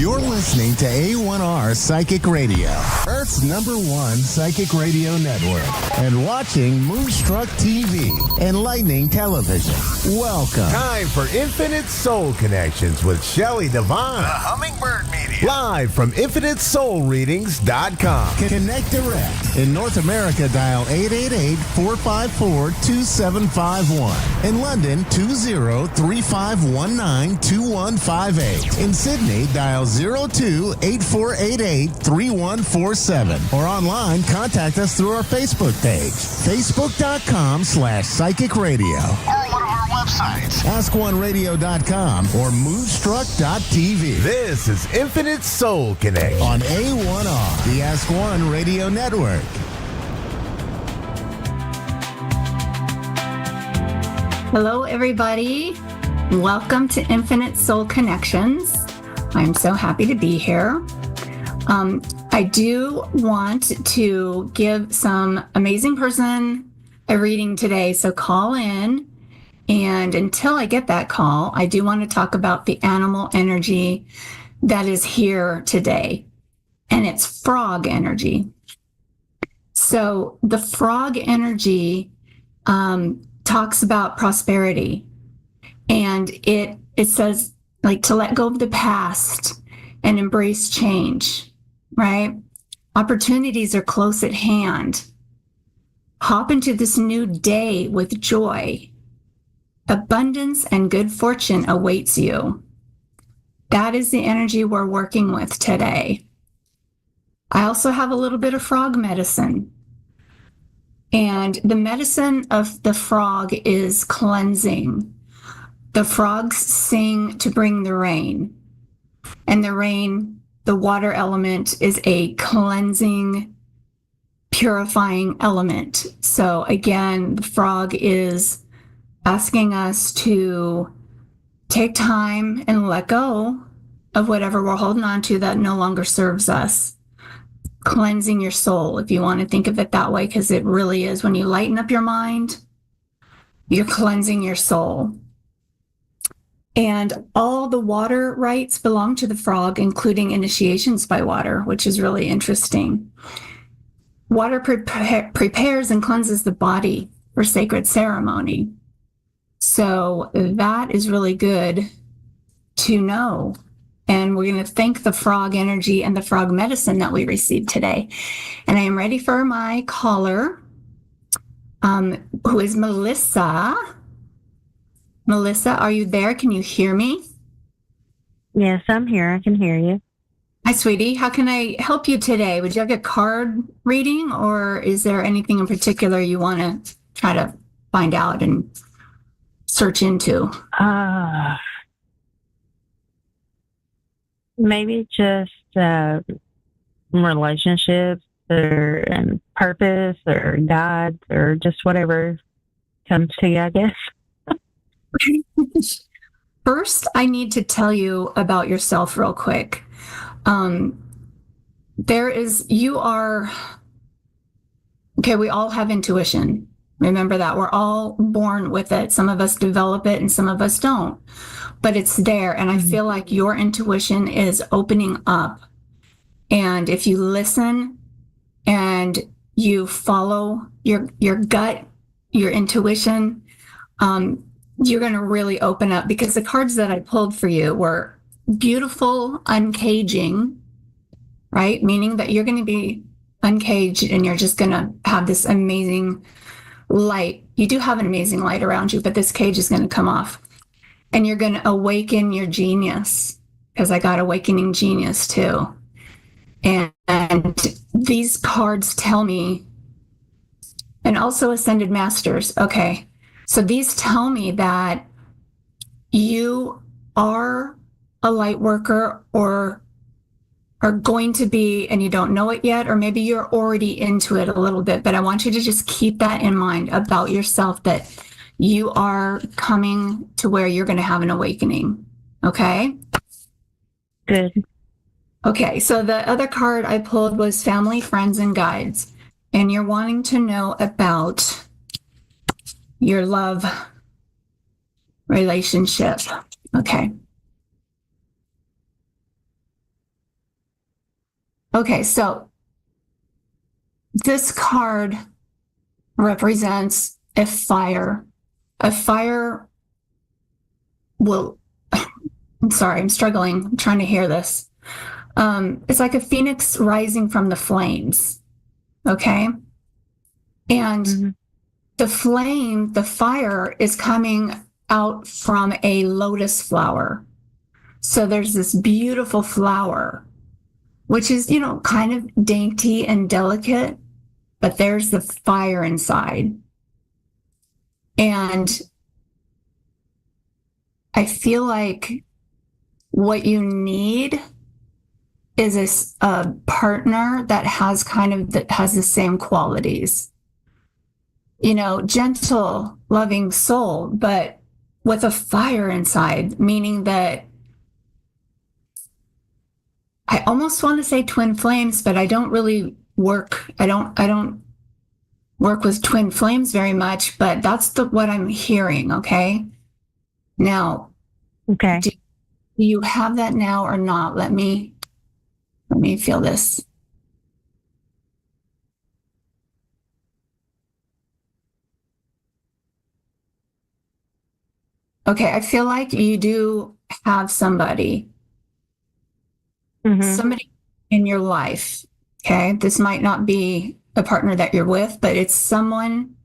You're listening to A1R Psychic Radio, Earth's #1 psychic radio network, and watching Moonstruck TV, Enlightening Television. Welcome. Time for Infinite Soul Connections with Shelley Devine. The Hummingbird Media. Live from InfiniteSoulReadings.com. Connect direct. In North America, dial 888-454-2751. In London, 20-3519-2158. In Sydney, dial 02-8488-3147. Or online, contact us through our Facebook page, facebook.com/psychic radio. Or one of our websites, askoneradio.com or moonstruck.tv. This is Infinite Soul Connection on A1R, the Ask One Radio Network. Hello, everybody. Welcome to Infinite Soul Connections. I'm so happy to be here. I do want to give some amazing person a reading today, so call in. And until I get that call, I do want to talk about the animal energy that is here today, and it's frog energy. So the frog energy talks about prosperity, and it says like to let go of the past and embrace change, right? Opportunities are close at hand. Hop into this new day with joy. Abundance and good fortune awaits you. That is the energy we're working with today. I also have a little bit of frog medicine. And the medicine of the frog is cleansing. The frogs sing to bring the rain. And the rain, the water element, is a cleansing, purifying element. So again, the frog is asking us to take time and let go of whatever we're holding on to that no longer serves us. Cleansing your soul, if you want to think of it that way, because it really is. When you lighten up your mind, you're cleansing your soul. And all the water rites belong to the frog, including initiations by water, which is really interesting. Water prepares and cleanses the body for sacred ceremony. So that is really good to know. And we're going to thank the frog energy and the frog medicine that we received today. And I am ready for my caller, who is Melissa. Melissa, are you there? Can you hear me? Yes, I'm here. I can hear you. Hi, sweetie. How can I help you today? Would you like a card reading, or is there anything in particular you want to try to find out and search into? Maybe just relationships or purpose or God or just whatever comes to you, I guess. First, I need to tell you about yourself real quick. You are, okay, we all have intuition. Remember that. We're all born with it. Some of us develop it and some of us don't. But it's there. And I feel like your intuition is opening up. And if you listen and you follow your gut, your intuition, you're going to really open up, because the cards that I pulled for you were beautiful uncaging, right? Meaning that you're going to be uncaged and you're just going to have this amazing light. You do have an amazing light around you, but this cage is going to come off. And you're going to awaken your genius, because I got awakening genius too. And these cards tell me, and also ascended masters. Okay. So these tell me that you are a light worker, or are going to be, and you don't know it yet, or maybe you're already into it a little bit, but I want you to just keep that in mind about yourself, that you are coming to where you're going to have an awakening. Okay? Good. Okay, so the other card I pulled was family, friends, and guides. And you're wanting to know about your love relationship. Okay. Okay, so this card represents a fire. A fire will, I'm sorry, I'm struggling. I'm trying to hear this. It's like a phoenix rising from the flames. Okay. And the flame, the fire is coming out from a lotus flower. So there's this beautiful flower, which is, you know, kind of dainty and delicate, but there's the fire inside. And I feel like what you need is a partner that has has the same qualities. You know, gentle, loving soul, but with a fire inside, meaning that I almost want to say twin flames, but I don't really work. I don't work with twin flames very much, but that's what I'm hearing. Okay. Now, okay. Do you have that now or not? Let me feel this. Okay, I feel like you do have somebody in your life. Okay, this might not be a partner that you're with, but it's someone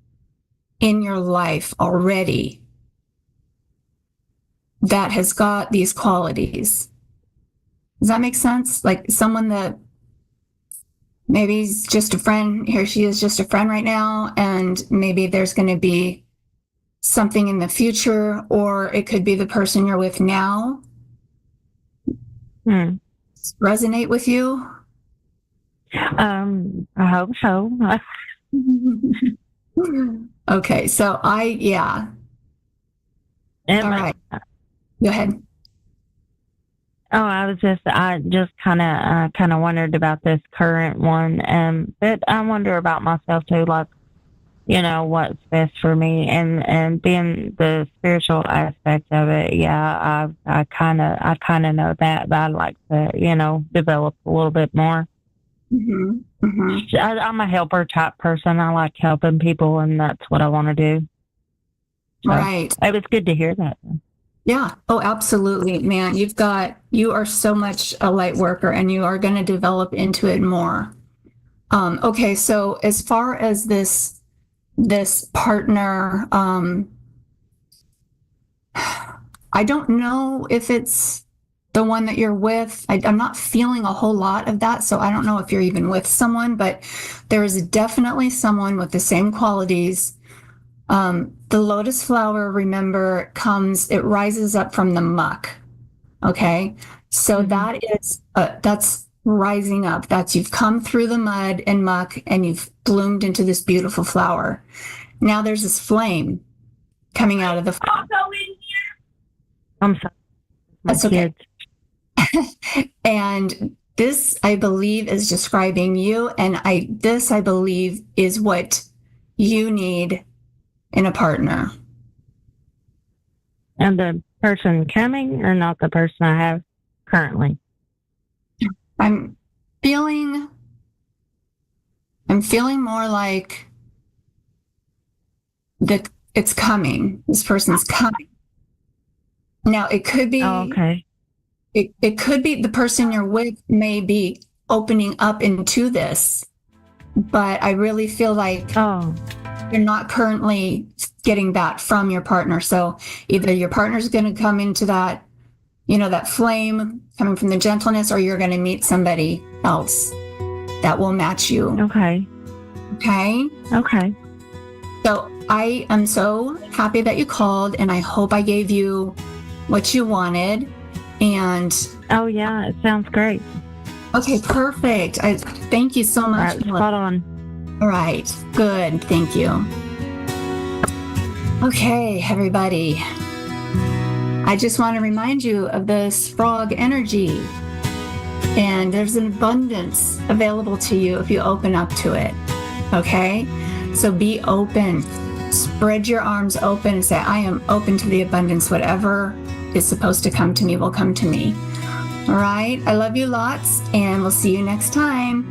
in your life already that has got these qualities. Does that make sense? Like someone that maybe is just a friend, here she is just a friend right now, and maybe there's going to be something in the future, or it could be the person you're with now. Resonate with you? I hope so. Okay, so all right. Go ahead. Oh, I just kind of wondered about this current one, but I wonder about myself too, like, you know, what's best for me, and being the spiritual aspect of it. Yeah, I kind of know that, but I'd like to, you know, develop a little bit more. I'm a helper type person. I like helping people, and that's what I want to do. So, right. It was good to hear that. Yeah. Oh, absolutely, man. You are so much a light worker, and you are going to develop into it more. Okay. So as far as this partner, I don't know if it's the one that you're with. I'm not feeling a whole lot of that. So I don't know if you're even with someone, but there is definitely someone with the same qualities. The lotus flower, remember, it rises up from the muck. Okay. So that's rising up. You've come through the mud and muck and you've bloomed into this beautiful flower. Now there's this flame coming out of the flower. I'll go in here. I'm sorry. That's okay. And this, I believe, is describing you. And this, I believe, is what you need in a partner. And the person coming, or not the person I have currently? I'm feeling more like that it's coming. This person's coming. Now it could be okay. It could be the person you're with may be opening up into this, but I really feel like you're not currently getting that from your partner. So either your partner's going to come into that, you know, that flame coming from the gentleness, or you're going to meet somebody else that will match you. Okay. So I am so happy that you called, and I hope I gave you what you wanted. And oh yeah, it sounds great. Okay, perfect. I thank you so much. Right, spot on. All right, good. Thank you. Okay, everybody. I just want to remind you of this frog energy. And there's an abundance available to you if you open up to it. Okay? So be open. Spread your arms open and say, I am open to the abundance. Whatever is supposed to come to me will come to me. All right. I love you lots, and we'll see you next time.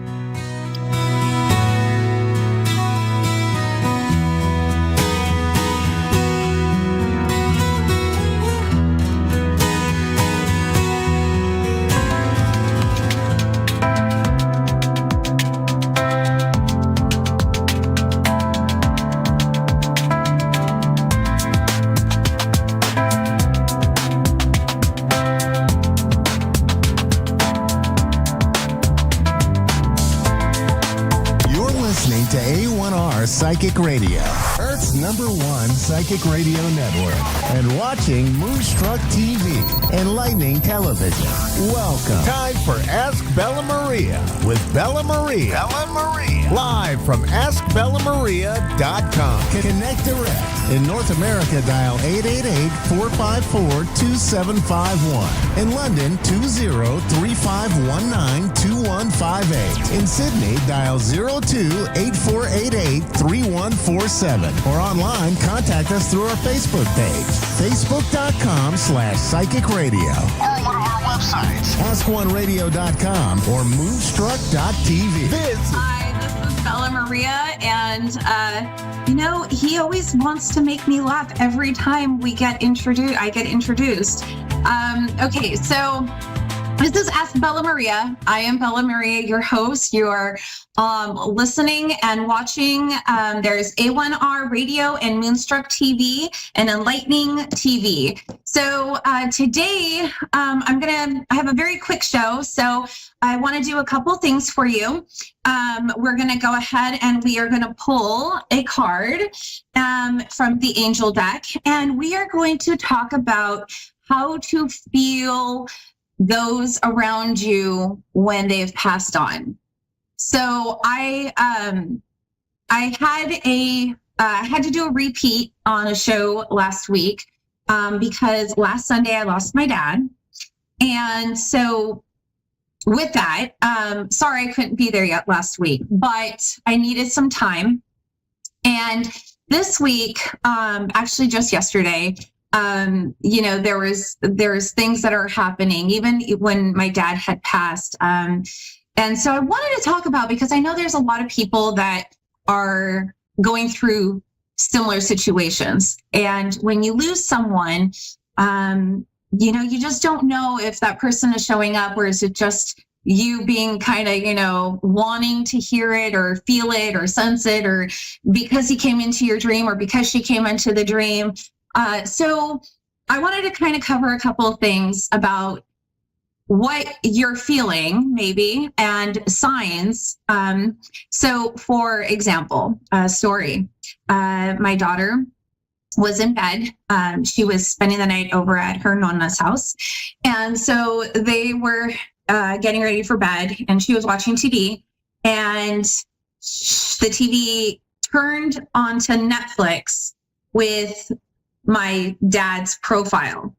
To A1R Psychic Radio, Earth's #1 psychic radio network, and watching Moonstruck TV, Enlightening Television. Welcome. Time for Ask Bella Maria with Bella Maria. Bella Maria. Live from AskBellaMaria.com. Connect direct. In North America, dial 888-454-2751. In London, 20-3519-2158. In Sydney, dial 02-8488-3147. Or online, contact us through our Facebook page, facebook.com/psychic radio. Or one of our websites, askoneradio.com or moonstruck.tv. Hi, this is Bella Maria, and he always wants to make me laugh every time I get introduced. Okay, so this is Ask Bella Maria. I am Bella Maria, your host. You are listening and watching. There's A1R Radio and Moonstruck TV and Enlightening TV. So today I have a very quick show. So I want to do a couple things for you. We're going to go ahead and we are going to pull a card from the Angel deck, and we are going to talk about how to feel those around you when they've passed on. So I had to do a repeat on a show last week because last Sunday I lost my dad. And so with that, sorry I couldn't be there yet last week, but I needed some time. And this week, actually just yesterday, there's things that are happening even when my dad had passed. And so I wanted to talk about, because I know there's a lot of people that are going through similar situations. And when you lose someone, you just don't know if that person is showing up, or is it just you being kind of, wanting to hear it or feel it or sense it, or because he came into your dream or because she came into the dream. So I wanted to kind of cover a couple of things about what you're feeling, maybe, and signs. So for example, story, my daughter was in bed. She was spending the night over at her nonna's house. And so they were getting ready for bed, and she was watching TV, and the TV turned onto Netflix with my dad's profile,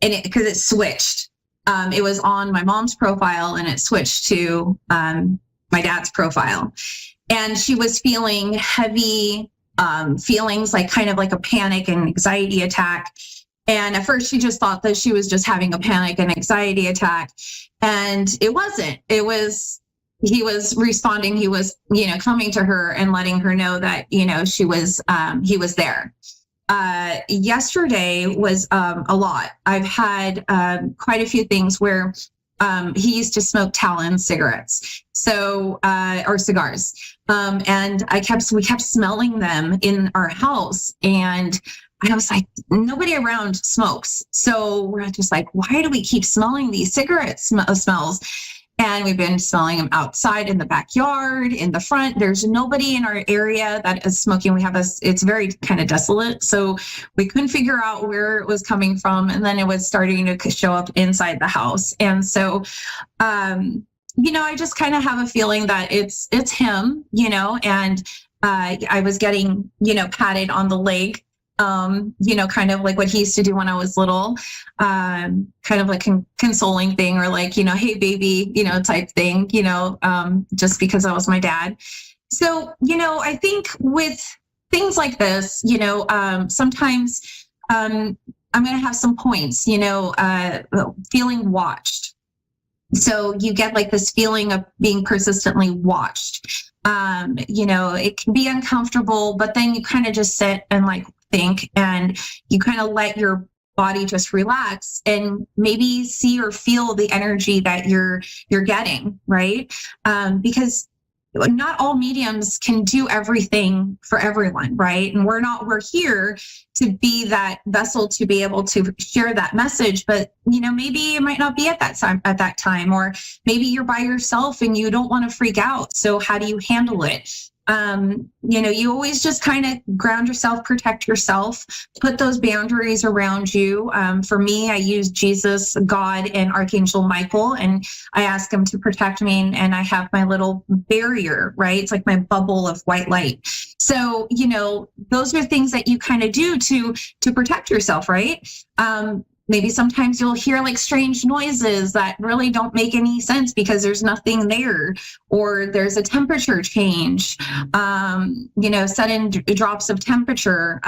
and because it switched. It was on my mom's profile and it switched to my dad's profile. And she was feeling heavy feelings, like kind of like a panic and anxiety attack. And at first she just thought that she was just having a panic and anxiety attack. And it wasn't. He was responding. He was, coming to her and letting her know that, he was there. Yesterday was a lot. I've had quite a few things where he used to smoke Talon cigarettes, or cigars, and we kept smelling them in our house, and I was like, nobody around smokes, so we're just like, why do we keep smelling these cigarette smells? And we've been smelling them outside, in the backyard, in the front. There's nobody in our area that is smoking. It's very kind of desolate. So we couldn't figure out where it was coming from. And then it was starting to show up inside the house. And so, I just kind of have a feeling that it's him, and I was getting, patted on the leg. Kind of like what he used to do when I was little, kind of like consoling thing, or like, hey baby, type thing, just because I was my dad. So, I think with things like this, sometimes I'm going to have some points, feeling watched. So you get like this feeling of being persistently watched. It can be uncomfortable, but then you kind of just sit and like think, and you kind of let your body just relax and maybe see or feel the energy that you're getting, right? Because not all mediums can do everything for everyone, right? And we're here to be that vessel to be able to share that message, but maybe it might not be at that time, or maybe you're by yourself and you don't want to freak out. So how do you handle it? You always just kind of ground yourself, protect yourself, put those boundaries around you. For me, I use Jesus, God, and Archangel Michael, and I ask him to protect me. And I have my little barrier, right? It's like my bubble of white light. So, those are things that you kind of do to protect yourself, right? Maybe sometimes you'll hear like strange noises that really don't make any sense because there's nothing there, or there's a temperature change, sudden drops of temperature,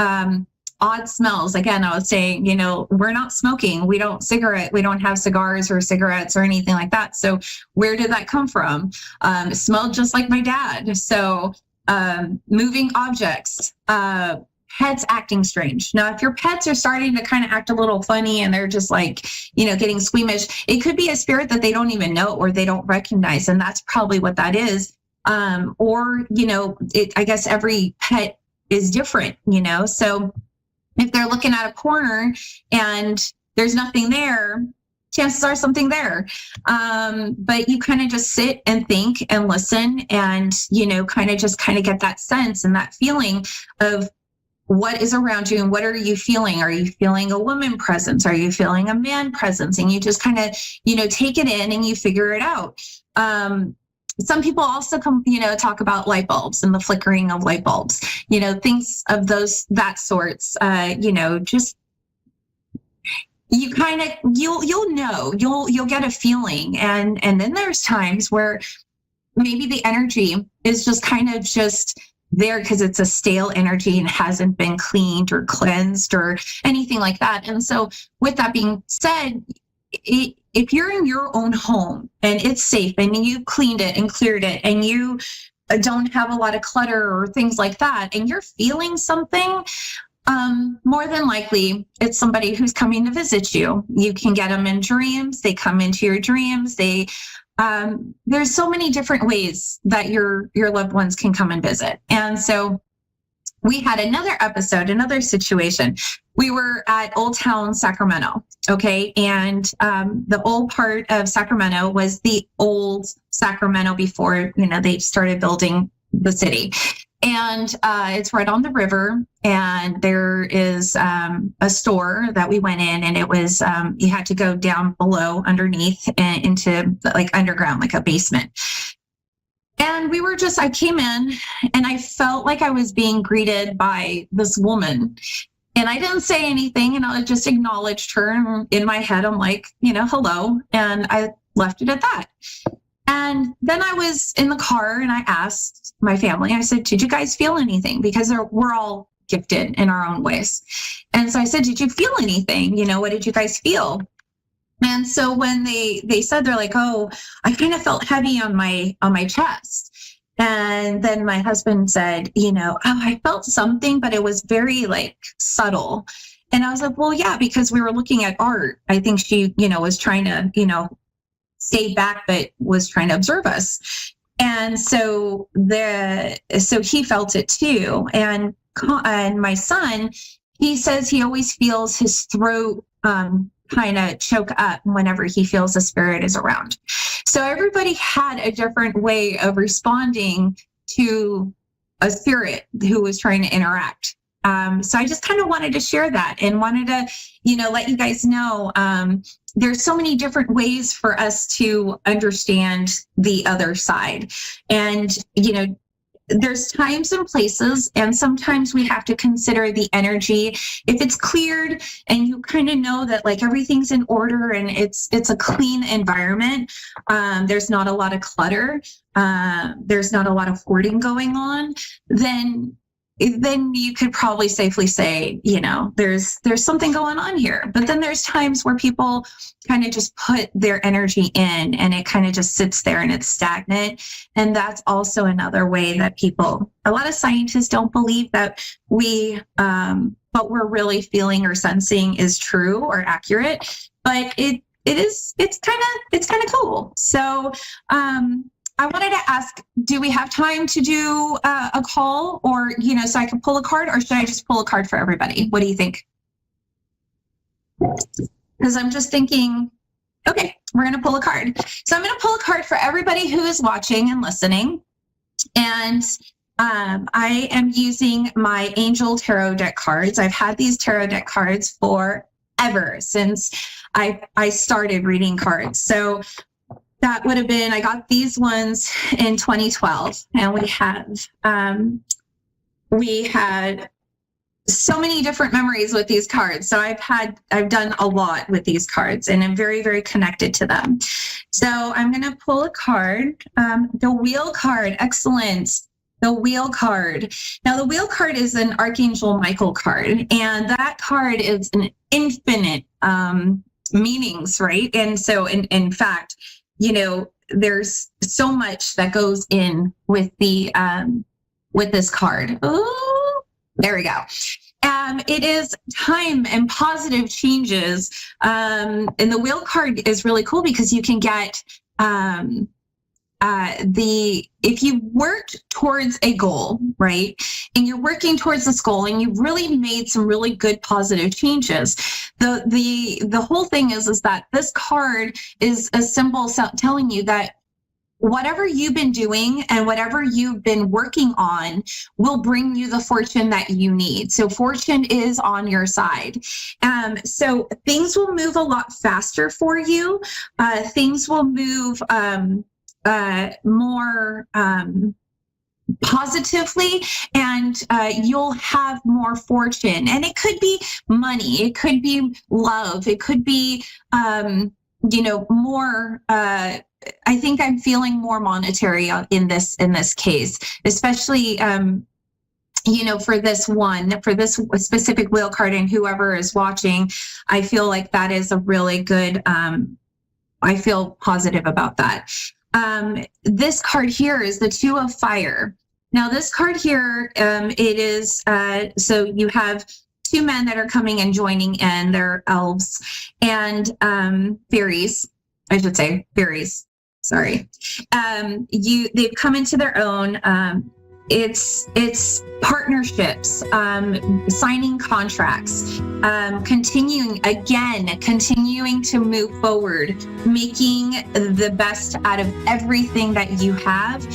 odd smells. Again, I was saying, we're not smoking. We don't have cigars or cigarettes or anything like that. So where did that come from? It smelled just like my dad. So moving objects, pets acting strange. Now, if your pets are starting to kind of act a little funny and they're just like, getting squeamish, it could be a spirit that they don't even know or they don't recognize. And that's probably what that is. I guess every pet is different, so if they're looking at a corner and there's nothing there, chances are something there. But you kind of just sit and think and listen and, kind of get that sense and that feeling of what is around you and what are you feeling? Are you feeling a woman presence? Are you feeling a man presence? And you just kind of, take it in and you figure it out. Some people also talk about light bulbs and the flickering of light bulbs, things of that sorts, just, you kind of, you'll get a feeling. And then there's times where maybe the energy is just kind of just there because it's a stale energy and hasn't been cleaned or cleansed or anything like that. And so with that being said, if you're in your own home and it's safe and you cleaned it and cleared it and you don't have a lot of clutter or things like that, and you're feeling something, more than likely it's somebody who's coming to visit you. You can get them in dreams. They come into your dreams. There's so many different ways that your loved ones can come and visit. And so we had another situation. We were at Old Town Sacramento, okay? And the old part of Sacramento was the old Sacramento before, they started building the city. And it's right on the river, and there is a store that we went in, and it was you had to go down below underneath and into like underground, like a basement. And I came in and I felt like I was being greeted by this woman, and I didn't say anything, and I just acknowledged her. And in my head, I'm like, hello. And I left it at that. And then I was in the car and I asked my family, I said, did you guys feel anything? Because we're all gifted in our own ways. And so I said, did you feel anything? What did you guys feel? And so when they said, they're like, oh, I kind of felt heavy on my chest. And then my husband said, oh, I felt something, but it was very like subtle. And I was like, well, yeah, because we were looking at art. I think she, was trying to, stay back, but was trying to observe us. And so he felt it too. And my son, he says he always feels his throat kind of choke up whenever he feels a spirit is around. So everybody had a different way of responding to a spirit who was trying to interact. So I just kind of wanted to share that and wanted to, let you guys know there's so many different ways for us to understand the other side. And, there's times and places, and sometimes we have to consider the energy. If it's cleared and you kind of know that like everything's in order and it's a clean environment, there's not a lot of clutter, there's not a lot of hoarding going on, then then you could probably safely say, there's something going on here. But then there's times where people kind of just put their energy in and it kind of just sits there and it's stagnant. And that's also another way that a lot of scientists don't believe that what we're really feeling or sensing is true or accurate, but it's kind of cool. So, I wanted to ask, do we have time to do a call or, so I can pull a card, or should I just pull a card for everybody? What do you think? Because I'm just thinking, okay, we're going to pull a card. So I'm going to pull a card for everybody who is watching and listening. And I am using my Angel Tarot deck cards. I've had these tarot deck cards forever, since I started reading cards. So that would have been, I got these ones in 2012, and we had so many different memories with these cards. So I've done a lot with these cards, and I'm very, very connected to them. So I'm going to pull a card. The Wheel card. Excellent. The Wheel card. Now, the Wheel card is an Archangel Michael card, and that card is an infinite meanings, right? And so in fact, there's so much that goes in with this card. Oh, there we go. It is time and positive changes. And the Wheel card is really cool because you can get if you worked towards a goal, right, and you're working towards this goal and you've really made some really good positive changes, the whole thing is that this card is a symbol telling you that whatever you've been doing and whatever you've been working on will bring you the fortune that you need. So fortune is on your side. So things will move a lot faster for you. Things will move more positively, and you'll have more fortune. And it could be money, it could be love, it could be more I think I'm feeling more monetary in this case, especially for this specific Wheel card, and whoever is watching, I feel like that is a really good I feel positive about that. This card here is the Two of Fire. Now, this card here, it is, so you have two men that are coming and joining in. They're elves and fairies, I should say, fairies. Sorry. They've come into their own. It's partnerships, signing contracts, continuing to move forward, making the best out of everything that you have,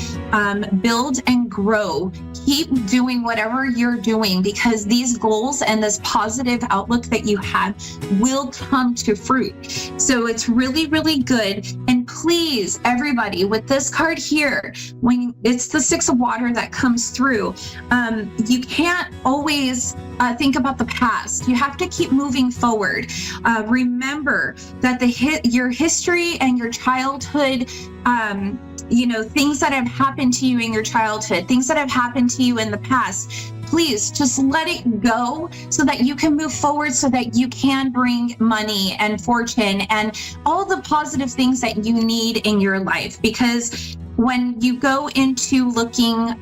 build and grow. Keep doing whatever you're doing, because these goals and this positive outlook that you have will come to fruit. So it's really, really good. And please, everybody, with this card here, when it's the Six of Water that comes through, you can't always think about the past. You have to keep moving forward. Remember that your history and your childhood, things that have happened to you in your childhood, things that have happened to you in the past, please just let it go so that you can move forward, so that you can bring money and fortune and all the positive things that you need in your life. Because when you go into looking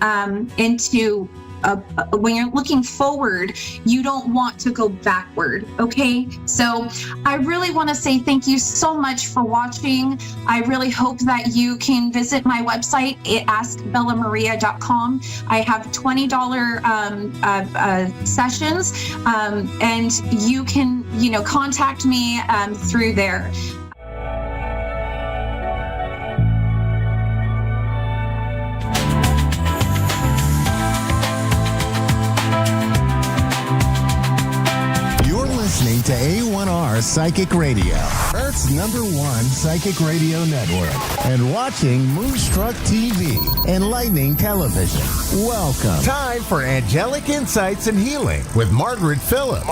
when you're looking forward, you don't want to go backward, okay? So I really want to say thank you so much for watching. I really hope that you can visit my website at askbellamaria.com. I have $20 sessions, and you can, contact me through there. Listening to A1R Psychic Radio, Earth's #1 psychic radio network, and watching Moonstruck TV, Enlightening Television. Welcome. Time for Angelic Insights and Healing with Margaret Phillips.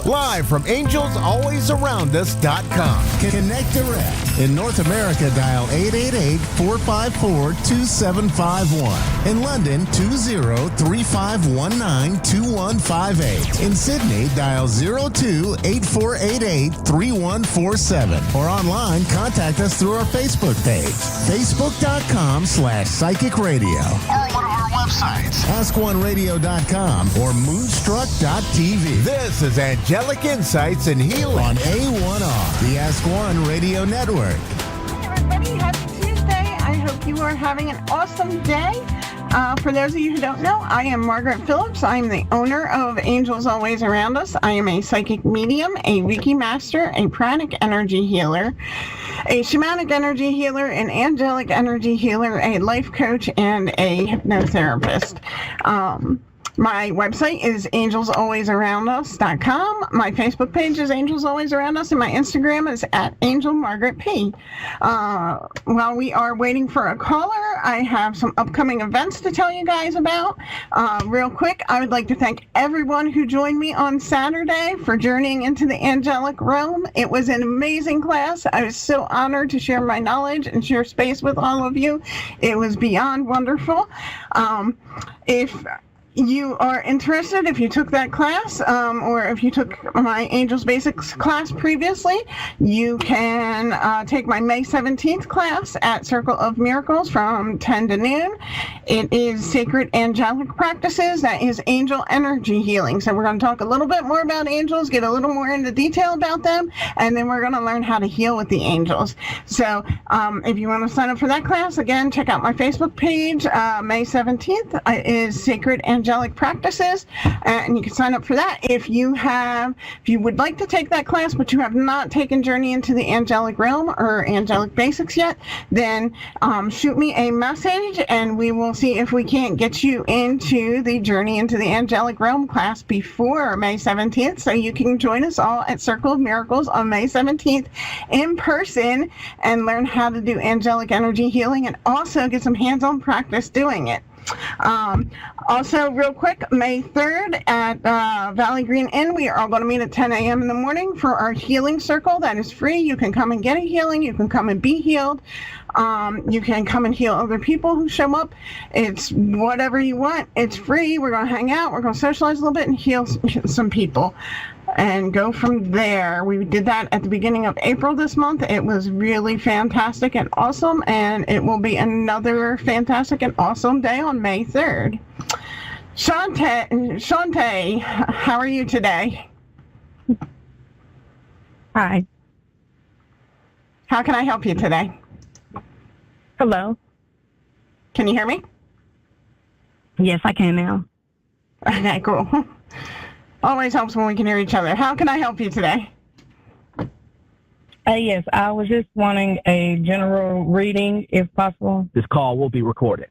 Live from AngelsAlwaysAroundUs.com. Connect direct. In North America, dial 888-454-2751. In London, 20-3519-2158. In Sydney, dial 02-8488-3147. Or online, contact us through our Facebook page, facebook.com/psychic radio. Or one of our websites, askoneradio.com or moonstruck.tv. This is Angelic Insights and Healing on A1R, the Ask One Radio Network. Hi, everybody. Happy Tuesday. I hope you are having an awesome day. For those of you who don't know, I am Margaret Phillips. I am the owner of Angels Always Around Us. I am a psychic medium, a Reiki master, a pranic energy healer, a shamanic energy healer, an angelic energy healer, a life coach, and a hypnotherapist. My website is angelsalwaysaroundus.com. My Facebook page is Angels Always Around Us, and my Instagram is @AngelMargaretP. While we are waiting for a caller, I have some upcoming events to tell you guys about. Real quick, I would like to thank everyone who joined me on Saturday for journeying into the angelic realm. It was an amazing class. I was so honored to share my knowledge and share space with all of you. It was beyond wonderful. If you are interested, if you took that class, or if you took my Angels Basics class previously, you can take my May 17th class at Circle of Miracles from 10 to noon. It is Sacred Angelic Practices. That is angel energy healing. So we're going to talk a little bit more about angels, get a little more into detail about them, and then we're going to learn how to heal with the angels. So if you want to sign up for that class, again, check out my Facebook page. May 17th is Sacred Angelic Practices, and you can sign up for that. If you would like to take that class but you have not taken Journey into the Angelic Realm or Angelic Basics yet, then shoot me a message and we will see if we can't get you into the Journey into the Angelic Realm class before May 17th, so you can join us all at Circle of Miracles on May 17th in person and learn how to do angelic energy healing and also get some hands-on practice doing it. Also, real quick, May 3rd at Valley Green Inn, we are all going to meet at 10 a.m. in the morning for our healing circle. That is free. You can come and get a healing. You can come and be healed. You can come and heal other people who show up. It's whatever you want. It's free. We're going to hang out. We're going to socialize a little bit and heal some people and go from there. We did that at the beginning of April this month. It was really fantastic and awesome, and it will be another fantastic and awesome day on May 3rd. Shantae, how are you today? Hi. How can I help you today? Hello. Can you hear me? Yes, I can now. Okay, cool. Always helps when we can hear each other. How can I help you today? Yes, I was just wanting a general reading, if possible. This call will be recorded.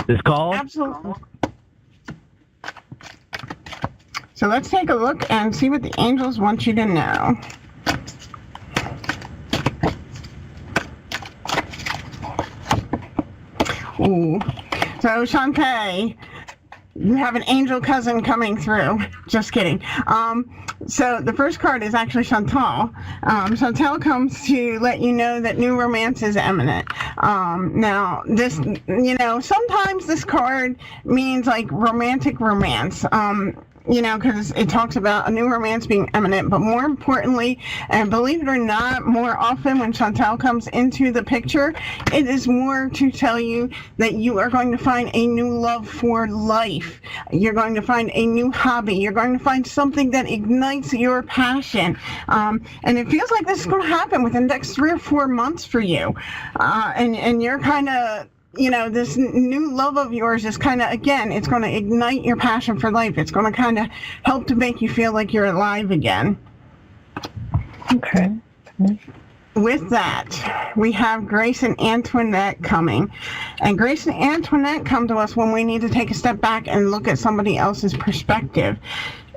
This call? Absolutely. So let's take a look and see what the angels want you to know. Ooh. So, Shantae, you have an angel cousin coming through. Just kidding. So the first card is actually Chantal. Chantal comes to let you know that new romance is imminent. Now, this, sometimes this card means like romantic romance. Because it talks about a new romance being imminent, but more importantly, and believe it or not, more often when Chantal comes into the picture, it is more to tell you that you are going to find a new love for life. You're going to find a new hobby. You're going to find something that ignites your passion. And it feels like this is going to happen within the next 3 or 4 months for you. And you're kind of, this new love of yours is kind of, again, it's going to ignite your passion for life. It's going to kind of help to make you feel like you're alive again. Okay. With that, we have Grace and Antoinette coming. And Grace and Antoinette come to us when we need to take a step back and look at somebody else's perspective.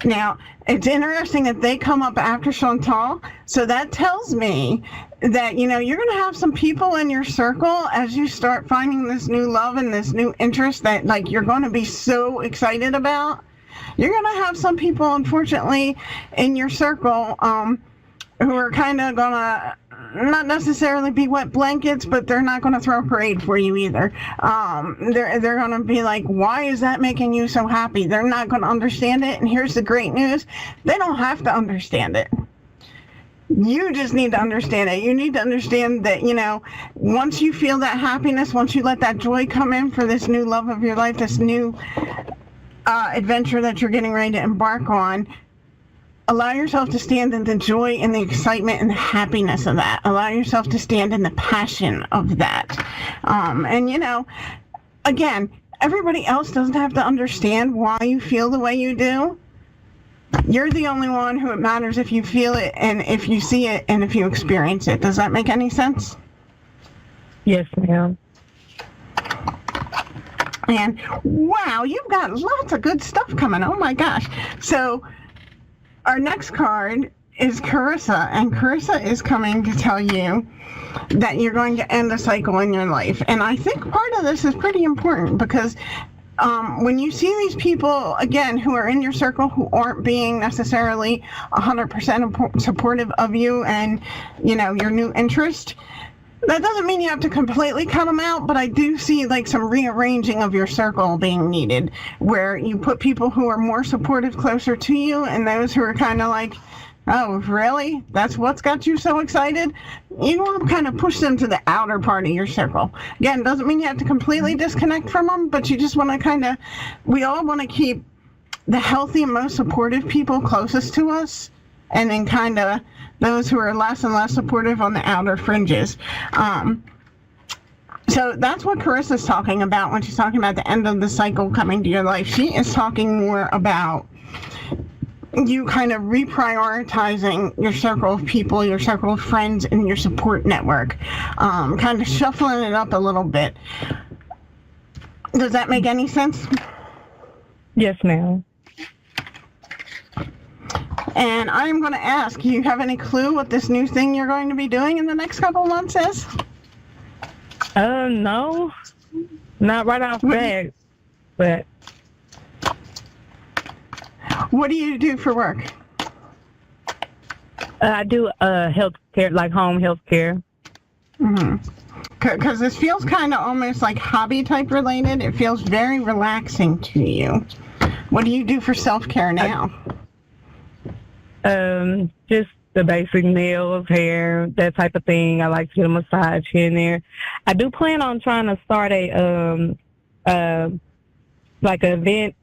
Now, it's interesting that they come up after Chantal. So that tells me that, you're going to have some people in your circle as you start finding this new love and this new interest that, like, you're going to be so excited about. You're going to have some people, unfortunately, in your circle who are kind of going to not necessarily be wet blankets, but they're not going to throw a parade for you either. They're going to be like, why is that making you so happy? They're not going to understand it. And here's the great news. They don't have to understand it. You just need to understand it. You need to understand that, once you feel that happiness, once you let that joy come in for this new love of your life, this new adventure that you're getting ready to embark on, allow yourself to stand in the joy and the excitement and the happiness of that. Allow yourself to stand in the passion of that. And, again, everybody else doesn't have to understand why you feel the way you do. You're the only one who it matters if you feel it and if you see it and if you experience it. Does that make any sense? Yes, ma'am. And wow, you've got lots of good stuff coming. Oh my gosh. So our next card is Carissa, and Carissa is coming to tell you that you're going to end a cycle in your life. And I think part of this is pretty important because when you see these people, again, who are in your circle who aren't being necessarily 100% supportive of you and, your new interest, that doesn't mean you have to completely cut them out, but I do see like some rearranging of your circle being needed, where you put people who are more supportive closer to you and those who are kind of like, oh, really? That's what's got you so excited? You want to kind of push them to the outer part of your circle. Again, doesn't mean you have to completely disconnect from them, but you just want to we all want to keep the healthy and most supportive people closest to us, and then kind of those who are less and less supportive on the outer fringes. So that's what Carissa's talking about when she's talking about the end of the cycle coming to your life. She is talking more about you kind of reprioritizing your circle of people, your circle of friends, and your support network. Kind of shuffling it up a little bit. Does that make any sense? Yes, ma'am. And I'm going to ask, do you have any clue what this new thing you're going to be doing in the next couple of months is? No. Not right off the bat, but... What do you do for work? I do health care, like home health care. Mm-hmm. Because this feels kind of almost like hobby type related. It feels very relaxing to you. What do you do for self-care now? Just the basic nails, hair, that type of thing. I like to get a massage here and there. I do plan on trying to start like an event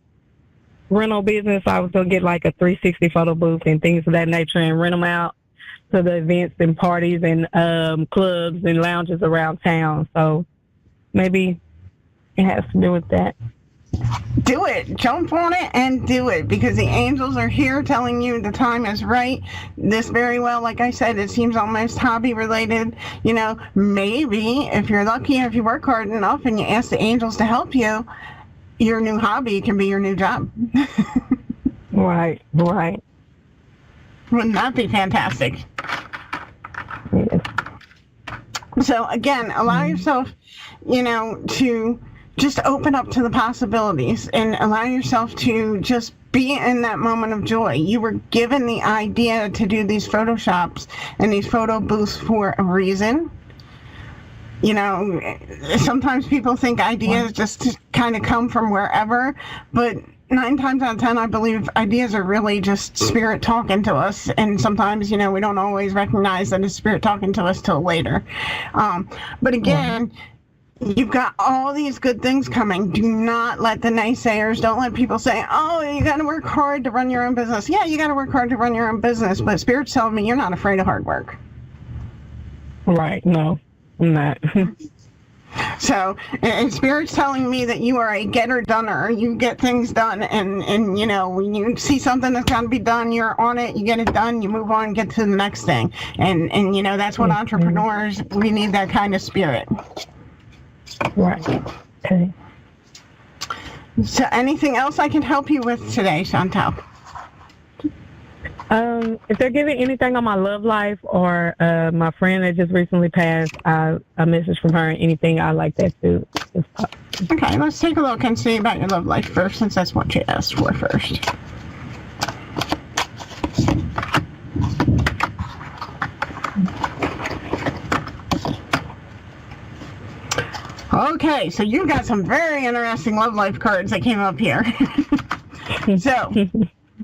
rental business. I was going to get like a 360 photo booth and things of that nature and rent them out to the events and parties and clubs and lounges around town. So maybe it has to do with that. Do it. Jump on it and do it, because the angels are here telling you the time is right. This very well, like I said, it seems almost hobby related. Maybe if you're lucky, if you work hard enough and you ask the angels to help you, your new hobby can be your new job. Right. Wouldn't that be fantastic? Yes. So again, allow yourself, to just open up to the possibilities and allow yourself to just be in that moment of joy. You were given the idea to do these photoshops and these photo booths for a reason. Sometimes people think ideas just kind of come from wherever, but 9 times out of 10, I believe ideas are really just spirit talking to us. And sometimes, we don't always recognize that it's spirit talking to us till later. But again, you've got all these good things coming. Do not let the naysayers, don't let people say, oh, you got to work hard to run your own business. Yeah, you got to work hard to run your own business, but Spirit's telling me you're not afraid of hard work. Right, no, I'm not. So, and Spirit's telling me that you are a getter-doner. You get things done, and when you see something that's got to be done, you're on it, you get it done, you move on, get to the next thing. And that's what entrepreneurs, we need that kind of spirit. Right. Okay. So anything else I can help you with today, Chantal? If they're giving anything on my love life or my friend that just recently passed, a message from her, anything, I like that too. Okay, let's take a look and see about your love life first, since that's what you asked for first. Okay, so you've got some very interesting love life cards that came up here. So,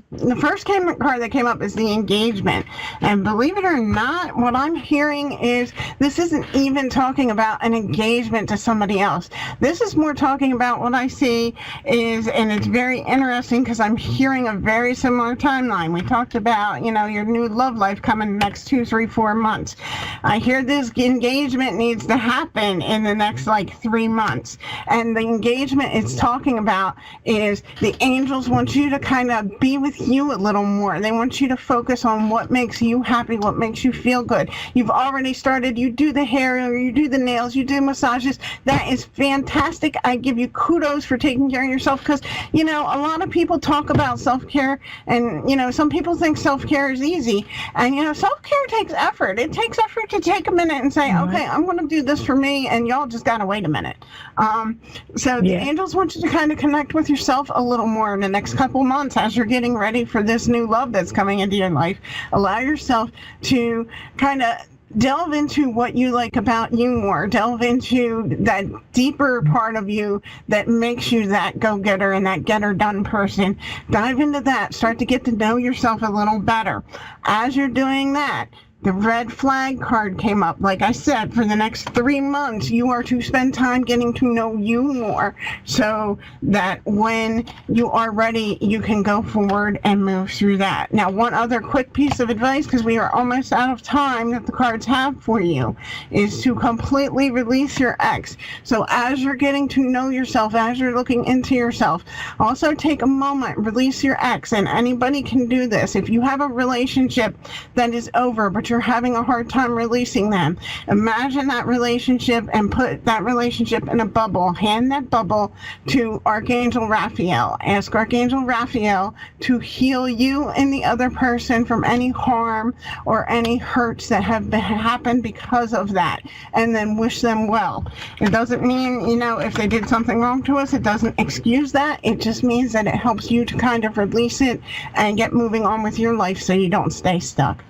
the first card that came up is the engagement. And believe it or not, what I'm hearing is this isn't even talking about an engagement to somebody else. This is more talking about what I see is, and it's very interesting because I'm hearing a very similar timeline. We talked about, your new love life coming in the next 2, 3, 4 months. I hear this engagement needs to happen in the next 3 months. And the engagement it's talking about is the angels want you to kind of be with you a little more. They want you to focus on what makes you happy, what makes you feel good. You've already started, you do the hair, or you do the nails, you do massages. That is fantastic. I give you kudos for taking care of yourself because, a lot of people talk about self-care and, some people think self-care is easy. And, self-care takes effort. It takes effort to take a minute and say, okay, I'm going to do this for me, and y'all just got to wait a minute. The angels want you to kind of connect with yourself a little more in the next couple months as you're getting ready for this new love that's coming into your life. Allow yourself to kind of delve into what you like about you more. Delve into that deeper part of you that makes you that go-getter and that get-her-done person. Dive into that. Start to get to know yourself a little better. As you're doing that, the red flag card came up. Like I said, for the next 3 months, you are to spend time getting to know you more so that when you are ready, you can go forward and move through that. Now, one other quick piece of advice, because we are almost out of time that the cards have for you, is to completely release your ex. So as you're getting to know yourself, as you're looking into yourself, also take a moment, release your ex, and anybody can do this. If you have a relationship that is over, but you're having a hard time releasing them, imagine that relationship and put that relationship in a bubble. Hand that bubble to Archangel Raphael. Ask Archangel Raphael to heal you and the other person from any harm or any hurts that have happened because of that, and then wish them well. It doesn't mean, if they did something wrong to us, it doesn't excuse that. It just means that it helps you to kind of release it and get moving on with your life so you don't stay stuck.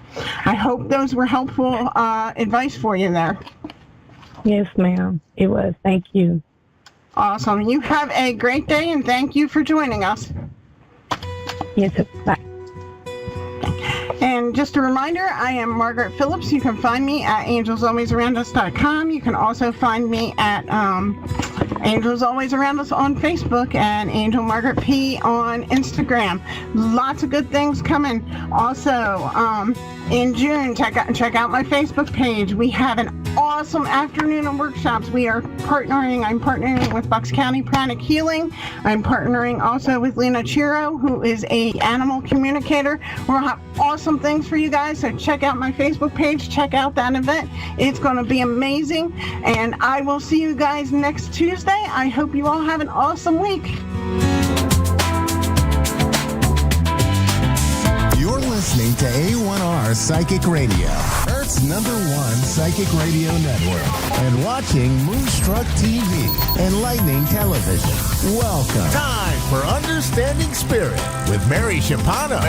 I hope those were helpful advice for you there. Yes, ma'am. It was. Thank you. Awesome. You have a great day, and thank you for joining us. Yes, bye. And just a reminder, I am Margaret Phillips. You can find me at angelsalwaysaroundus.com. You can also find me at Angels Always Around Us on Facebook and Angel Margaret P on Instagram. Lots of good things coming. Also, in June, check out my Facebook page. We have an awesome afternoon of workshops. I'm partnering with Bucks County Pranic Healing. I'm partnering also with Lena Chiro, who is a animal communicator. We'll have awesome things for you guys, so check out my Facebook page, check out that event. It's going to be amazing, and I will see you guys next Tuesday. I hope you all have an awesome week. You're listening to A1R Psychic Radio, Earth's #1 psychic radio network, and watching Moonstruck TV and Lightning Television. Welcome. Time for Understanding Spirit with Mary Shapano.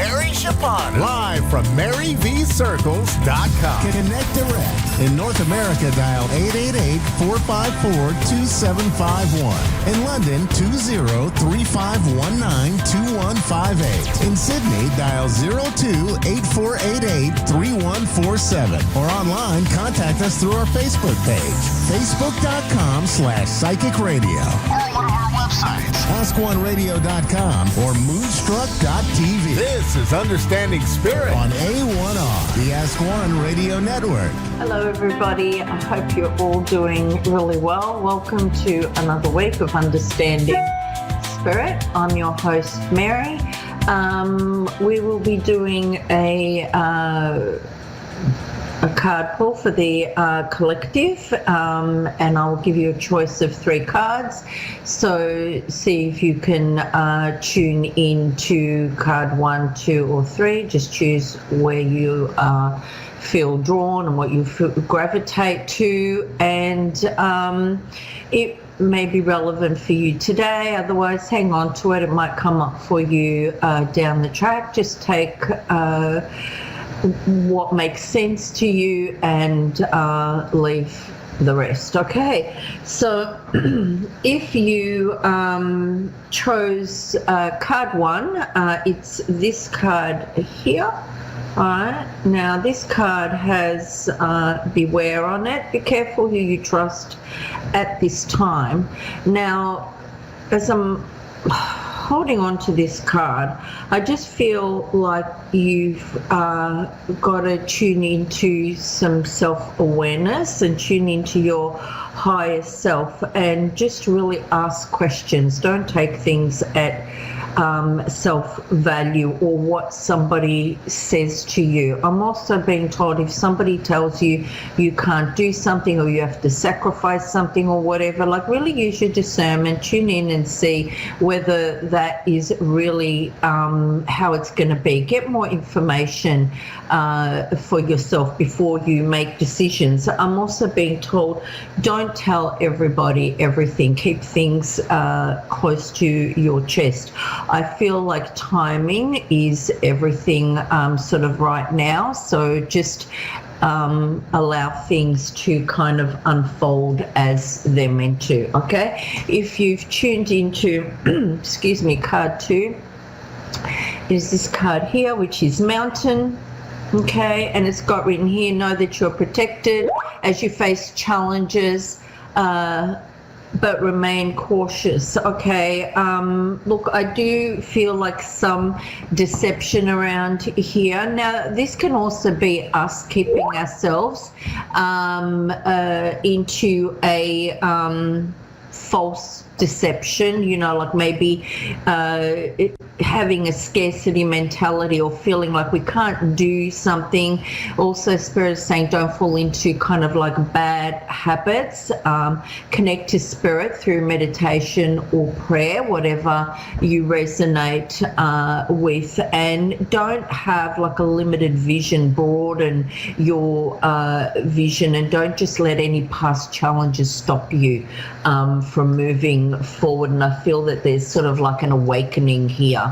Live from MaryVCircles.com. Connect direct. In North America, dial 888-454-2751. In London, 20-3519-2158. In Sydney, dial 02-8488-3147. Or online, contact us through our Facebook page, facebook.com/psychic radio. Or one of our websites, askoneradio.com or moonstruck.tv. This is Understanding Spirit on A1R, the Ask One Radio Network. Hello, everybody. I hope you're all doing really well. Welcome to another week of Understanding Spirit. I'm your host, Mary. We will be doing a card pull for the collective, and I'll give you a choice of 3 cards. So see if you can tune in to card 1, 2, or 3. Just choose where you feel drawn and what you gravitate to, and it may be relevant for you today. Otherwise, hang on to it. It might come up for you down the track. Just take what makes sense to you and leave the rest. Okay, so if you chose card 1, it's this card here. All right, now this card has beware on it. Be careful who you trust at this time. Now, as I'm holding on to this card, I just feel like you've got to tune into some self-awareness and tune into your higher self and just really ask questions. Don't take things at self-value or what somebody says to you. I'm also being told if somebody tells you you can't do something or you have to sacrifice something or whatever, like really use your discernment, tune in and see whether that is really how it's going to be. Get more information for yourself before you make decisions. I'm also being told don't tell everybody everything. Keep things close to your chest. I feel like timing is everything sort of right now. So just allow things to kind of unfold as they're meant to. Okay. If you've tuned into, excuse me, card 2, is this card here, which is Mountain. Okay. And it's got written here, know that you're protected as you face challenges, but remain cautious. Okay, look, I do feel like some deception around here. Now, this can also be us keeping ourselves into a false deception, you know, like maybe having a scarcity mentality or feeling like we can't do something. Also, Spirit is saying don't fall into kind of like bad habits. Connect to Spirit through meditation or prayer, whatever you resonate with, and don't have like a limited vision. Broaden your vision and don't just let any past challenges stop you from moving forward. And I feel that there's sort of like an awakening here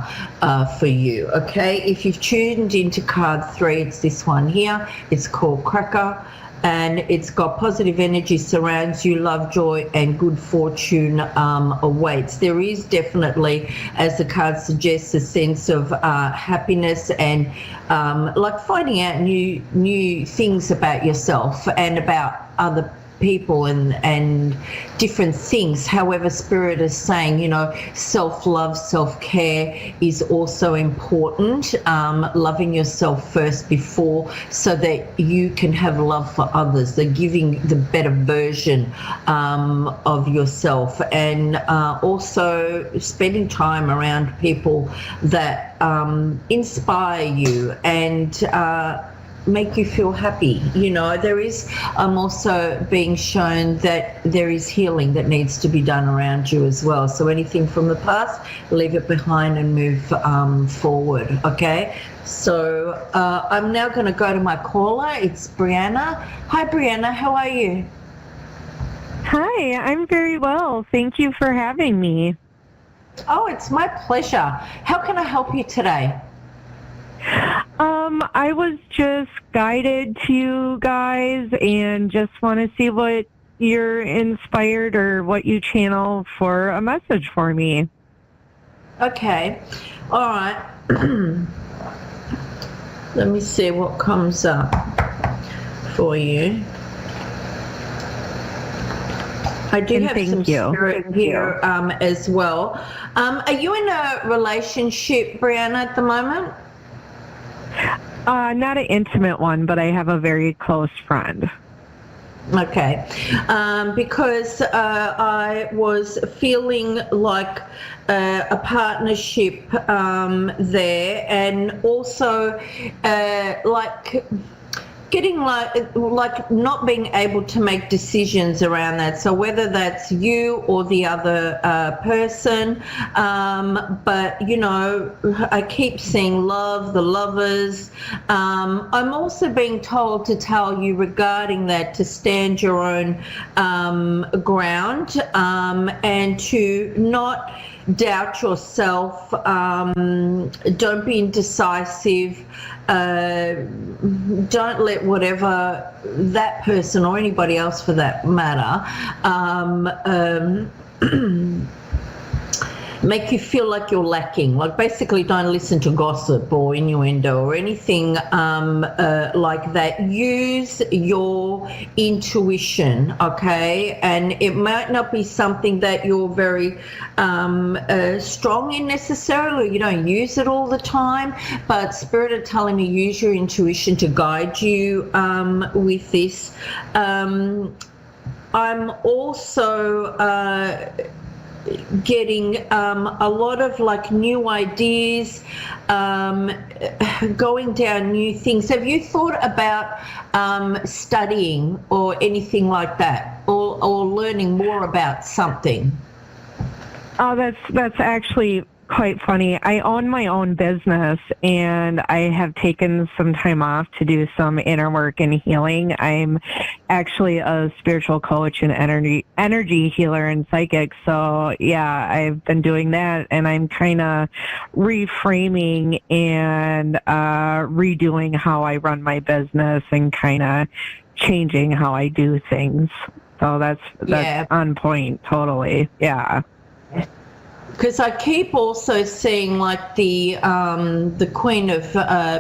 for you. Okay, if you've tuned into card 3, it's this one here. It's called Cracker, and it's got positive energy surrounds you, love, joy, and good fortune awaits. There is definitely, as the card suggests, a sense of happiness and like finding out new things about yourself and about other people and different things. However, Spirit is saying, you know, self-love, self-care is also important. Loving yourself first before, so that you can have love for others. They're giving the better version of yourself, and also spending time around people that inspire you and make you feel happy. You know, there is, I'm also being shown that there is healing that needs to be done around you as well. So anything from the past, leave it behind and move forward. Okay, so I'm now going to go to my caller. It's Brianna. Hi Brianna, how are you? Hi, I'm very well. Thank you for having me. Oh, it's my pleasure. How can I help you today? I was just guided to you guys and just want to see what you're inspired or what you channel for a message for me. Okay. All right. Let me see what comes up for you. I do have some spirit here as well. Are you in a relationship, Brianna, at the moment? Not an intimate one, but I have a very close friend. Okay, because I was feeling like a partnership there, and also like getting like not being able to make decisions around that. So whether that's you or the other person, but you know, I keep seeing love, the lovers. I'm also being told to tell you regarding that to stand your own ground, and to not doubt yourself. Don't be indecisive. Don't let whatever that person or anybody else for that matter make you feel like you're lacking. Like basically don't listen to gossip or innuendo or anything like that. Use your intuition, okay? And it might not be something that you're very strong in necessarily. You don't use it all the time, but Spirit are telling me use your intuition to guide you with this. I'm also getting a lot of like new ideas, going down new things. Have you thought about studying or anything like that, or learning more about something? Oh, that's actually quite funny. I own my own business, and I have taken some time off to do some inner work and healing. I'm actually a spiritual coach and energy healer and psychic. So yeah, I've been doing that, and I'm kind of reframing and redoing how I run my business and kind of changing how I do things. So that's on point, totally. Yeah. Because I keep also seeing like the Queen of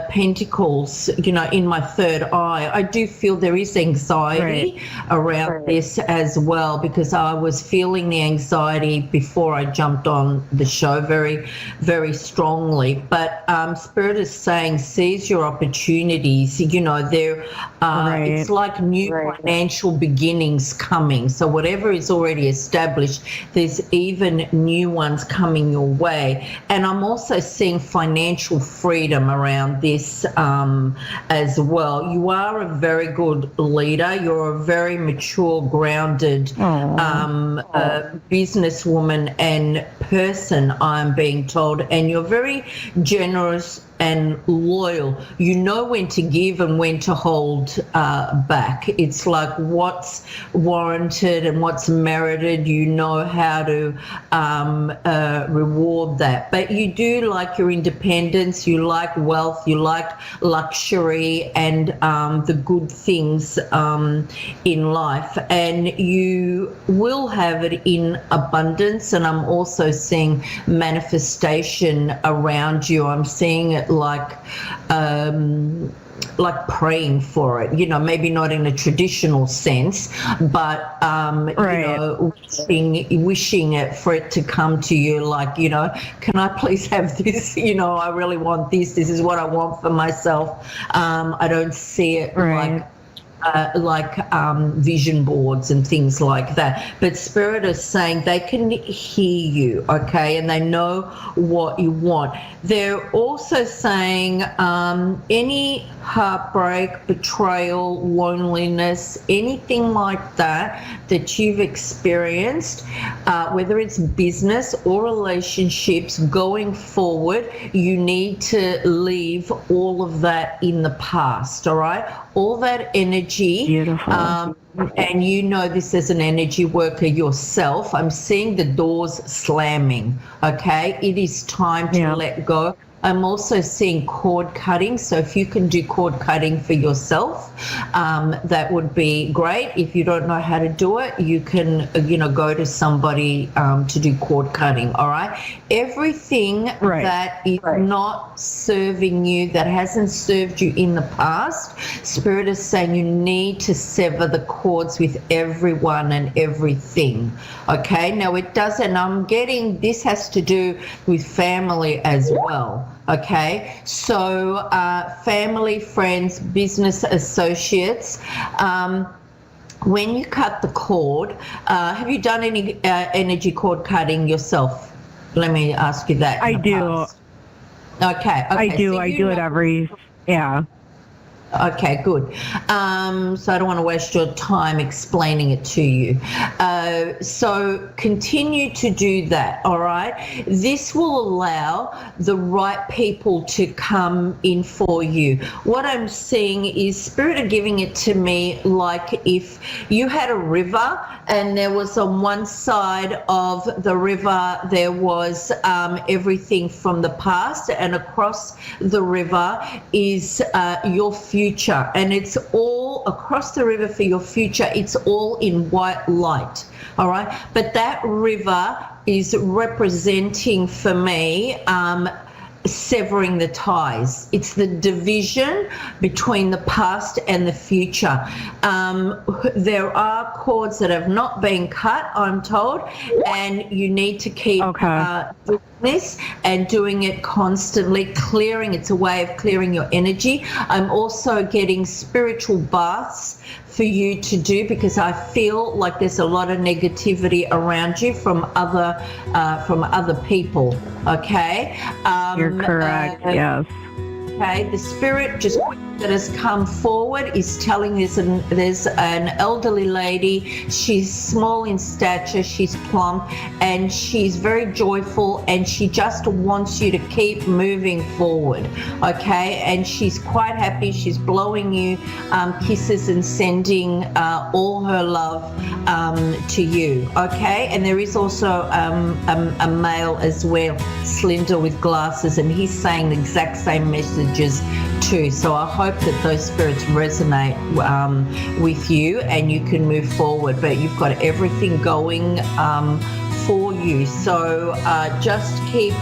Pentacles, you know, in my third eye. I do feel there is anxiety around this as well, because I was feeling the anxiety before I jumped on the show very, very strongly. But Spirit is saying seize your opportunities. You know, there it's like new financial beginnings coming. So whatever is already established, there's even new ones coming your way. And I'm also seeing financial freedom around this as well. You are a very good leader. You're a very mature, grounded businesswoman and person, I'm being told, and you're very generous and loyal. You know when to give and when to hold back. It's like what's warranted and what's merited. You know how to reward that. But you do like your independence, you like wealth, you like luxury and the good things in life, and you will have it in abundance. And I'm also seeing manifestation around you. I'm seeing it like praying for it, you know, maybe not in a traditional sense, but you know, wishing it for it to come to you, like, you know, can I please have this? You know, I really want this. This is what I want for myself. I don't see it like vision boards and things like that. But Spirit is saying they can hear you, okay, and they know what you want. They're also saying any heartbreak, betrayal, loneliness, anything like that you've experienced, whether it's business or relationships going forward, you need to leave all of that in the past, all right? All that energy. Beautiful. And you know this as an energy worker yourself. I'm seeing the doors slamming, okay? It is time to let go. I'm also seeing cord cutting. So if you can do cord cutting for yourself, that would be great. If you don't know how to do it, you can, you know, go to somebody to do cord cutting, all right? Everything that is not serving you, that hasn't served you in the past, Spirit is saying you need to sever the cords with everyone and everything, okay? Now it doesn't, I'm getting, this has to do with family as well. Okay, so family, friends, business associates, when you cut the cord, have you done any energy cord cutting yourself? Let me ask you that. I do. Okay. I do. So I do it every, Okay, good. So I don't want to waste your time explaining it to you. So continue to do that, all right? This will allow the right people to come in for you. What I'm seeing is Spirit are giving it to me like if you had a river and there was on one side of the river, there was everything from the past, and across the river is your future, and it's all across the river for your future. It's all in white light, all right? But that river is representing for me severing the ties. It's the division between the past and the future. There are cords that have not been cut, I'm told, and you need to keep doing this and doing it constantly, clearing. It's a way of clearing your energy. I'm also getting spiritual baths for you to do, because I feel like there's a lot of negativity around you from other people. Okay, you're correct. Yes. Okay, the spirit just that has come forward is telling there's an elderly lady. She's small in stature, she's plump, and she's very joyful, and she just wants you to keep moving forward, okay? And she's quite happy. She's blowing you kisses and sending all her love to you, okay? And there is also a male as well, slender with glasses, and he's saying the exact same messages too. So I hope that those spirits resonate with you and you can move forward, but you've got everything going for you. So just keep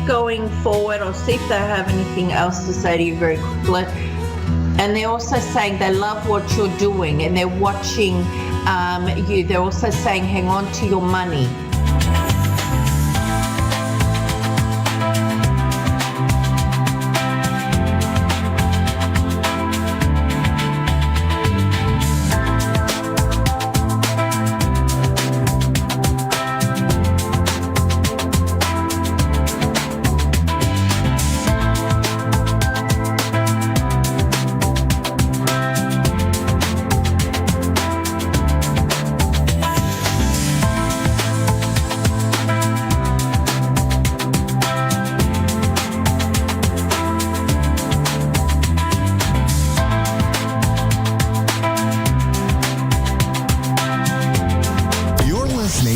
going forward. I'll see if they have anything else to say to you very quickly. And they're also saying they love what you're doing, and they're watching you. They're also saying hang on to your money.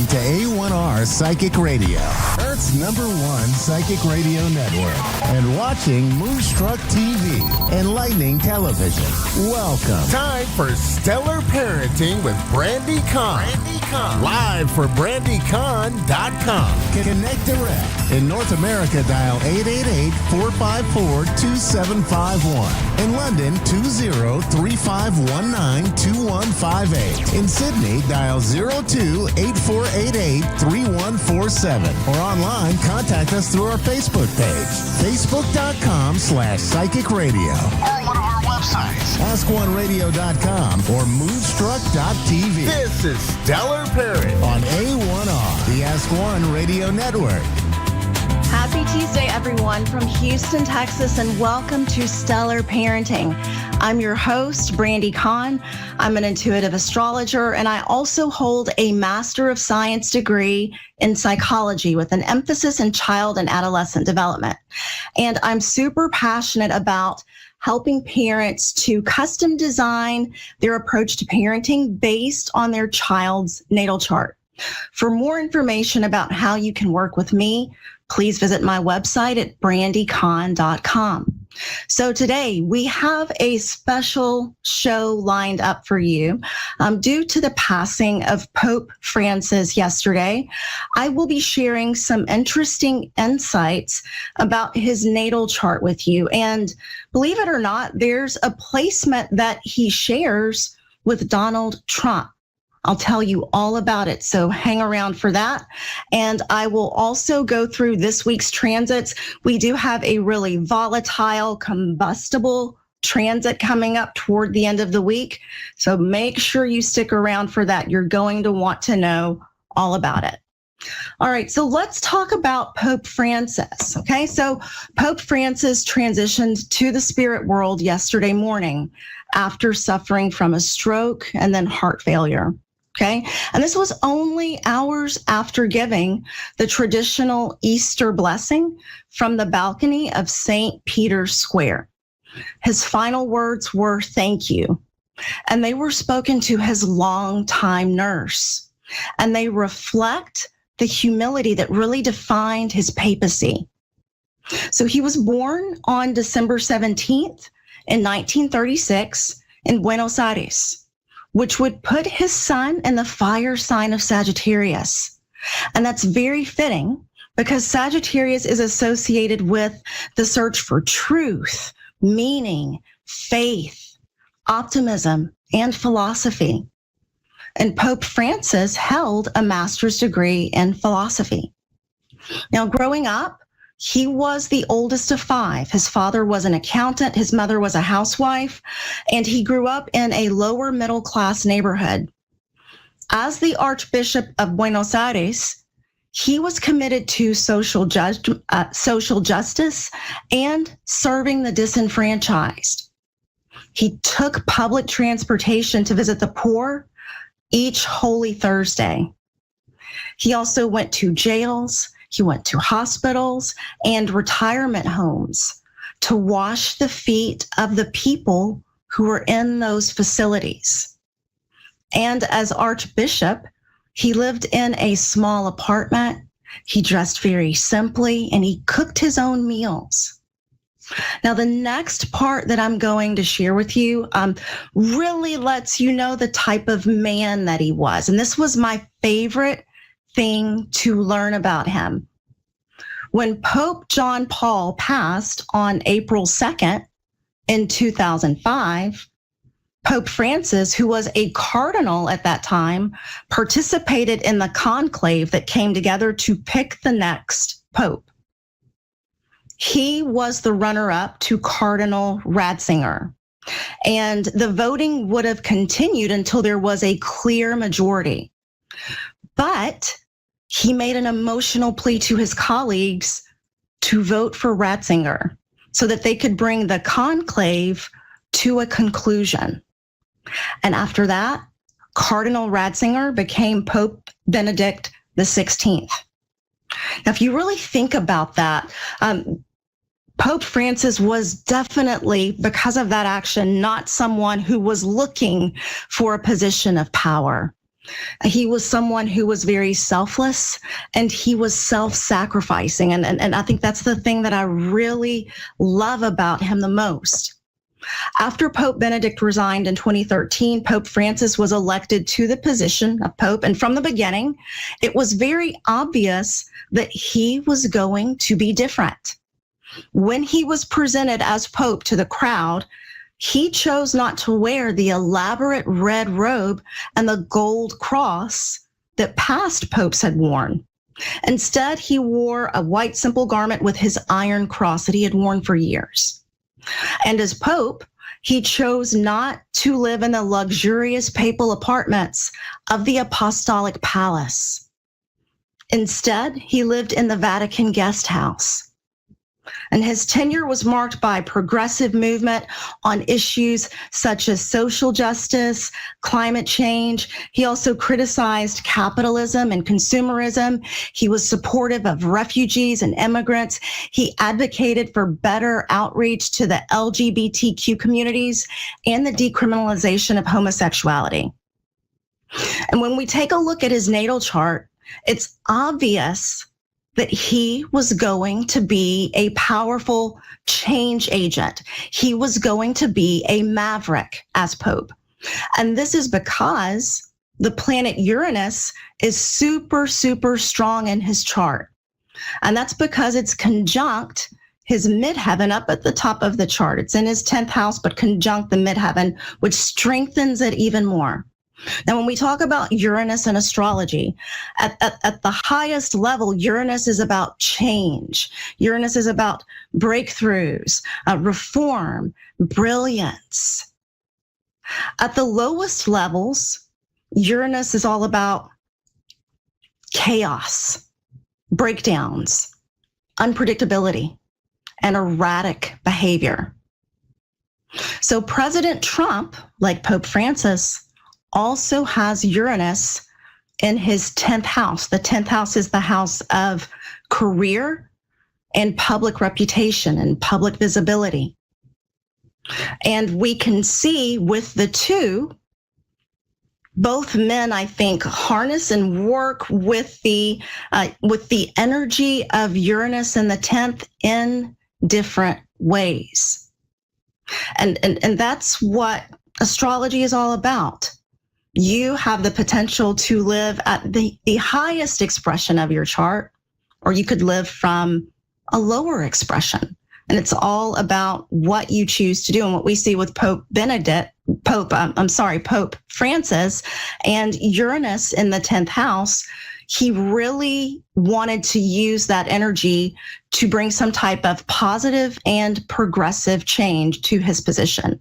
To A1R Psychic Radio, Earth's #1 psychic radio network, and watching Moonstruck TV, Enlightening Television. Welcome. Time for Stellar Parenting with Brandy Kahn. Live for BrandyCahn.com. Connect direct. In North America, dial 888-454-2751. In London, 20-3519-2158. In Sydney, dial 02-8488-3147. Or online, contact us through our Facebook page, facebook.com/psychic radio. Or one of our websites, askoneradio.com or moonstruck.tv. This is Stellar Parenting on A1R, the Ask One Radio Network. Happy Tuesday, everyone, from Houston, Texas, and welcome to Stellar Parenting. I'm your host, Brandy Kahn. I'm an intuitive astrologer, and I also hold a Master of Science degree in psychology with an emphasis in child and adolescent development. And I'm super passionate about helping parents to custom design their approach to parenting based on their child's natal chart. For more information about how you can work with me, please visit my website at brandycon.com. So today we have a special show lined up for you. Due to the passing of Pope Francis yesterday, I will be sharing some interesting insights about his natal chart with you. And believe it or not, there's a placement that he shares with Donald Trump. I'll tell you all about it, so hang around for that. And I will also go through this week's transits. We do have a really volatile, combustible transit coming up toward the end of the week, so make sure you stick around for that. You're going to want to know all about it. All right, so let's talk about Pope Francis. Okay, so Pope Francis transitioned to the spirit world yesterday morning after suffering from a stroke and then heart failure. Okay, and this was only hours after giving the traditional Easter blessing from the balcony of St. Peter's Square. His final words were, "Thank you," and they were spoken to his longtime nurse, and they reflect the humility that really defined his papacy. So he was born on December 17th in 1936 in Buenos Aires, which would put his sun in the fire sign of Sagittarius. And that's very fitting because Sagittarius is associated with the search for truth, meaning, faith, optimism, and philosophy. And Pope Francis held a master's degree in philosophy. Now, growing up, he was the oldest of 5. His father was an accountant, his mother was a housewife, and he grew up in a lower middle class neighborhood. As the Archbishop of Buenos Aires, he was committed to social justice and serving the disenfranchised. He took public transportation to visit the poor each Holy Thursday. He also went to jails, he went to hospitals and retirement homes to wash the feet of the people who were in those facilities. And as Archbishop, he lived in a small apartment, he dressed very simply, and he cooked his own meals. Now, the next part that I'm going to share with you really lets you know the type of man that he was. And this was my favorite thing to learn about him. When Pope John Paul passed on April 2nd in 2005, Pope Francis, who was a cardinal at that time, participated in the conclave that came together to pick the next pope. He was the runner-up to Cardinal Ratzinger. And the voting would have continued until there was a clear majority. But he made an emotional plea to his colleagues to vote for Ratzinger so that they could bring the conclave to a conclusion. And after that, Cardinal Ratzinger became Pope Benedict XVI. Now, if you really think about that, Pope Francis was definitely, because of that action, not someone who was looking for a position of power. He was someone who was very selfless and he was self-sacrificing. And I think that's the thing that I really love about him the most. After Pope Benedict resigned in 2013, Pope Francis was elected to the position of Pope. And from the beginning, it was very obvious that he was going to be different. When he was presented as Pope to the crowd, he chose not to wear the elaborate red robe and the gold cross that past popes had worn. Instead, he wore a white simple garment with his iron cross that he had worn for years. And as Pope, he chose not to live in the luxurious papal apartments of the Apostolic Palace. Instead, he lived in the Vatican guest house. And his tenure was marked by progressive movement on issues such as social justice, climate change. He also criticized capitalism and consumerism. He was supportive of refugees and immigrants. He advocated for better outreach to the LGBTQ communities and the decriminalization of homosexuality. And when we take a look at his natal chart, it's obvious that he was going to be a powerful change agent. He was going to be a maverick as Pope. And this is because the planet Uranus is super, super strong in his chart. And that's because it's conjunct his midheaven up at the top of the chart. It's in his 10th house, but conjunct the midheaven, which strengthens it even more. Now, when we talk about Uranus and astrology, at the highest level, Uranus is about change. Uranus is about breakthroughs, reform, brilliance. At the lowest levels, Uranus is all about chaos, breakdowns, unpredictability, and erratic behavior. So President Trump, like Pope Francis, also has Uranus in his 10th house. The 10th house is the house of career and public reputation and public visibility. And we can see with the two, both men, I think, harness and work with the energy of Uranus in the 10th in different ways. And that's what astrology is all about. You have the potential to live at the highest expression of your chart, or you could live from a lower expression. And it's all about what you choose to do. And what we see with Pope Francis and Uranus in the 10th house, he really wanted to use that energy to bring some type of positive and progressive change to his position.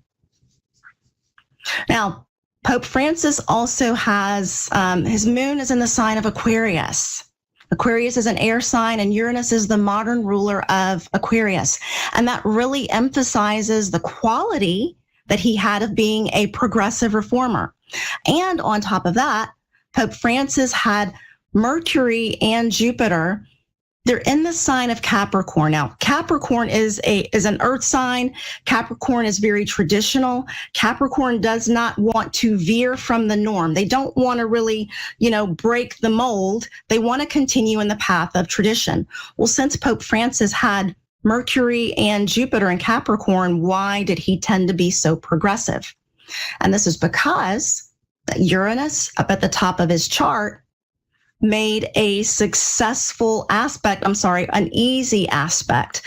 Now, Pope Francis also has, his moon is in the sign of Aquarius. Aquarius is an air sign, and Uranus is the modern ruler of Aquarius. And that really emphasizes the quality that he had of being a progressive reformer. And on top of that, Pope Francis had Mercury and Jupiter. They're in the sign of Capricorn. Now, Capricorn is an earth sign. Capricorn is very traditional. Capricorn does not want to veer from the norm. They don't want to really, break the mold. They want to continue in the path of tradition. Well, since Pope Francis had Mercury and Jupiter in Capricorn, why did he tend to be so progressive? And this is because Uranus, up at the top of his chart, made a an easy aspect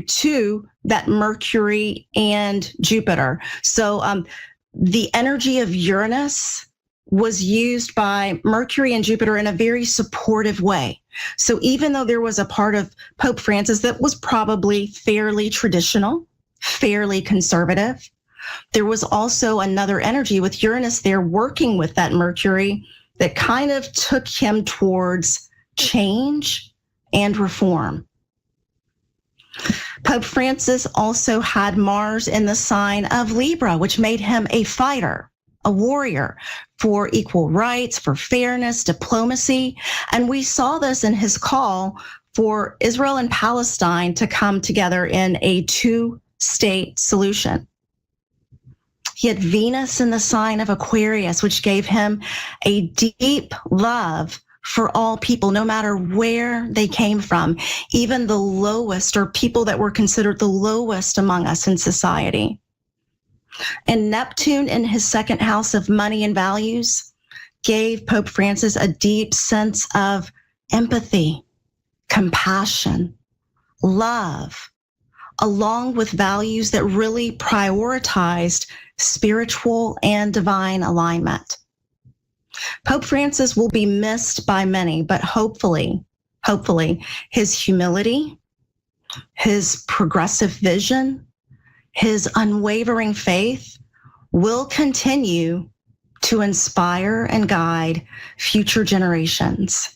to that Mercury and Jupiter. So the energy of Uranus was used by Mercury and Jupiter in a very supportive way. So even though there was a part of Pope Francis that was probably fairly traditional, fairly conservative, there was also another energy with Uranus there working with that Mercury that kind of took him towards change and reform. Pope Francis also had Mars in the sign of Libra, which made him a fighter, a warrior for equal rights, for fairness, diplomacy. And we saw this in his call for Israel and Palestine to come together in a two-state solution. He had Venus in the sign of Aquarius, which gave him a deep love for all people, no matter where they came from, even the lowest or people that were considered the lowest among us in society. And Neptune in his second house of money and values gave Pope Francis a deep sense of empathy, compassion, love, along with values that really prioritized spiritual and divine alignment. Pope Francis will be missed by many, but hopefully, his humility, his progressive vision, his unwavering faith will continue to inspire and guide future generations.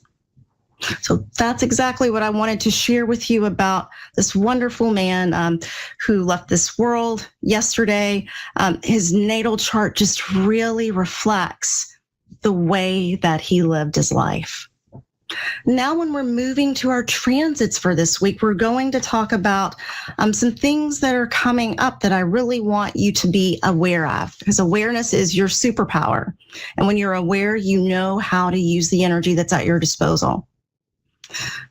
So that's exactly what I wanted to share with you about this wonderful man who left this world yesterday. His natal chart just really reflects the way that he lived his life. Now, when we're moving to our transits for this week, we're going to talk about some things that are coming up that I really want you to be aware of, because awareness is your superpower. And when you're aware, you know how to use the energy that's at your disposal.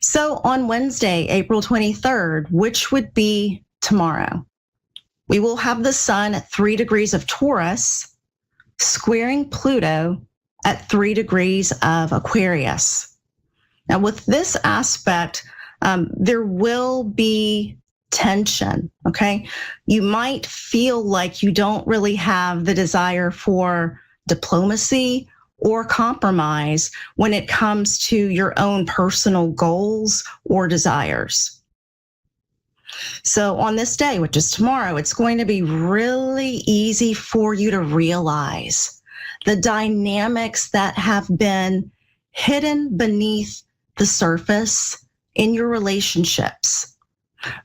So on Wednesday, April 23rd, which would be tomorrow, we will have the sun at 3 degrees of Taurus, squaring Pluto at 3 degrees of Aquarius. Now, with this aspect, there will be tension, okay? You might feel like you don't really have the desire for diplomacy or compromise when it comes to your own personal goals or desires. So on this day, which is tomorrow, it's going to be really easy for you to realize the dynamics that have been hidden beneath the surface in your relationships,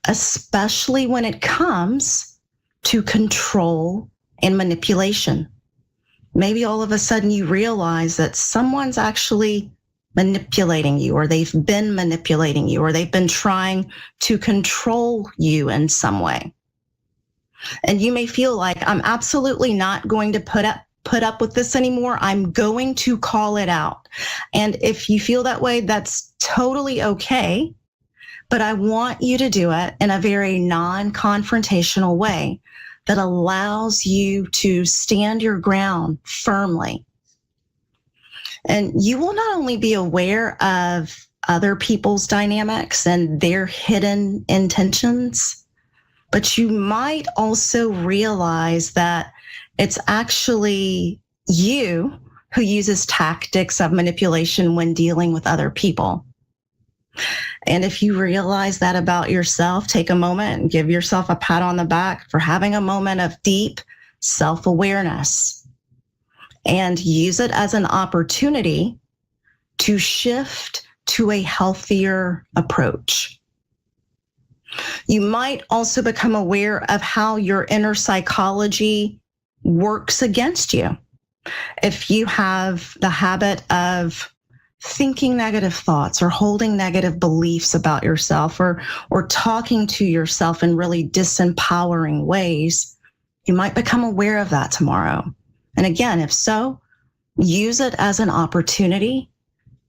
especially when it comes to control and manipulation. Maybe all of a sudden you realize that someone's actually manipulating you, or they've been manipulating you, or they've been trying to control you in some way. And you may feel like, I'm absolutely not going to put up with this anymore. I'm going to call it out. And if you feel that way, that's totally okay. But I want you to do it in a very non-confrontational way that allows you to stand your ground firmly. And you will not only be aware of other people's dynamics and their hidden intentions, but you might also realize that it's actually you who uses tactics of manipulation when dealing with other people. And if you realize that about yourself, take a moment and give yourself a pat on the back for having a moment of deep self-awareness, and use it as an opportunity to shift to a healthier approach. You might also become aware of how your inner psychology works against you. If you have the habit of thinking negative thoughts or holding negative beliefs about yourself, or talking to yourself in really disempowering ways, you might become aware of that tomorrow. And again, if so, use it as an opportunity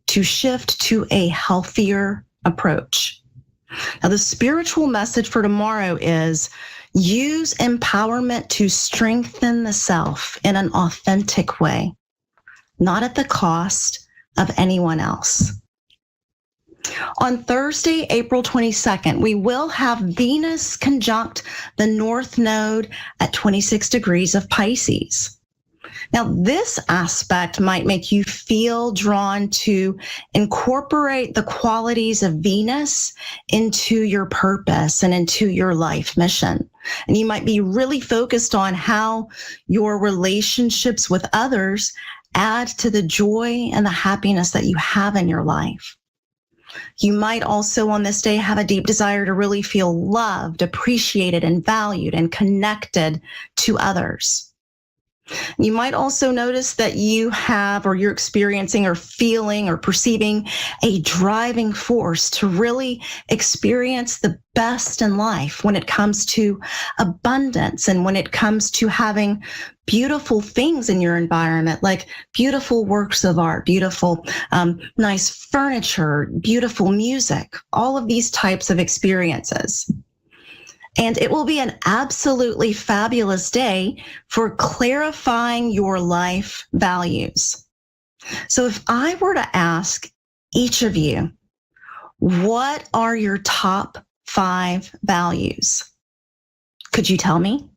to shift to a healthier approach. Now, the spiritual message for tomorrow is use empowerment to strengthen the self in an authentic way, not at the cost of anyone else. On Thursday, April 22nd, we will have Venus conjunct the North Node at 26 degrees of Pisces. Now, this aspect might make you feel drawn to incorporate the qualities of Venus into your purpose and into your life mission. And you might be really focused on how your relationships with others add to the joy and the happiness that you have in your life. You might also on this day have a deep desire to really feel loved, appreciated, and valued and connected to others. You might also notice that you have, or you're experiencing or feeling or perceiving a driving force to really experience the best in life when it comes to abundance and when it comes to having beautiful things in your environment, like beautiful works of art, beautiful, nice furniture, beautiful music, all of these types of experiences. And it will be an absolutely fabulous day for clarifying your life values. So if I were to ask each of you, what are your top 5 values? Could you tell me?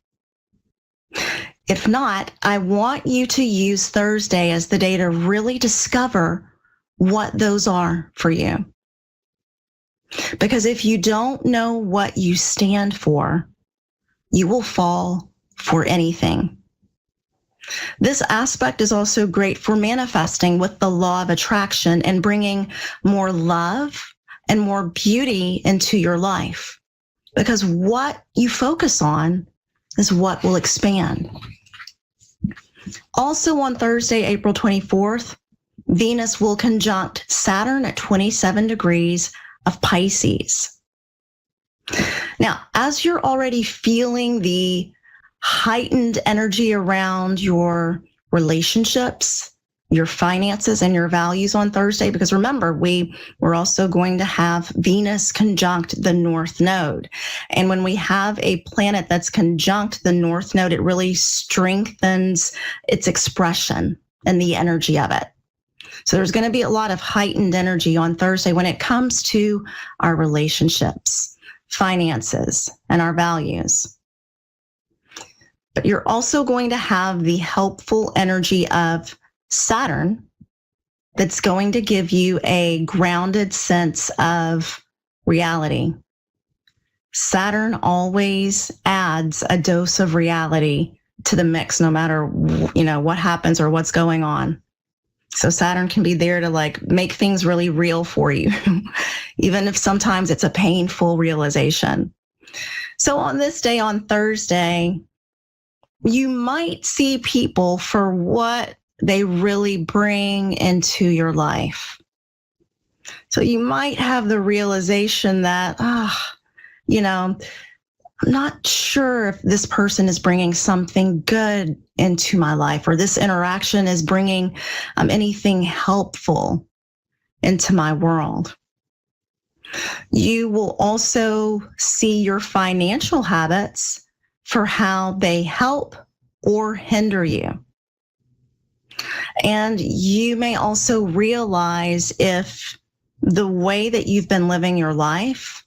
If not, I want you to use Thursday as the day to really discover what those are for you. Because if you don't know what you stand for, you will fall for anything. This aspect is also great for manifesting with the law of attraction and bringing more love and more beauty into your life. Because what you focus on is what will expand. Also on Thursday, April 24th, Venus will conjunct Saturn at 27 degrees of Pisces. Now, as you're already feeling the heightened energy around your relationships, your finances, and your values on Thursday, because remember, we're also going to have Venus conjunct the North Node. And when we have a planet that's conjunct the North Node, it really strengthens its expression and the energy of it. So there's going to be a lot of heightened energy on Thursday when it comes to our relationships, finances, and our values. But you're also going to have the helpful energy of Saturn that's going to give you a grounded sense of reality. Saturn always adds a dose of reality to the mix, no matter what happens or what's going on. So Saturn can be there to like make things really real for you, even if sometimes it's a painful realization. So on this day, on Thursday, you might see people for what they really bring into your life. So you might have the realization that, I'm not sure if this person is bringing something good into my life, or this interaction is bringing anything helpful into my world. You will also see your financial habits for how they help or hinder you. And you may also realize if the way that you've been living your life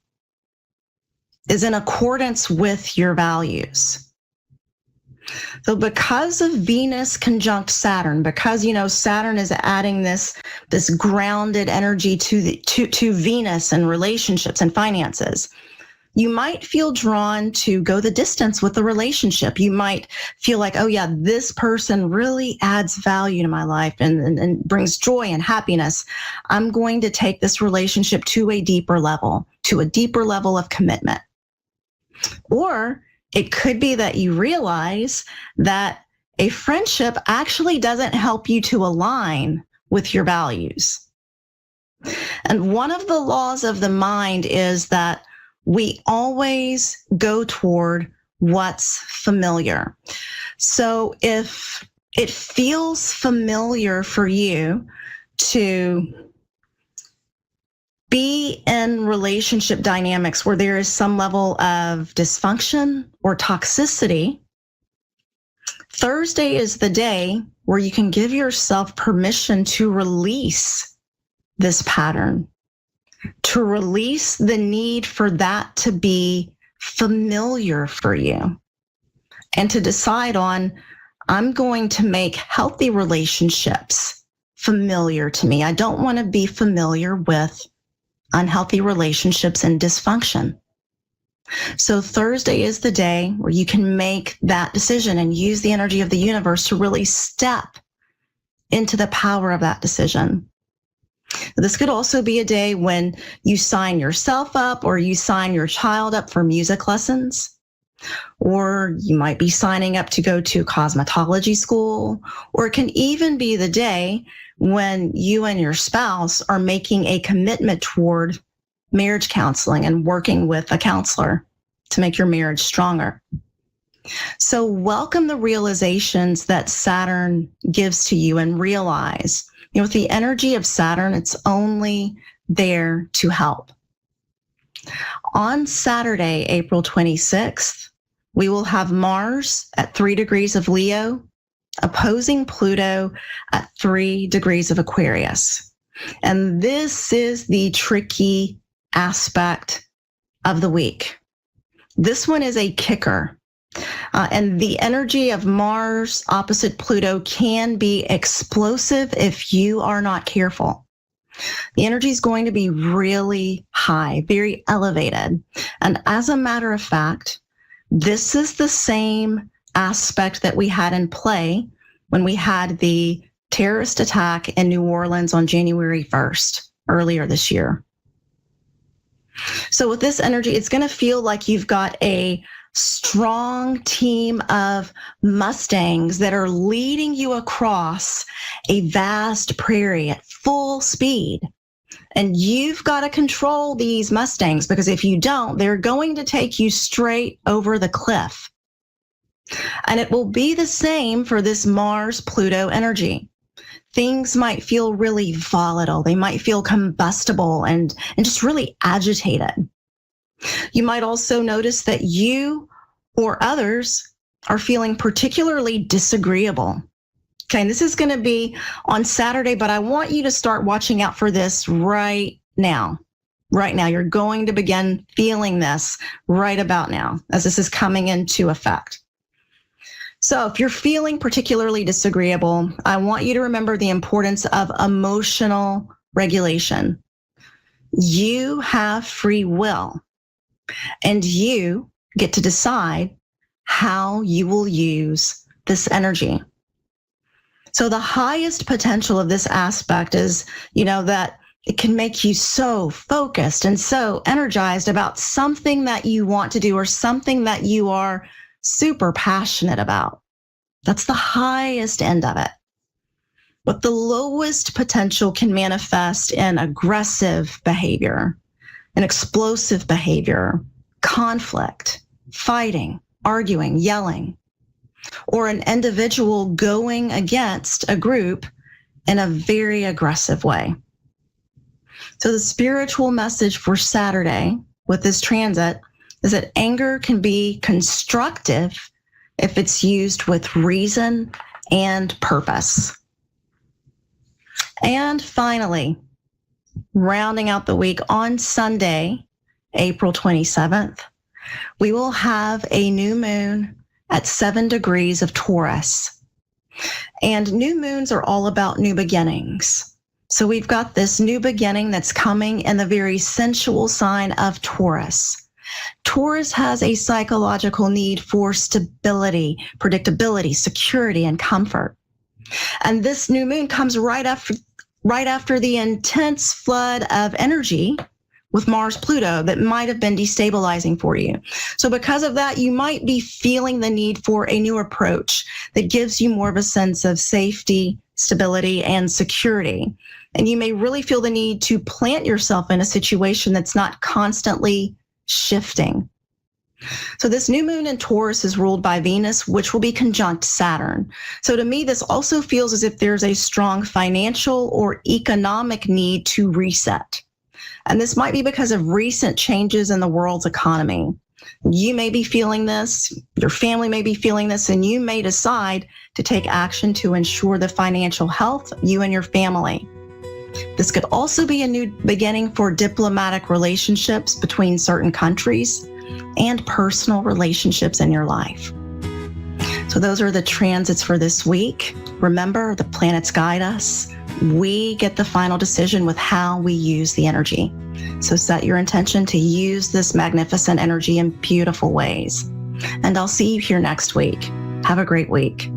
is in accordance with your values. So because of Venus conjunct Saturn, because Saturn is adding this grounded energy to Venus and relationships and finances, you might feel drawn to go the distance with the relationship. You might feel like, oh yeah, this person really adds value to my life and brings joy and happiness. I'm going to take this relationship to a deeper level of commitment. Or it could be that you realize that a friendship actually doesn't help you to align with your values. And one of the laws of the mind is that we always go toward what's familiar. So if it feels familiar for you to be in relationship dynamics where there is some level of dysfunction or toxicity, Thursday is the day where you can give yourself permission to release this pattern, to release the need for that to be familiar for you, and to decide on, I'm going to make healthy relationships familiar to me. I don't want to be familiar with unhealthy relationships and dysfunction. So Thursday is the day where you can make that decision and use the energy of the universe to really step into the power of that decision. This could also be a day when you sign yourself up or you sign your child up for music lessons, or you might be signing up to go to cosmetology school, or it can even be the day when you and your spouse are making a commitment toward marriage counseling and working with a counselor to make your marriage stronger. So welcome the realizations that Saturn gives to you, and realize, with the energy of Saturn, it's only there to help. On Saturday, April 26th, we will have Mars at 3 degrees of Leo, opposing Pluto at 3 degrees of Aquarius. And this is the tricky aspect of the week. This one is a kicker. And the energy of Mars opposite Pluto can be explosive if you are not careful. The energy is going to be really high, very elevated. And as a matter of fact, this is the same aspect that we had in play when we had the terrorist attack in New Orleans on January 1st, earlier this year. So with this energy, it's going to feel like you've got a strong team of Mustangs that are leading you across a vast prairie at full speed. And you've got to control these Mustangs, because if you don't, they're going to take you straight over the cliff. And it will be the same for this Mars-Pluto energy. Things might feel really volatile. They might feel combustible and just really agitated. You might also notice that you or others are feeling particularly disagreeable. Okay, and this is going to be on Saturday, but I want you to start watching out for this right now. Right now, you're going to begin feeling this right about now as this is coming into effect. So if you're feeling particularly disagreeable, I want you to remember the importance of emotional regulation. You have free will, and you get to decide how you will use this energy. So the highest potential of this aspect is, that it can make you so focused and so energized about something that you want to do or something that you are super passionate about. That's the highest end of it. But the lowest potential can manifest in aggressive behavior, an explosive behavior, conflict, fighting, arguing, yelling, or an individual going against a group in a very aggressive way. So the spiritual message for Saturday with this transit is that anger can be constructive if it's used with reason and purpose. And finally, rounding out the week on Sunday, April 27th, we will have a new moon at 7 degrees of Taurus. And new moons are all about new beginnings. So we've got this new beginning that's coming in the very sensual sign of Taurus. Taurus has a psychological need for stability, predictability, security, and comfort. And this new moon comes right after the intense flood of energy with Mars Pluto that might have been destabilizing for you. So because of that, you might be feeling the need for a new approach that gives you more of a sense of safety, stability, and security. And you may really feel the need to plant yourself in a situation that's not constantly shifting. So this new moon in Taurus is ruled by Venus, which will be conjunct Saturn. So to me, this also feels as if there's a strong financial or economic need to reset. And this might be because of recent changes in the world's economy. You may be feeling this, your family may be feeling this, and you may decide to take action to ensure the financial health of you and your family. This could also be a new beginning for diplomatic relationships between certain countries and personal relationships in your life. So those are the transits for this week. Remember, the planets guide us. We get the final decision with how we use the energy. So set your intention to use this magnificent energy in beautiful ways. And I'll see you here next week. Have a great week.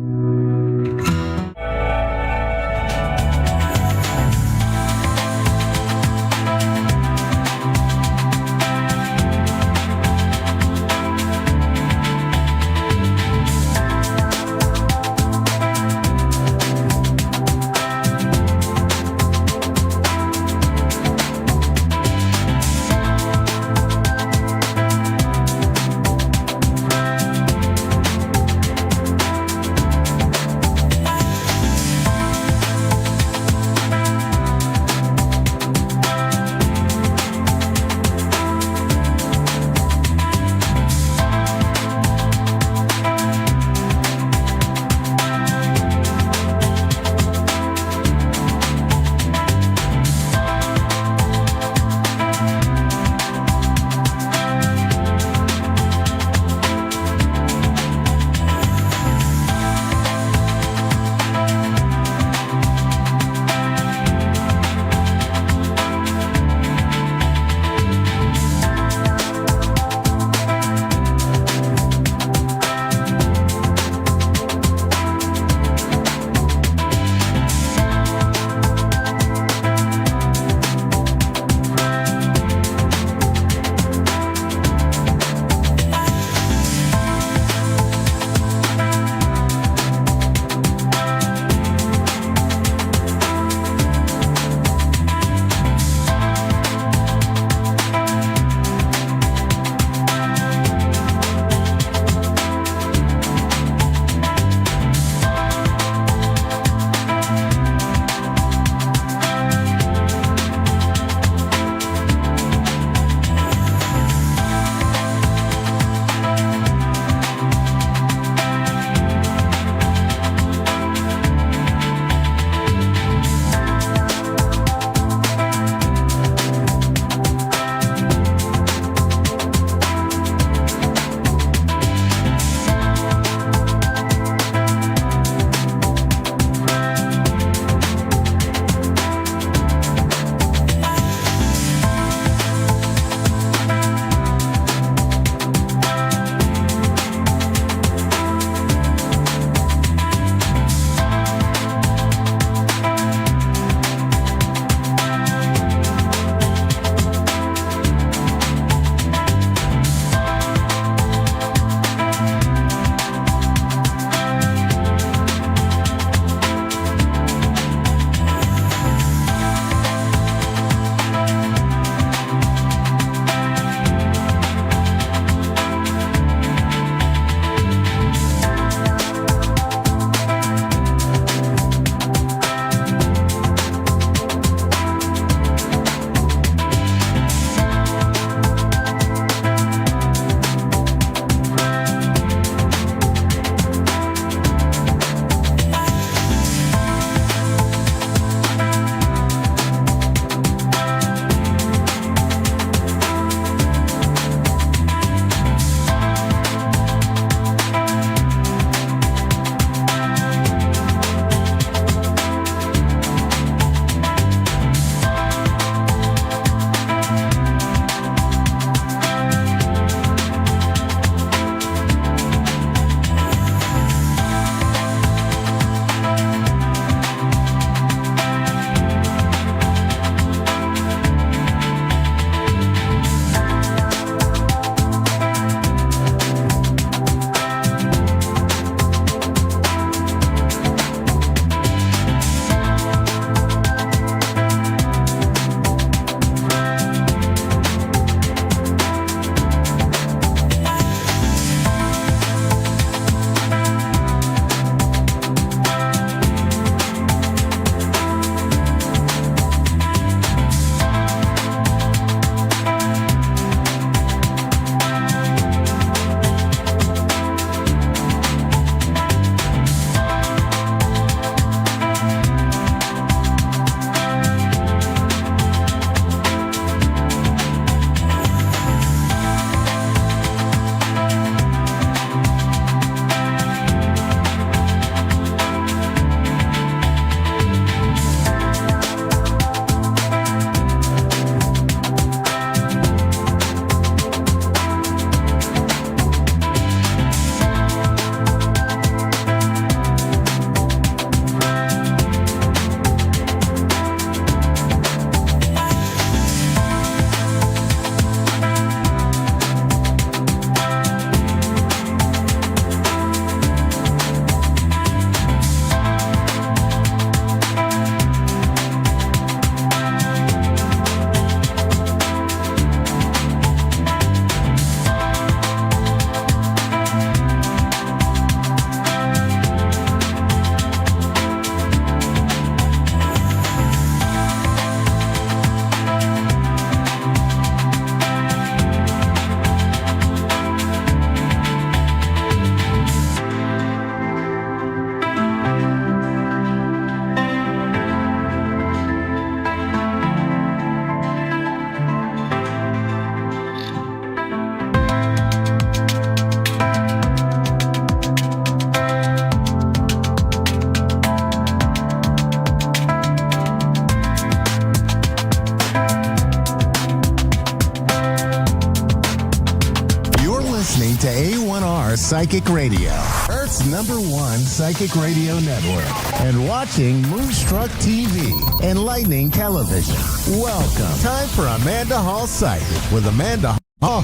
Psychic Radio, Earth's #1 psychic radio network, and watching Moonstruck TV, Enlightening Television. Welcome. Time for Amanda Hall Psychic with Amanda Hall.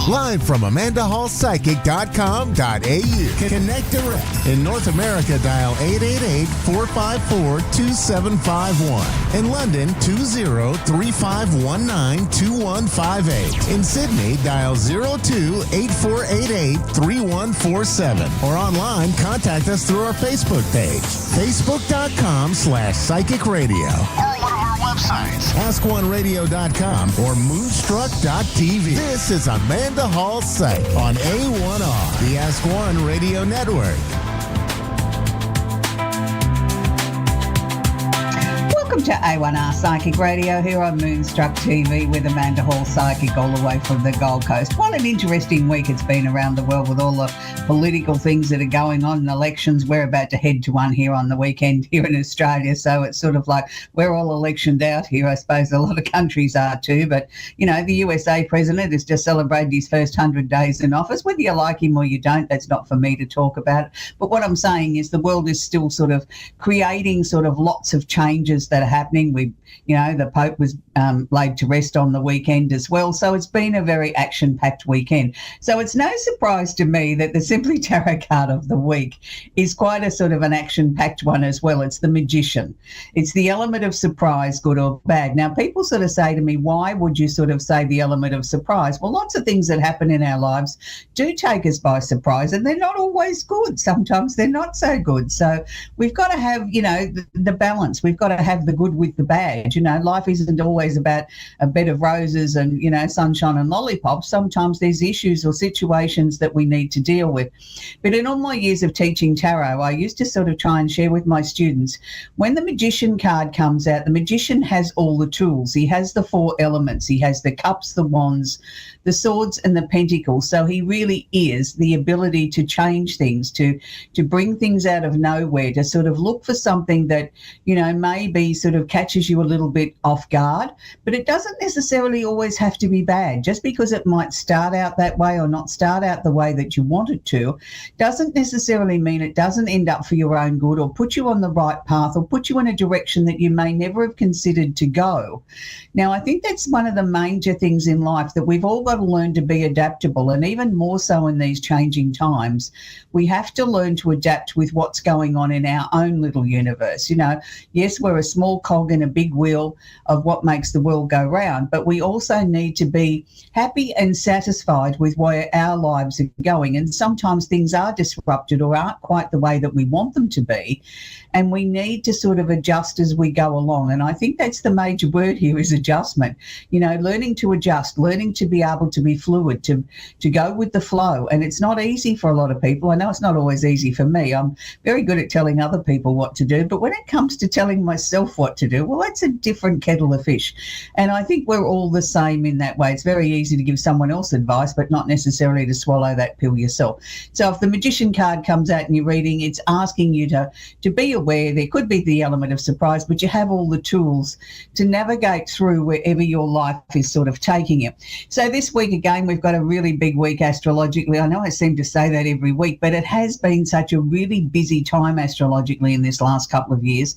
Live from AmandaHallPsychic.com.au. Connect direct. In North America, dial 888-454-2751. In London, 20-3519-2158. In Sydney, dial 02-8488-3147. Or online, contact us through our Facebook page, facebook.com/Psychic Radio. Or one of our websites, AskOneRadio.com or Moonstruck.tv. This is Amanda Hall Psych on A1R, the Ask One Radio Network. Welcome to A1R Psychic Radio here on Moonstruck TV with Amanda Hall Psychic all the way from the Gold Coast. What an interesting week it's been around the world with all the political things that are going on in elections. We're about to head to one here on the weekend here in Australia, so it's sort of like we're all electioned out here. I suppose a lot of countries are too, but, you know, the USA president has just celebrated his first 100 days in office. Whether you like him or you don't, that's not for me to talk about. But what I'm saying is the world is still sort of creating sort of lots of changes that are happening. The Pope was laid to rest on the weekend as well. So it's been a very action-packed weekend. So it's no surprise to me that the Simply Tarot card of the week is quite a sort of an action-packed one as well. It's the Magician. It's the element of surprise, good or bad. Now, people sort of say to me, why would you sort of say the element of surprise? Well, lots of things that happen in our lives do take us by surprise, and they're not always good. Sometimes they're not so good. So we've got to have, the balance. We've got to have the good with the bad. Life isn't always about a bed of roses and, sunshine and lollipops. Sometimes there's issues or situations that we need to deal with. But in all my years of teaching tarot, I used to sort of try and share with my students, when the Magician card comes out, the Magician has all the tools. He has the 4 elements. He has the cups, the wands, the swords and the pentacles. So he really is the ability to change things, to bring things out of nowhere, to sort of look for something that, maybe sort of catches you a little bit off guard. But it doesn't necessarily always have to be bad. Just because it might start out that way or not start out the way that you want it to, doesn't necessarily mean it doesn't end up for your own good or put you on the right path or put you in a direction that you may never have considered to go. Now, I think that's one of the major things in life, that we've all got to learn to be adaptable, and even more so in these changing times, we have to learn to adapt with what's going on in our own little universe. Yes, we're a small cog in a big wheel of what makes the world go round, but we also need to be happy and satisfied with where our lives are going. And sometimes things are disrupted or aren't quite the way that we want them to be, and we need to sort of adjust as we go along. And I think that's the major word here, is adjustment. Learning to adjust, learning to be able to be fluid, to go with the flow. And it's not easy for a lot of people. I know it's not always easy for me. I'm very good at telling other people what to do, but when it comes to telling myself what to do, well, that's a different kettle of fish. And I think we're all the same in that way. It's very easy to give someone else advice, but not necessarily to swallow that pill yourself. So if the Magician card comes out in your reading, it's asking you to be aware. There could be the element of surprise, but you have all the tools to navigate through wherever your life is sort of taking you. So this week, again, we've got a really big week astrologically. I know I seem to say that every week, but it has been such a really busy time astrologically in this last couple of years.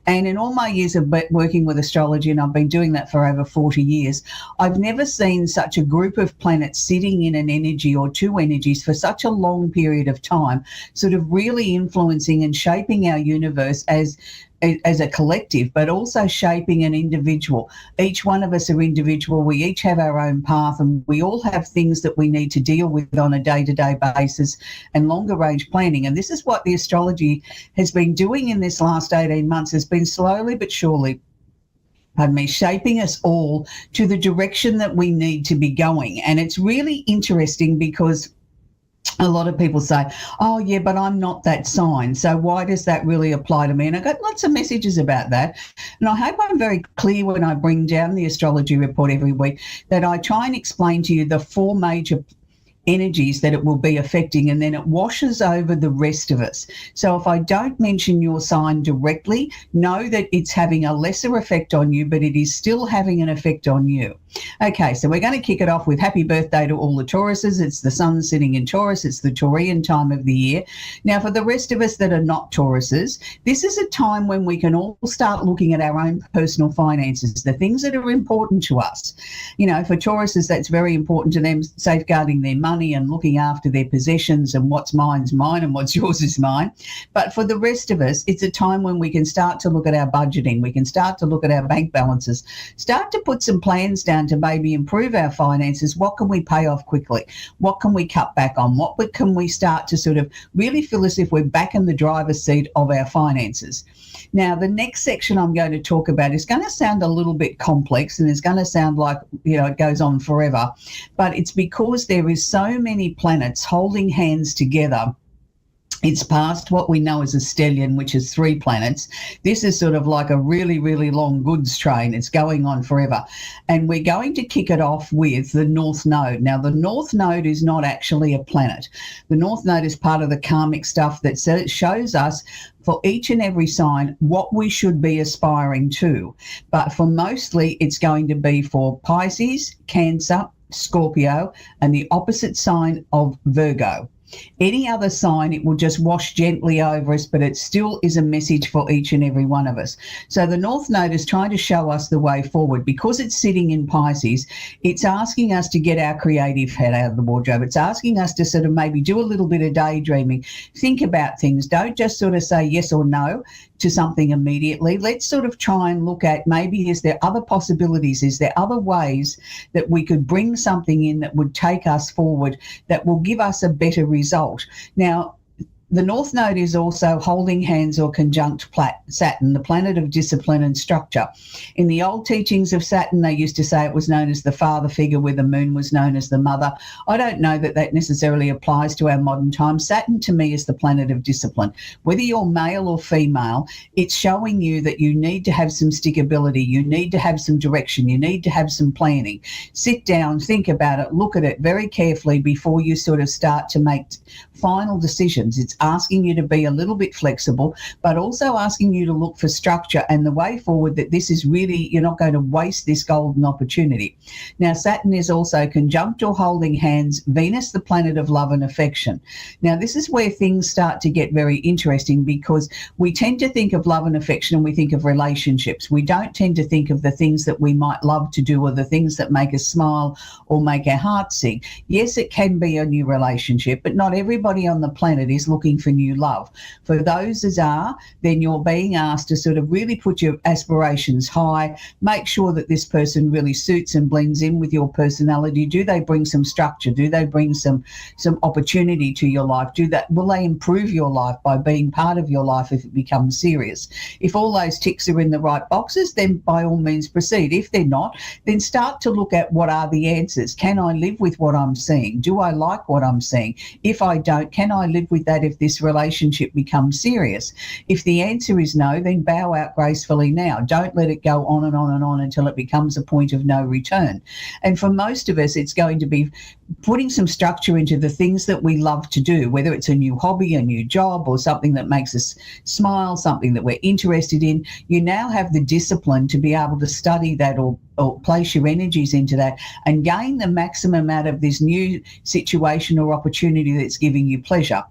And in all my years of working with astrology, and I've been doing that for over 40 years, I've never seen such a group of planets sitting in an energy or two energies for such a long period of time, sort of really influencing and shaping our universe as a collective, but also shaping an individual. Each one of us are individual. We each have our own path, and we all have things that we need to deal with on a day-to-day basis and longer range planning. And this is what the astrology has been doing in this last 18 months, has been slowly but surely shaping us all to the direction that we need to be going. And it's really interesting because a lot of people say, oh, yeah, but I'm not that sign, so why does that really apply to me? And I got lots of messages about that. And I hope I'm very clear when I bring down the astrology report every week that I try and explain to you the 4 major energies that it will be affecting, and then it washes over the rest of us. So if I don't mention your sign directly, know that it's having a lesser effect on you, but it is still having an effect on you. Okay, so we're going to kick it off with happy birthday to all the Tauruses. It's the sun sitting in Taurus. It's the Taurian time of the year. Now, for the rest of us that are not Tauruses, this is a time when we can all start looking at our own personal finances, the things that are important to us. You know, for Tauruses, that's very important to them, safeguarding their money and looking after their possessions, and what's mine's mine and what's yours is mine. But for the rest of us, it's a time when we can start to look at our budgeting. We can start to look at our bank balances, start to put some plans down to maybe improve our finances. What can we pay off quickly? What can we cut back on? What can we start to sort of really feel as if we're back in the driver's seat of our finances? Now, the next section I'm going to talk about is going to sound a little bit complex, and it's going to sound like, you know, it goes on forever, but it's because there is so many planets holding hands together. It's past what we know as a stellium, which is 3 planets. This is sort of like a really, really long goods train. It's going on forever. And we're going to kick it off with the North Node. Now, the North Node is not actually a planet. The North Node is part of the karmic stuff that shows us for each and every sign what we should be aspiring to. But for mostly, it's going to be for Pisces, Cancer, Scorpio, and the opposite sign of Virgo. Any other sign, it will just wash gently over us, but it still is a message for each and every one of us. So the North Node is trying to show us the way forward. Because it's sitting in Pisces, it's asking us to get our creative head out of the wardrobe. It's asking us to sort of maybe do a little bit of daydreaming, think about things. Don't just sort of say yes or no to something immediately. Let's sort of try and look at, maybe is there other possibilities? Is there other ways that we could bring something in that would take us forward, that will give us a better result? Now, the North Node is also holding hands or conjunct Saturn, the planet of discipline and structure. In the old teachings of Saturn, they used to say it was known as the father figure, where the moon was known as the mother. I don't know that that necessarily applies to our modern times. Saturn, to me, is the planet of discipline. Whether you're male or female, it's showing you that you need to have some stickability. You need to have some direction. You need to have some planning. Sit down, think about it, look at it very carefully before you sort of start to make final decisions. It's asking you to be a little bit flexible, but also asking you to look for structure and the way forward, that this is really, you're not going to waste this golden opportunity. Now, Saturn is also conjunct or holding hands Venus, the planet of love and affection. Now, this is where things start to get very interesting, because we tend to think of love and affection and we think of relationships. We don't tend to think of the things that we might love to do, or the things that make us smile or make our heart sing. Yes, it can be a new relationship, but not everybody on the planet is looking for new love. For those as are, then you're being asked to sort of really put your aspirations high, make sure that this person really suits and blends in with your personality. Do they bring some structure? Do they bring some opportunity to your life? Will they improve your life by being part of your life if it becomes serious? If all those ticks are in the right boxes, then by all means proceed. If they're not, then start to look at what are the answers. Can I live with what I'm seeing? Do I like what I'm seeing? If I don't, can I live with that if this relationship becomes serious? If the answer is no, then bow out gracefully now. Don't let it go on and on and on until it becomes a point of no return. And for most of us, it's going to be putting some structure into the things that we love to do, whether it's a new hobby, a new job, or something that makes us smile, something that we're interested in. You now have the discipline to be able to study that or place your energies into that and gain the maximum out of this new situation or opportunity that's giving you pleasure.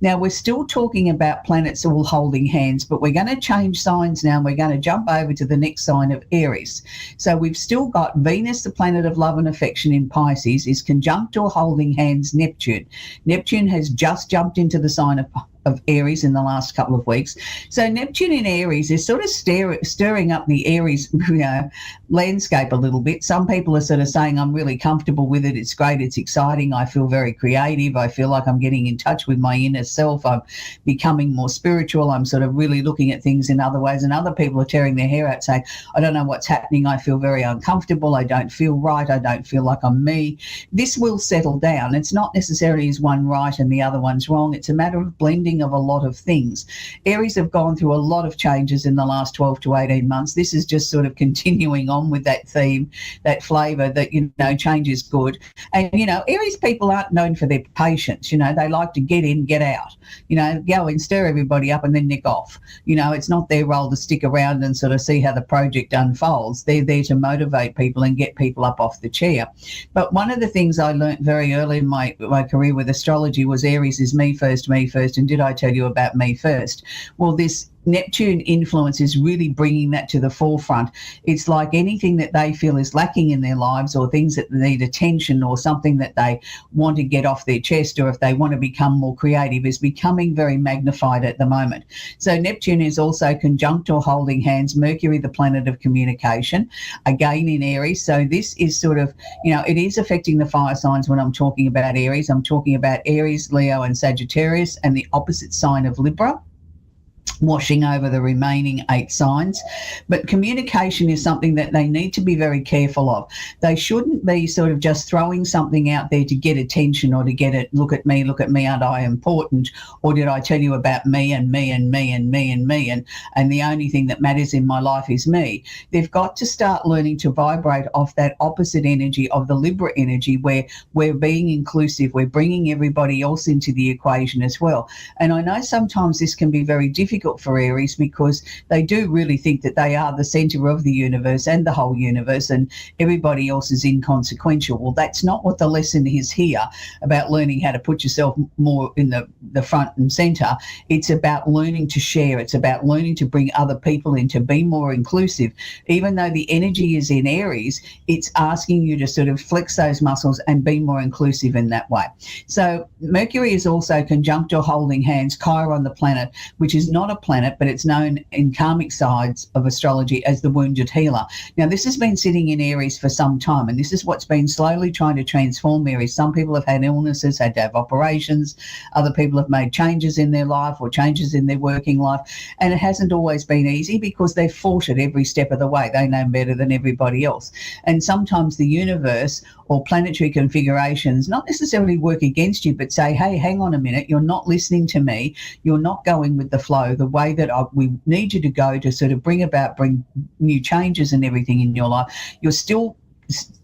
Now, we're still talking about planets all holding hands, but we're going to change signs now, and we're going to jump over to the next sign of Aries. So we've still got Venus, the planet of love and affection in Pisces, is conjunct or holding hands Neptune. Neptune has just jumped into the sign of Aries in the last couple of weeks. So Neptune in Aries is sort of stirring up the Aries landscape a little bit. Some people are sort of saying, I'm really comfortable with it. It's great. It's exciting. I feel very creative. I feel like I'm getting in touch with my inner self. I'm becoming more spiritual. I'm sort of really looking at things in other ways. And other people are tearing their hair out saying, I don't know what's happening. I feel very uncomfortable. I don't feel right. I don't feel like I'm me. This will settle down. It's not necessarily is one right and the other one's wrong. It's a matter of blending healing of a lot of things. Aries have gone through a lot of changes in the last 12 to 18 months. This is just sort of continuing on with that theme, that flavour that, change is good. And, Aries people aren't known for their patience. They like to get in, get out, go and stir everybody up and then nick off. It's not their role to stick around and sort of see how the project unfolds. They're there to motivate people and get people up off the chair. But one of the things I learnt very early in my career with astrology was Aries is me first. And did I tell you about me first? Well, this Neptune influence is really bringing that to the forefront. It's like anything that they feel is lacking in their lives, or things that need attention, or something that they want to get off their chest, or if they want to become more creative, is becoming very magnified at the moment. So Neptune is also conjunct or holding hands Mercury, the planet of communication, again in Aries. So this is sort of, it is affecting the fire signs when I'm talking about Aries. I'm talking about Aries, Leo and Sagittarius, and the opposite sign of Libra, washing over the remaining 8 signs. But communication is something that they need to be very careful of. They shouldn't be sort of just throwing something out there to get attention, or to get it, look at me, aren't I important? Or did I tell you about me and me and me and me and me and the only thing that matters in my life is me? They've got to start learning to vibrate off that opposite energy of the Libra energy, where we're being inclusive, we're bringing everybody else into the equation as well. And I know sometimes this can be very difficult for Aries, because they do really think that they are the centre of the universe and the whole universe, and everybody else is inconsequential. Well, that's not what the lesson is here about learning how to put yourself more in the front and centre. It's about learning to share. It's about learning to bring other people in, to be more inclusive. Even though the energy is in Aries, it's asking you to sort of flex those muscles and be more inclusive in that way. So Mercury is also conjunct or holding hands Chiron, the planet, which is not a planet, but it's known in karmic sides of astrology as the wounded healer. Now, this has been sitting in Aries for some time, and this is what's been slowly trying to transform Aries. Some people have had illnesses, had to have operations. Other people have made changes in their life or changes in their working life, and it hasn't always been easy, because they've fought it every step of the way. They know better than everybody else. And sometimes the universe or planetary configurations not necessarily work against you, but say, hey, hang on a minute, you're not listening to me, you're not going with the flow, the way that we need you to go to sort of bring new changes and everything in your life. You're still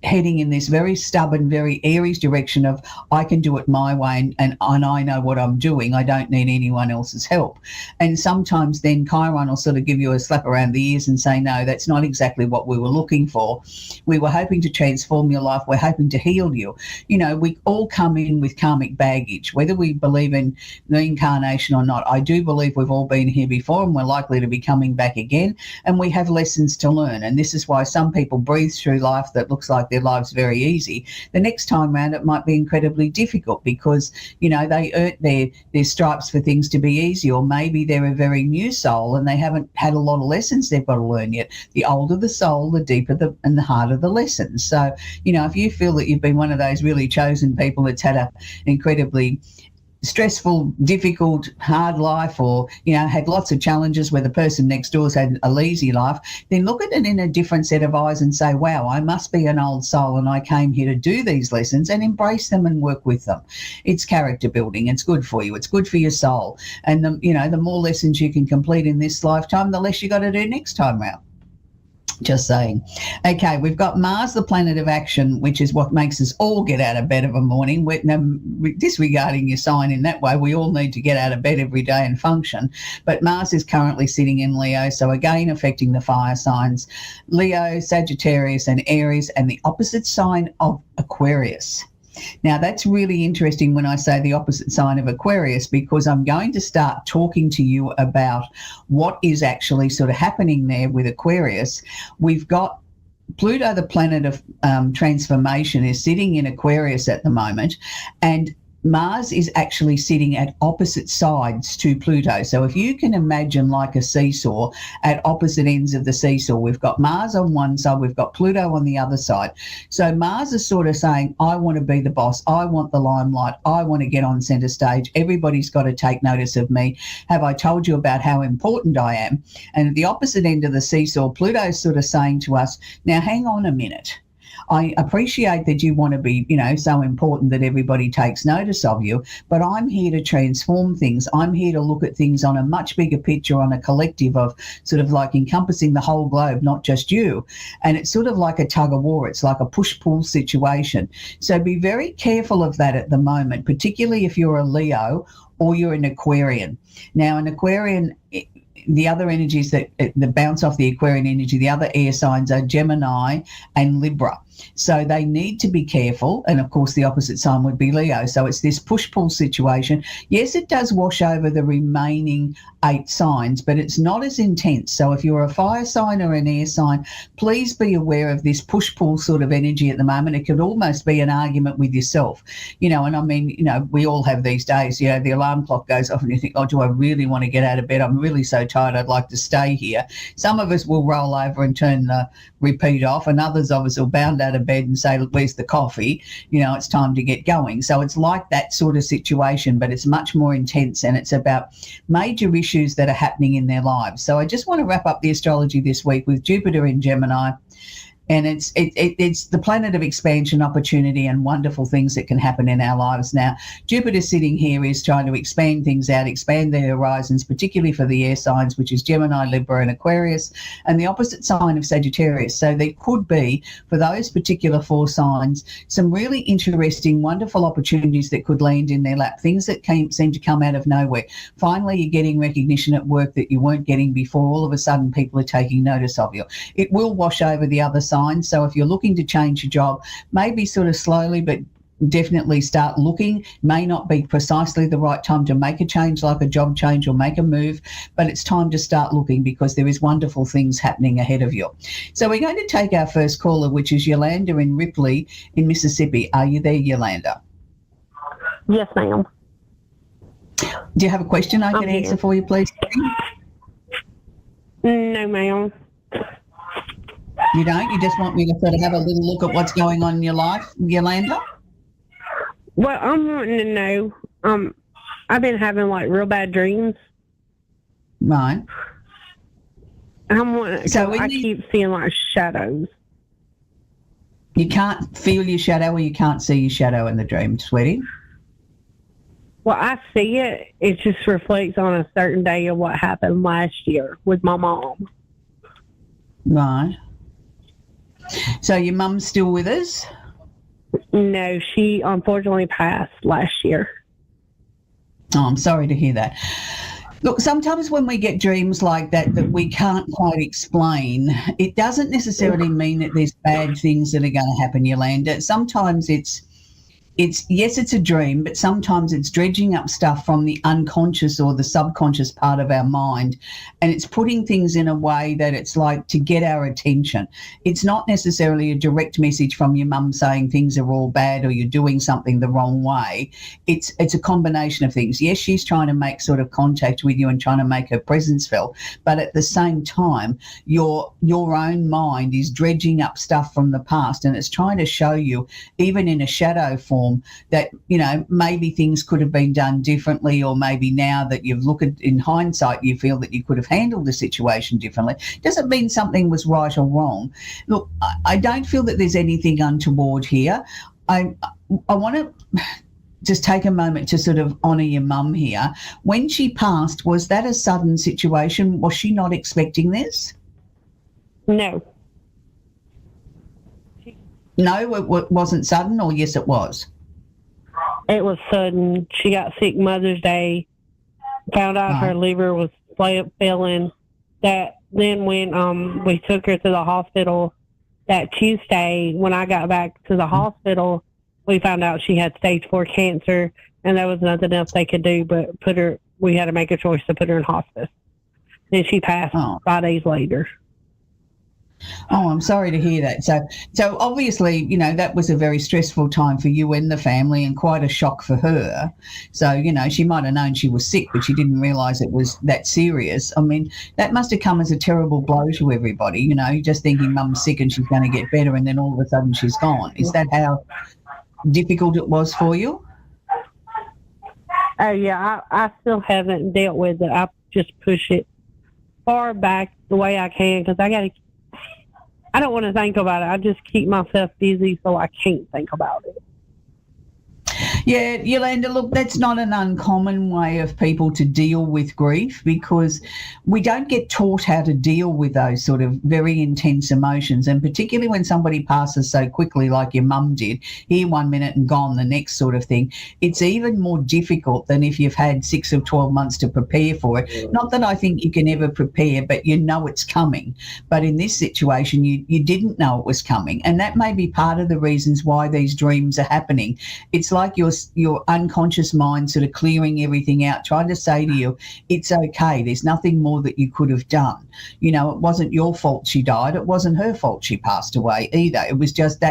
heading in this very stubborn, very Aries direction of, I can do it my way, and I know what I'm doing. I don't need anyone else's help. And sometimes then Chiron will sort of give you a slap around the ears and say, no, that's not exactly what we were looking for. We were hoping to transform your life. We're hoping to heal you. We all come in with karmic baggage, whether we believe in reincarnation or not. I do believe we've all been here before, and we're likely to be coming back again, and we have lessons to learn. And this is why some people breathe through life that looks like their life's very easy. The next time round, it might be incredibly difficult, because, they earned their stripes for things to be easy, or maybe they're a very new soul and they haven't had a lot of lessons they've got to learn yet. The older the soul, the deeper and the harder the lessons. So, if you feel that you've been one of those really chosen people that's had an incredibly stressful, difficult, hard life, or, had lots of challenges where the person next door's had a lazy life, then look at it in a different set of eyes and say, wow, I must be an old soul and I came here to do these lessons, and embrace them and work with them. It's character building. It's good for you. It's good for your soul. And, the more lessons you can complete in this lifetime, the less you got to do next time round. Just saying. Okay, we've got Mars, the planet of action, which is what makes us all get out of bed of a morning. Disregarding your sign in that way, we all need to get out of bed every day and function. But Mars is currently sitting in Leo, so again affecting the fire signs, Leo, Sagittarius and Aries, and the opposite sign of Aquarius. Now, that's really interesting when I say the opposite sign of Aquarius, because I'm going to start talking to you about what is actually sort of happening there with Aquarius. We've got Pluto, the planet of transformation, is sitting in Aquarius at the moment, and Mars is actually sitting at opposite sides to Pluto. So if you can imagine like a seesaw, at opposite ends of the seesaw, we've got Mars on one side, we've got Pluto on the other side. So Mars is sort of saying, I want to be the boss. I want the limelight. I want to get on centre stage. Everybody's got to take notice of me. Have I told you about how important I am? And at the opposite end of the seesaw, Pluto's sort of saying to us, now hang on a minute. I appreciate that you want to be, so important that everybody takes notice of you, but I'm here to transform things. I'm here to look at things on a much bigger picture, on a collective of sort of like encompassing the whole globe, not just you. And it's sort of like a tug of war. It's like a push-pull situation. So be very careful of that at the moment, particularly if you're a Leo or you're an Aquarian. Now, an Aquarian, the other energies that bounce off the Aquarian energy, the other air signs are Gemini and Libra. So they need to be careful. And of course, the opposite sign would be Leo. So it's this push-pull situation. Yes, it does wash over the remaining 8 signs, but it's not as intense. So if you're a fire sign or an air sign, please be aware of this push-pull sort of energy at the moment. It could almost be an argument with yourself, and I mean, we all have these days, the alarm clock goes off and you think, oh, do I really want to get out of bed? I'm really so tired. I'd like to stay here. Some of us will roll over and turn the repeat off, and others of us will bound out of bed and say, look, where's the coffee? It's time to get going. So it's like that sort of situation, but it's much more intense, and it's about major issues that are happening in their lives. So I just want to wrap up the astrology this week with Jupiter in Gemini. And it's the planet of expansion, opportunity, and wonderful things that can happen in our lives. Now, Jupiter sitting here is trying to expand things out, expand their horizons, particularly for the air signs, which is Gemini, Libra, and Aquarius, and the opposite sign of Sagittarius. So there could be, for those particular 4 signs, some really interesting, wonderful opportunities that could land in their lap, things that seem to come out of nowhere. Finally, you're getting recognition at work that you weren't getting before. All of a sudden, people are taking notice of you. It will wash over the other side. So if you're looking to change your job, maybe sort of slowly, but definitely start looking. May not be precisely the right time to make a change, like a job change or make a move, but it's time to start looking because there is wonderful things happening ahead of you. So we're going to take our first caller, which is Yolanda in Ripley in Mississippi. Are you there, Yolanda? Yes, ma'am. Do you have a question I can answer for you, please? No, ma'am. You don't? You just want me to sort of have a little look at what's going on in your life, Yolanda? Well, I'm wanting to know, I've been having like real bad dreams. Right. I keep seeing like shadows. You can't feel your shadow or you can't see your shadow in the dream, sweetie? Well, I see it. It just reflects on a certain day of what happened last year with my mom. Right. So your mum's still with us? No, she unfortunately passed last year. Oh, I'm sorry to hear that. Look, sometimes when we get dreams like that we can't quite explain, it doesn't necessarily mean that there's bad things that are going to happen, Yolanda. Sometimes it's yes, it's a dream, but sometimes it's dredging up stuff from the unconscious or the subconscious part of our mind, and it's putting things in a way that it's like to get our attention. It's not necessarily a direct message from your mum saying things are all bad or you're doing something the wrong way. It's a combination of things. Yes, she's trying to make sort of contact with you and trying to make her presence felt, but at the same time, your own mind is dredging up stuff from the past, and it's trying to show you, even in a shadow form, that maybe things could have been done differently, or maybe now that you've looked at in hindsight you feel that you could have handled the situation differently. Doesn't mean something was right or wrong. Look, I don't feel that there's anything untoward here. I want to just take a moment to sort of honour your mum here. When she passed, was that a sudden situation? Was she not expecting this? No. No, it wasn't sudden, or yes, it was? It was sudden. She got sick Mother's Day, found out her liver was failing. That then when we took her to the hospital that Tuesday, when I got back to the hospital, we found out she had stage 4 cancer, and there was nothing else they could do but we had to make a choice to put her in hospice. Then she passed 5 days later. Oh, I'm sorry to hear that. So obviously, that was a very stressful time for you and the family, and quite a shock for her. So, she might have known she was sick, but she didn't realise it was that serious. I mean, that must have come as a terrible blow to everybody, just thinking mum's sick and she's going to get better, and then all of a sudden she's gone. Is that how difficult it was for you? Oh, yeah, I still haven't dealt with it. I just push it far back the way I can, because I don't want to think about it. I just keep myself busy so I can't think about it. Yeah, Yolanda, look, that's not an uncommon way of people to deal with grief, because we don't get taught how to deal with those sort of very intense emotions, and particularly when somebody passes so quickly like your mum did, here 1 minute and gone the next sort of thing. It's even more difficult than if you've had 6 or 12 months to prepare for it. Not that I think you can ever prepare, but you know it's coming. But in this situation, you didn't know it was coming, and that may be part of the reasons why these dreams are happening. It's like your unconscious mind sort of clearing everything out, trying to say to you, it's okay, there's nothing more that you could have done. You know, it wasn't your fault she died, it wasn't her fault she passed away either. That was just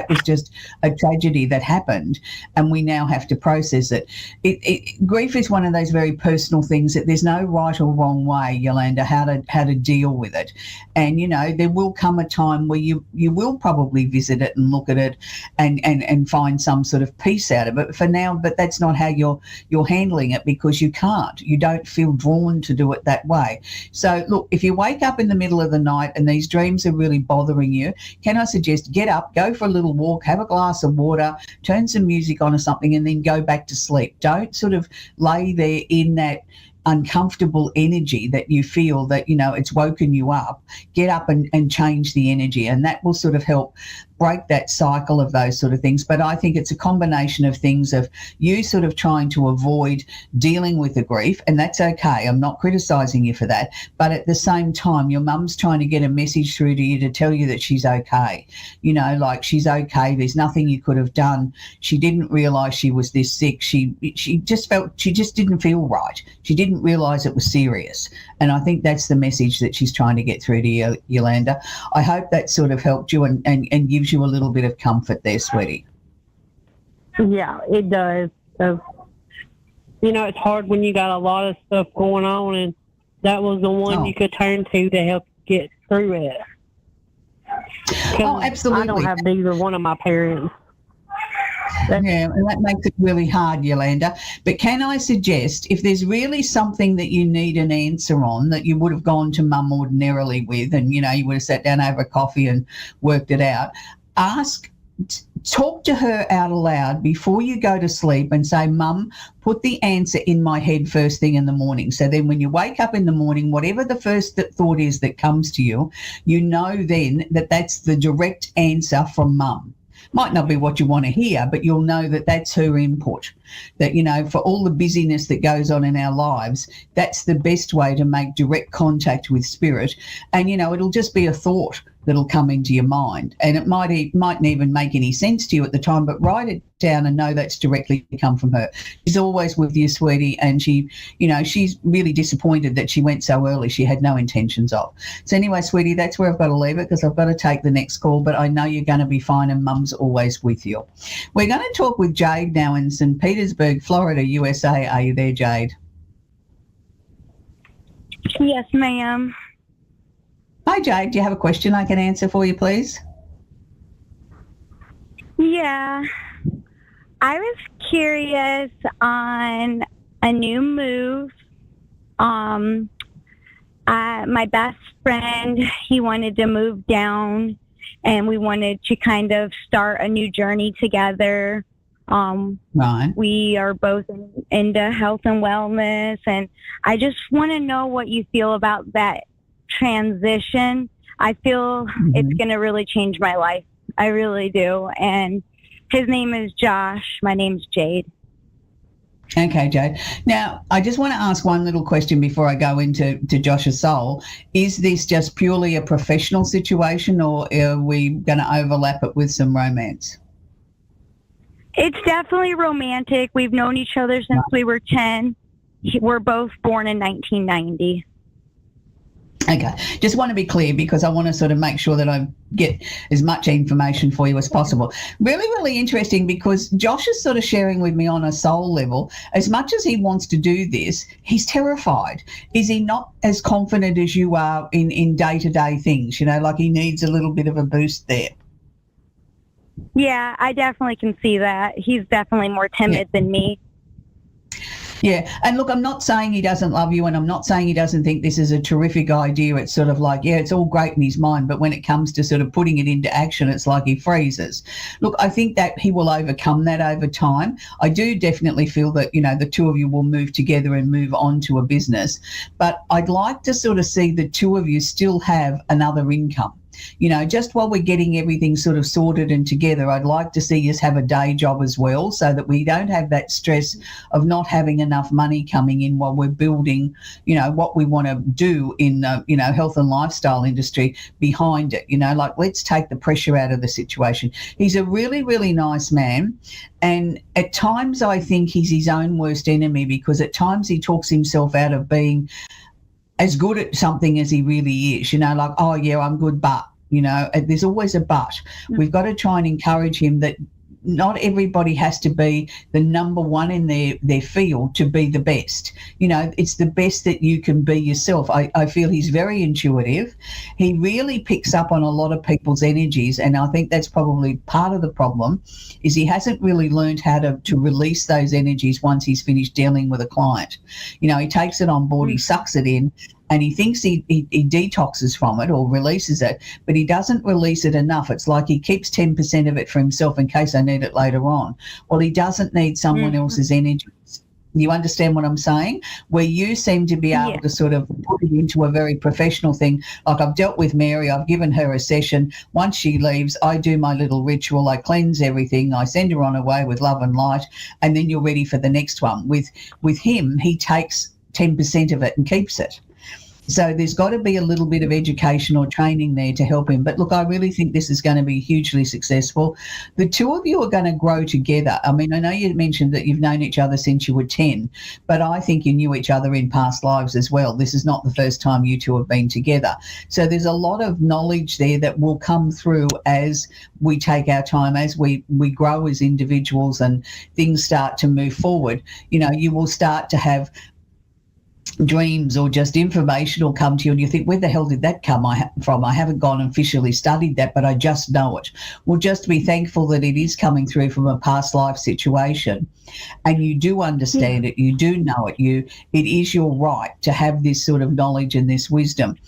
a tragedy that happened, and we now have to process it. Grief is one of those very personal things that there's no right or wrong way, Yolanda, how to deal with it. And you know, there will come a time where you will probably visit it and look at it and find some sort of peace out of it. For now, but that's not how you're handling it, because you don't feel drawn to do it that way. So look, if you wake up in the middle of the night and these dreams are really bothering you, can I suggest get up, go for a little walk, have a glass of water, turn some music on or something, and then go back to sleep. Don't sort of lay there in that uncomfortable energy that you feel that, you know, it's woken you up. Get up and change the energy, and that will sort of help break that cycle of those sort of things. But I think it's a combination of things of you sort of trying to avoid dealing with the grief, and that's okay. I'm not criticising you for that. But at the same time, your mum's trying to get a message through to you to tell you that she's okay. You know, like, she's okay. There's nothing you could have done. She didn't realise she was this sick. She just didn't feel right. She didn't realise it was serious. And I think that's the message that she's trying to get through to you, Yolanda. I hope that sort of helped you and gives you a little bit of comfort there, sweetie. Yeah, it does. So, you know, it's hard when you got a lot of stuff going on, and that was the one you could turn to help get through it. Oh, absolutely. I don't have neither one of my parents. Yeah, and that makes it really hard, Yolanda. But can I suggest, if there's really something that you need an answer on that you would have gone to mum ordinarily with, and, you know, you would have sat down over a coffee and worked it out, talk to her out aloud before you go to sleep and say, Mum, put the answer in my head first thing in the morning. So then when you wake up in the morning, whatever the first thought is that comes to you, you know then that that's the direct answer from Mum. Might not be what you want to hear, but you'll know that that's her input. That, you know, for all the busyness that goes on in our lives, that's the best way to make direct contact with spirit. And, you know, it'll just be a thought that'll come into your mind. And it mightn't even make any sense to you at the time, but write it down and know that's directly come from her. She's always with you, sweetie, and she, you know, she's really disappointed that she went so early. She had no intentions of. So anyway, sweetie, that's where I've got to leave it, because I've got to take the next call, but I know you're going to be fine, and Mum's always with you. We're going to talk with Jade now in St. Petersburg, Florida, USA. Are you there, Jade? Yes, ma'am. Hi, Jade. Do you have a question I can answer for you, please? Yeah. I was curious on a new move. My best friend, he wanted to move down, and we wanted to kind of start a new journey together. Right. We are both into health and wellness, and I just want to know what you feel about that transition. I feel it's going to really change my life. I really do. And his name is Josh. My name's Jade. Okay, Jade. Now, I just want to ask one little question before I go into Josh's soul. Is this just purely a professional situation, or are we going to overlap it with some romance? It's definitely romantic. We've known each other since we were 10. We're both born in 1990. Okay, just want to be clear, because I want to sort of make sure that I get as much information for you as possible. Really, really interesting, because Josh is sort of sharing with me on a soul level, as much as he wants to do this, he's terrified. Is he not as confident as you are in day-to-day things? You know, like he needs a little bit of a boost there. Yeah, I definitely can see that. He's definitely more timid than me. Yeah, and look, I'm not saying he doesn't love you, and I'm not saying he doesn't think this is a terrific idea. It's sort of like, yeah, it's all great in his mind, but when it comes to sort of putting it into action, it's like he freezes. Look, I think that he will overcome that over time. I do definitely feel that, the two of you will move together and move on to a business, but I'd like to sort of see the two of you still have another income. Just while we're getting everything sort of sorted and together, I'd like to see us have a day job as well, so that we don't have that stress of not having enough money coming in while we're building, what we want to do in the, health and lifestyle industry behind it. Let's take the pressure out of the situation. He's a really, really nice man. And at times I think he's his own worst enemy, because at times he talks himself out of being as good at something as he really is, like, oh yeah, I'm good, but, there's always a but. We've got to try and encourage him that not everybody has to be the number one in their field to be the best. It's the best that you can be yourself. I feel he's very intuitive. He really picks up on a lot of people's energies, and I think that's probably part of the problem, is he hasn't really learned how to release those energies once he's finished dealing with a client. He takes it on board, he sucks it in, and he thinks he detoxes from it or releases it, but he doesn't release it enough. It's like he keeps 10% of it for himself in case I need it later on. Well, he doesn't need someone else's energy. You understand what I'm saying? Where you seem to be able to sort of put it into a very professional thing. Like, I've dealt with Mary, I've given her a session. Once she leaves, I do my little ritual, I cleanse everything, I send her on her way with love and light, and then you're ready for the next one. With him, he takes 10% of it and keeps it. So there's got to be a little bit of education or training there to help him. But look, I really think this is going to be hugely successful. The two of you are going to grow together. I mean, I know you mentioned that you've known each other since you were 10, but I think you knew each other in past lives as well. This is not the first time you two have been together. So there's a lot of knowledge there that will come through as we take our time, as we grow as individuals and things start to move forward. You will start to have dreams or just information will come to you and you think, where the hell did that come from? I haven't gone and officially studied that, but I just know it. Well, just be thankful that it is coming through from a past life situation, and you do understand it, you do know it, it is your right to have this sort of knowledge and this wisdom.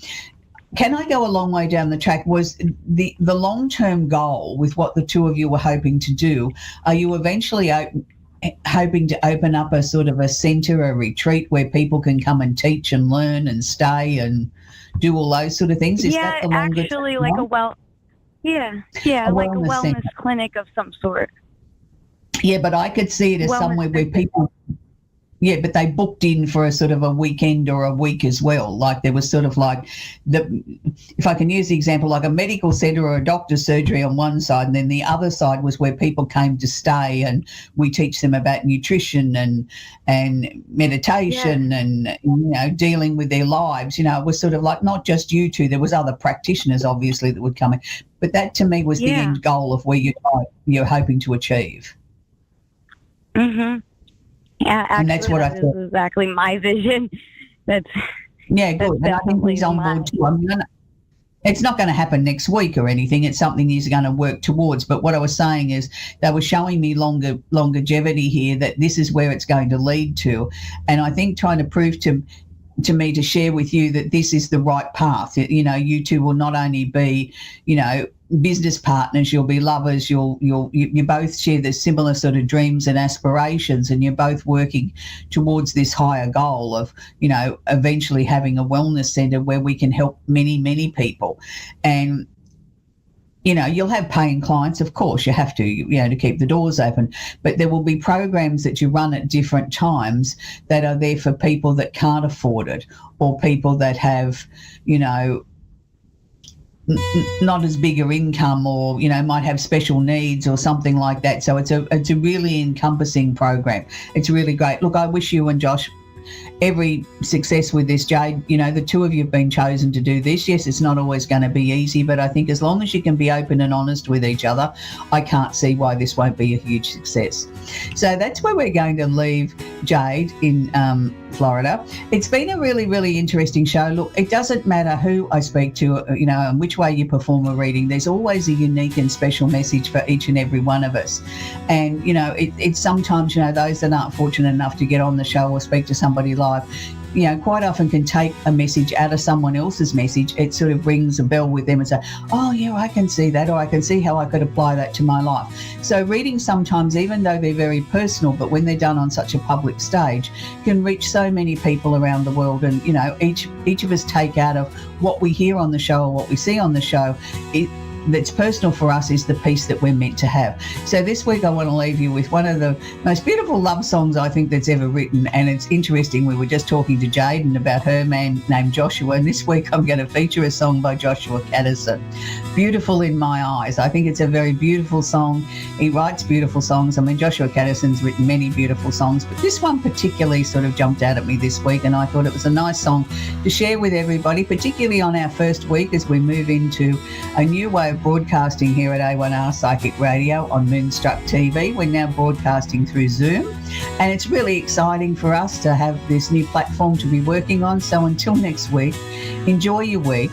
Can I go a long way down the track? Was the long-term goal with what the two of you were hoping to do, are you eventually hoping to open up a sort of a centre, a retreat where people can come and teach and learn and stay and do all those sort of things? Is that the longer actually term like goal? a wellness centre. clinic of some sort. Yeah, but I could see it as somewhere where people, but they booked in for a sort of a weekend or a week as well. Like there was sort of like, if I can use the example, like a medical centre or a doctor's surgery on one side, and then the other side was where people came to stay, and we teach them about nutrition and meditation and dealing with their lives. It was sort of like not just you two. There was other practitioners obviously that would come in, but that to me was the end goal of where you're hoping to achieve. Mm-hmm. Yeah, actually, and that's what I thought. Is exactly my vision. Good. And I think he's on board too. It's not going to happen next week or anything. It's something he's going to work towards. But what I was saying is they were showing me longevity here, that this is where it's going to lead to. And I think trying to prove to me to share with you that this is the right path. You two will not only be, business partners, you'll be lovers, you both share the similar sort of dreams and aspirations, and you're both working towards this higher goal of, eventually having a wellness centre where we can help many, many people. And you'll have paying clients, of course, you have to, to keep the doors open, but there will be programs that you run at different times that are there for people that can't afford it, or people that have, not as big an income, or might have special needs or something like that. So it's a really encompassing program. It's really great. Look, I wish you and Josh every success with this, Jade. You know, the two of you have been chosen to do this. Yes, it's not always going to be easy, but I think as long as you can be open and honest with each other, I can't see why this won't be a huge success. So that's where we're going to leave Jade in Florida. It's been a really, really interesting show. Look, it doesn't matter who I speak to, you know, and which way you perform a reading. There's always a unique and special message for each and every one of us. And, you know, it's sometimes, you know, those that aren't fortunate enough to get on the show or speak to somebody live, you know, quite often can take a message out of someone else's message. It sort of rings a bell with them and say, oh, yeah, I can see that, or I can see how I could apply that to my life. So readings sometimes, even though they're very personal, but when they're done on such a public stage, can reach so many people around the world. And, you know, each of us take out of what we hear on the show or what we see on the show, that's personal for us is the piece that we're meant to have. So this week I want to leave you with one of the most beautiful love songs I think that's ever written. And it's interesting, we were just talking to Jaden about her man named Joshua, and this week I'm going to feature a song by Joshua Caddison, Beautiful in My Eyes. I think it's a very beautiful song. He writes beautiful songs. I mean, Joshua Caddison's written many beautiful songs, but this one particularly sort of jumped out at me this week, and I thought it was a nice song to share with everybody, particularly on our first week as we move into a new way of broadcasting here at A1R Psychic Radio on Moonstruck TV. We're now broadcasting through Zoom, and it's really exciting for us to have this new platform to be working on. So until next week, enjoy your week.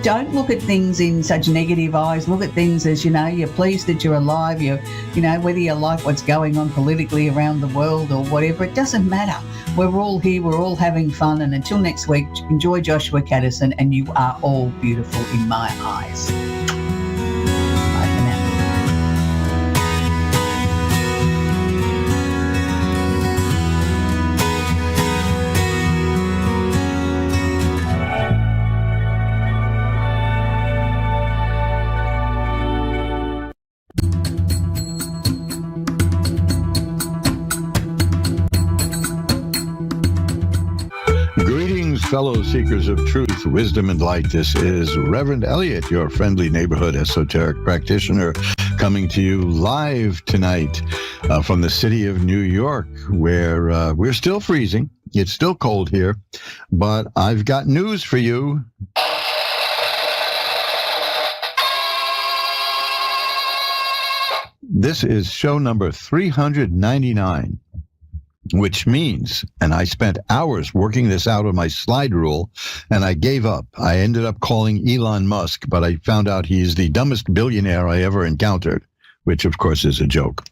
Don't look at things in such negative eyes. Look at things as, you know, you're pleased that you're alive. You know, whether you like what's going on politically around the world or whatever, it doesn't matter. We're all here. We're all having fun. And until next week, enjoy Joshua Caddison, and you are all beautiful in my eyes. Fellow seekers of truth, wisdom, and light. This is Reverend Elliot, your friendly neighborhood esoteric practitioner, coming to you live tonight from the city of New York, where we're still freezing. It's still cold here, but I've got news for you. This is show number 399. Which means, and I spent hours working this out on my slide rule, and I gave up. I ended up calling Elon Musk, but I found out he's the dumbest billionaire I ever encountered, which of course is a joke.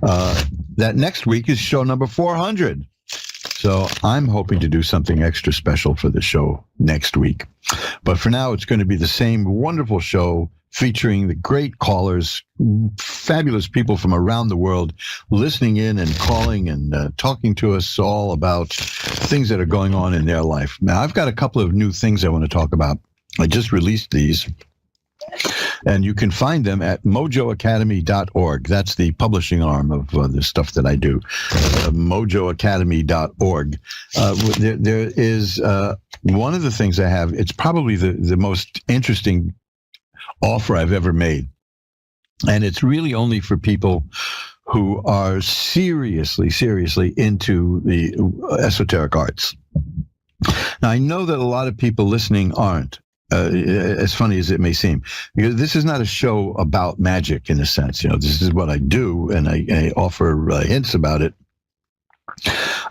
That next week is show number 400. So I'm hoping to do something extra special for the show next week. But for now, it's going to be the same wonderful show featuring the great callers, fabulous people from around the world listening in and calling and talking to us all about things that are going on in their life. Now, I've got a couple of new things I want to talk about. I just released these, and you can find them at mojoacademy.org. That's the publishing arm of the stuff that I do, mojoacademy.org. There is one of the things I have, it's probably the most interesting offer I've ever made. And it's really only for people who are seriously into the esoteric arts. Now, I know that a lot of people listening aren't, as funny as it may seem, because this is not a show about magic in a sense. You know, this is what I do, and I offer hints about it.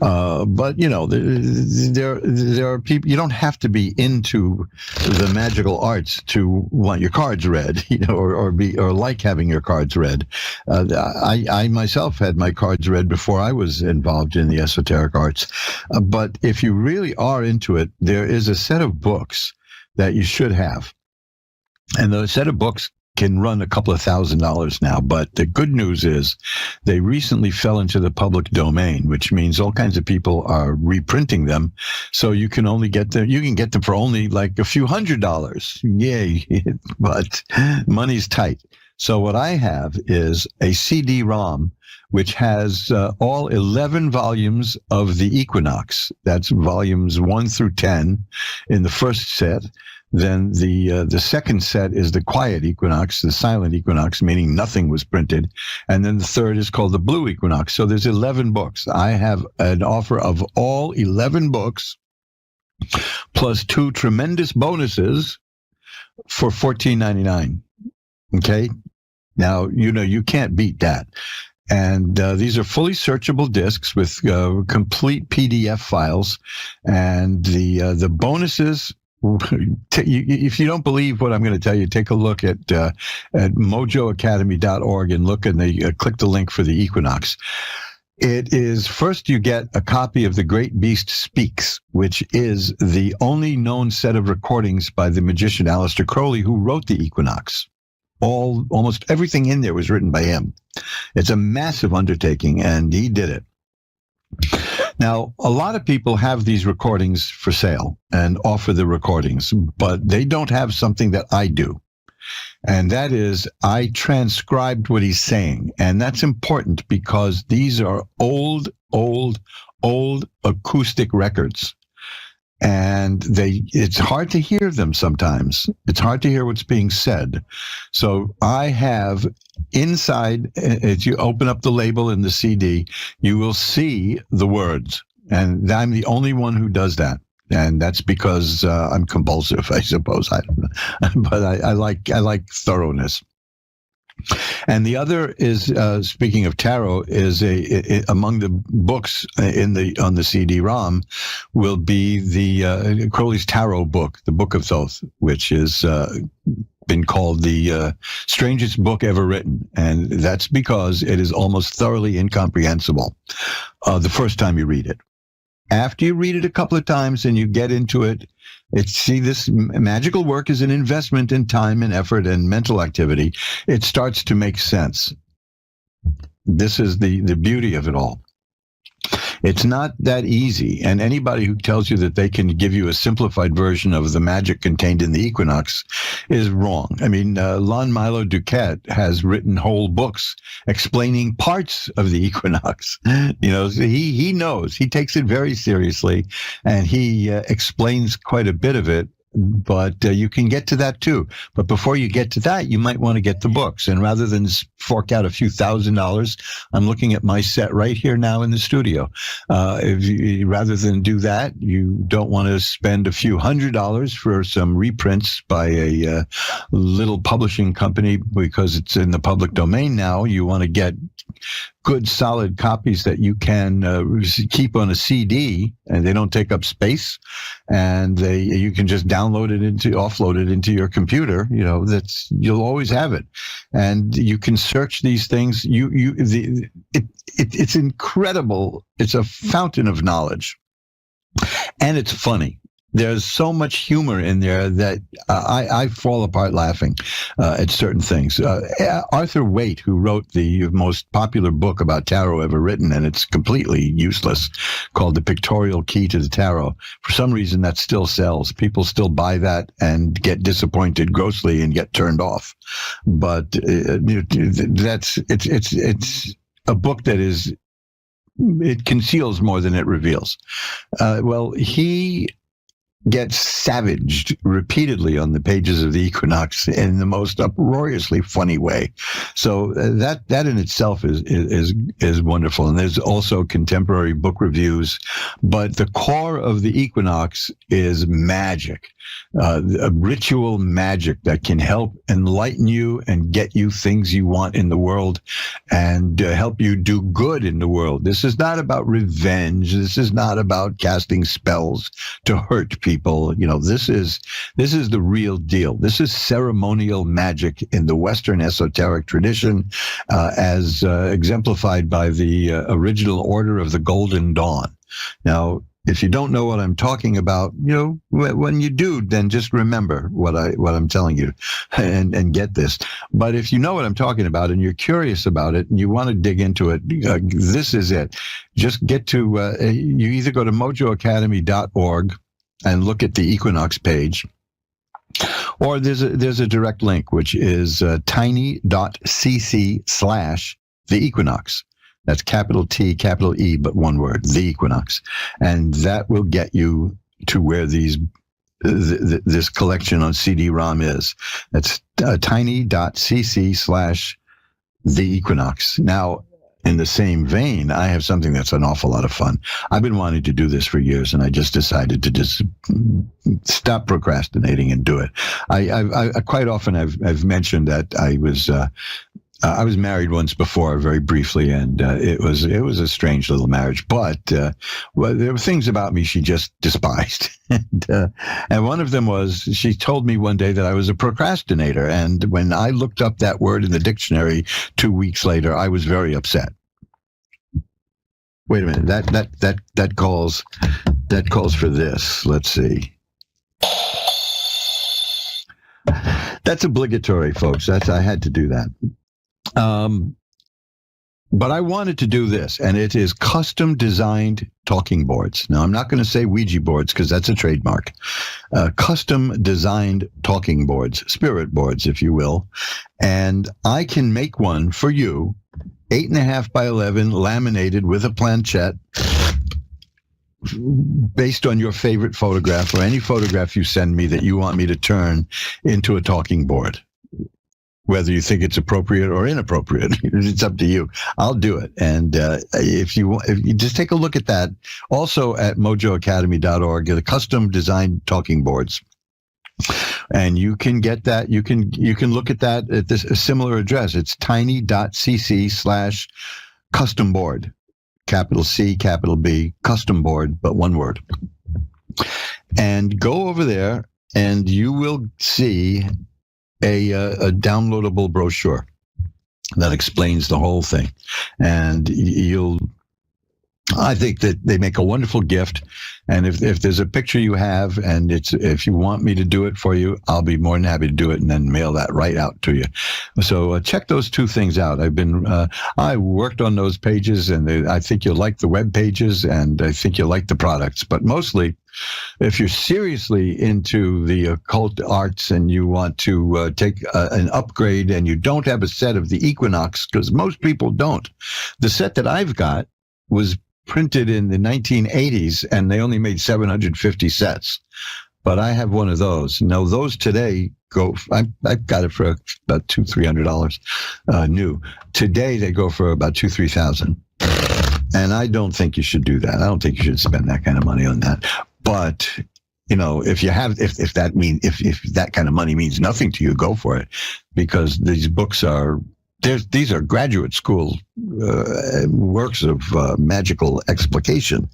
But you know, there are people. You don't have to be into the magical arts to want your cards read, you know, or like having your cards read. I myself had my cards read before I was involved in the esoteric arts. But if you really are into it, there is a set of books that you should have, and the set of books can run a couple of $1,000s now, but the good news is they recently fell into the public domain, which means all kinds of people are reprinting them. So you can only get them, you can get them for only like a few $100s. Yay. But money's tight. So what I have is a CD-ROM, which has all 11 volumes of the Equinox. That's volumes 1 through 10 in the first set. Then the second set is the quiet equinox, the silent equinox, meaning nothing was printed. And then the third is called the blue equinox. So there's 11 books. I have an offer of all 11 books plus 2 tremendous bonuses for $14.99. Okay. Now, you can't beat that. And these are fully searchable discs with complete PDF files. And the bonuses, if you don't believe what I'm going to tell you, take a look at mojoacademy.org and look and click the link for the equinox. It is, first you get a copy of The Great Beast Speaks, which is the only known set of recordings by the magician Aleister Crowley, who wrote the equinox. Almost everything in there was written by him. It's a massive undertaking, and he did it. Now, a lot of people have these recordings for sale and offer the recordings, but they don't have something that I do. And that is, I transcribed what he's saying. And that's important because these are old acoustic records. And it's hard to hear them sometimes. It's hard to hear what's being said. So I have inside, as you open up the label in the CD, you will see the words. And I'm the only one who does that. And that's because I'm compulsive, I suppose. I don't know. But I like thoroughness. And the other is, speaking of tarot, is among the books on the CD-ROM will be the Crowley's Tarot book, the Book of Thoth, which is been called the strangest book ever written. And that's because it is almost thoroughly incomprehensible the first time you read it. After you read it a couple of times and you get into it, this magical work is an investment in time and effort and mental activity. It starts to make sense. This is the beauty of it all. It's not that easy, and anybody who tells you that they can give you a simplified version of the magic contained in the equinox is wrong. I mean, Lon Milo Duquette has written whole books explaining parts of the equinox. He knows. He takes it very seriously, and he explains quite a bit of it. But you can get to that too. But before you get to that, you might want to get the books. And rather than fork out a few $1,000s, I'm looking at my set right here now in the studio. Rather than do that, you don't want to spend a few $100s for some reprints by a little publishing company because it's in the public domain now. You want to get good solid copies that you can keep on a CD, and they don't take up space, and you can just offload it into your computer. You'll always have it, and you can search these things. It's incredible. It's a fountain of knowledge, and it's funny. There's so much humor in there that I fall apart laughing at certain things. Arthur Waite, who wrote the most popular book about tarot ever written, and it's completely useless, called The Pictorial Key to the Tarot. For some reason, that still sells. People still buy that and get disappointed grossly and get turned off. But it's a book that it conceals more than it reveals. He gets savaged repeatedly on the pages of the equinox in the most uproariously funny way. So that in itself is wonderful. And there's also contemporary book reviews, but the core of the equinox is magic, a ritual magic that can help enlighten you and get you things you want in the world and help you do good in the world. This is not about revenge. This is not about casting spells to hurt people. This is the real deal. This is ceremonial magic in the Western esoteric tradition, as exemplified by the original Order of the Golden Dawn. Now, if you don't know what I'm talking about, when you do, then just remember what I'm telling you and get this. But if you know what I'm talking about and you're curious about it and you want to dig into it, this is it. Just get to, you either go to mojoacademy.org and look at the equinox page, or there's a direct link, which is tiny.cc/the equinox. That's capital T, capital E, but one word, the equinox. And that will get you to where these this collection on CD-ROM is. That's tiny.cc/the equinox. Now, in the same vein, I have something that's an awful lot of fun. I've been wanting to do this for years, and I just decided to just stop procrastinating and do it. I quite often I've mentioned that I was married once before, very briefly, and it was a strange little marriage. But well, there were things about me she just despised, and one of them was she told me one day that I was a procrastinator. And when I looked up that word in the dictionary 2 weeks later, I was very upset. Wait a minute, that calls for this. Let's see. That's obligatory, folks. I had to do that. But I wanted to do this, and it is custom designed talking boards. Now, I'm not going to say Ouija boards because that's a trademark. Custom designed talking boards, spirit boards, if you will. And I can make one for you, 8.5 by 11, laminated with a planchette, based on your favorite photograph or any photograph you send me that you want me to turn into a talking board. Whether you think it's appropriate or inappropriate, it's up to you. I'll do it. And if you just take a look at that, also at mojoacademy.org, the custom designed talking boards. And you can get that. You can look at that at this a similar address. It's tiny.cc/custom board, capital C, capital B, custom board, but one word. And go over there, and you will see a downloadable brochure that explains the whole thing. And I think that they make a wonderful gift. And if there's a picture you have, and if you want me to do it for you, I'll be more than happy to do it and then mail that right out to you. So check those two things out. I worked on those pages, and I think you'll like the web pages, and I think you'll like the products. But mostly, if you're seriously into the occult arts and you want to take an upgrade, and you don't have a set of the Equinox, because most people don't. The set that I've got was printed in the 1980s, and they only made 750 sets. But I have one of those. Now, those today I've got it for about $200-300 new. Today, they go for about $2,000-3,000. And I don't think you should do that. I don't think you should spend that kind of money on that. But if that kind of money means nothing to you, go for it, because these books these are graduate school works of magical explication.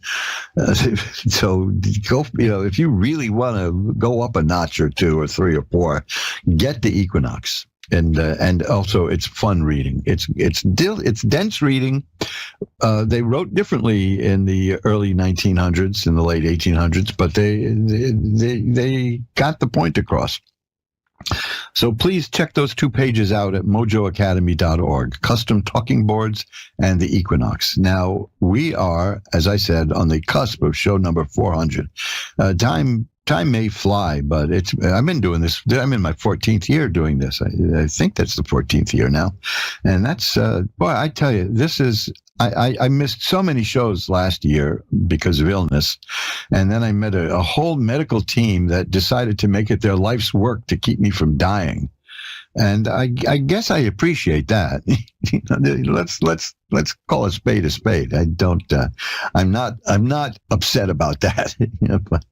So go, if you really want to go up a notch or two or three or four, get the Equinox. And also it's fun reading. It's dense reading. They wrote differently in the early 1900s, in the late 1800s, but they got the point across. So please check those two pages out at mojoacademy.org, custom talking boards and the Equinox. Now, we are, as I said, on the cusp of show number 400. Time may fly, but I've been doing this. I'm in my 14th year doing this. I think that's the 14th year now. And that's, boy, I tell you, this is, I missed so many shows last year because of illness. And then I met a whole medical team that decided to make it their life's work to keep me from dying. And I guess I appreciate that. Let's call a spade a spade. I'm not upset about that. But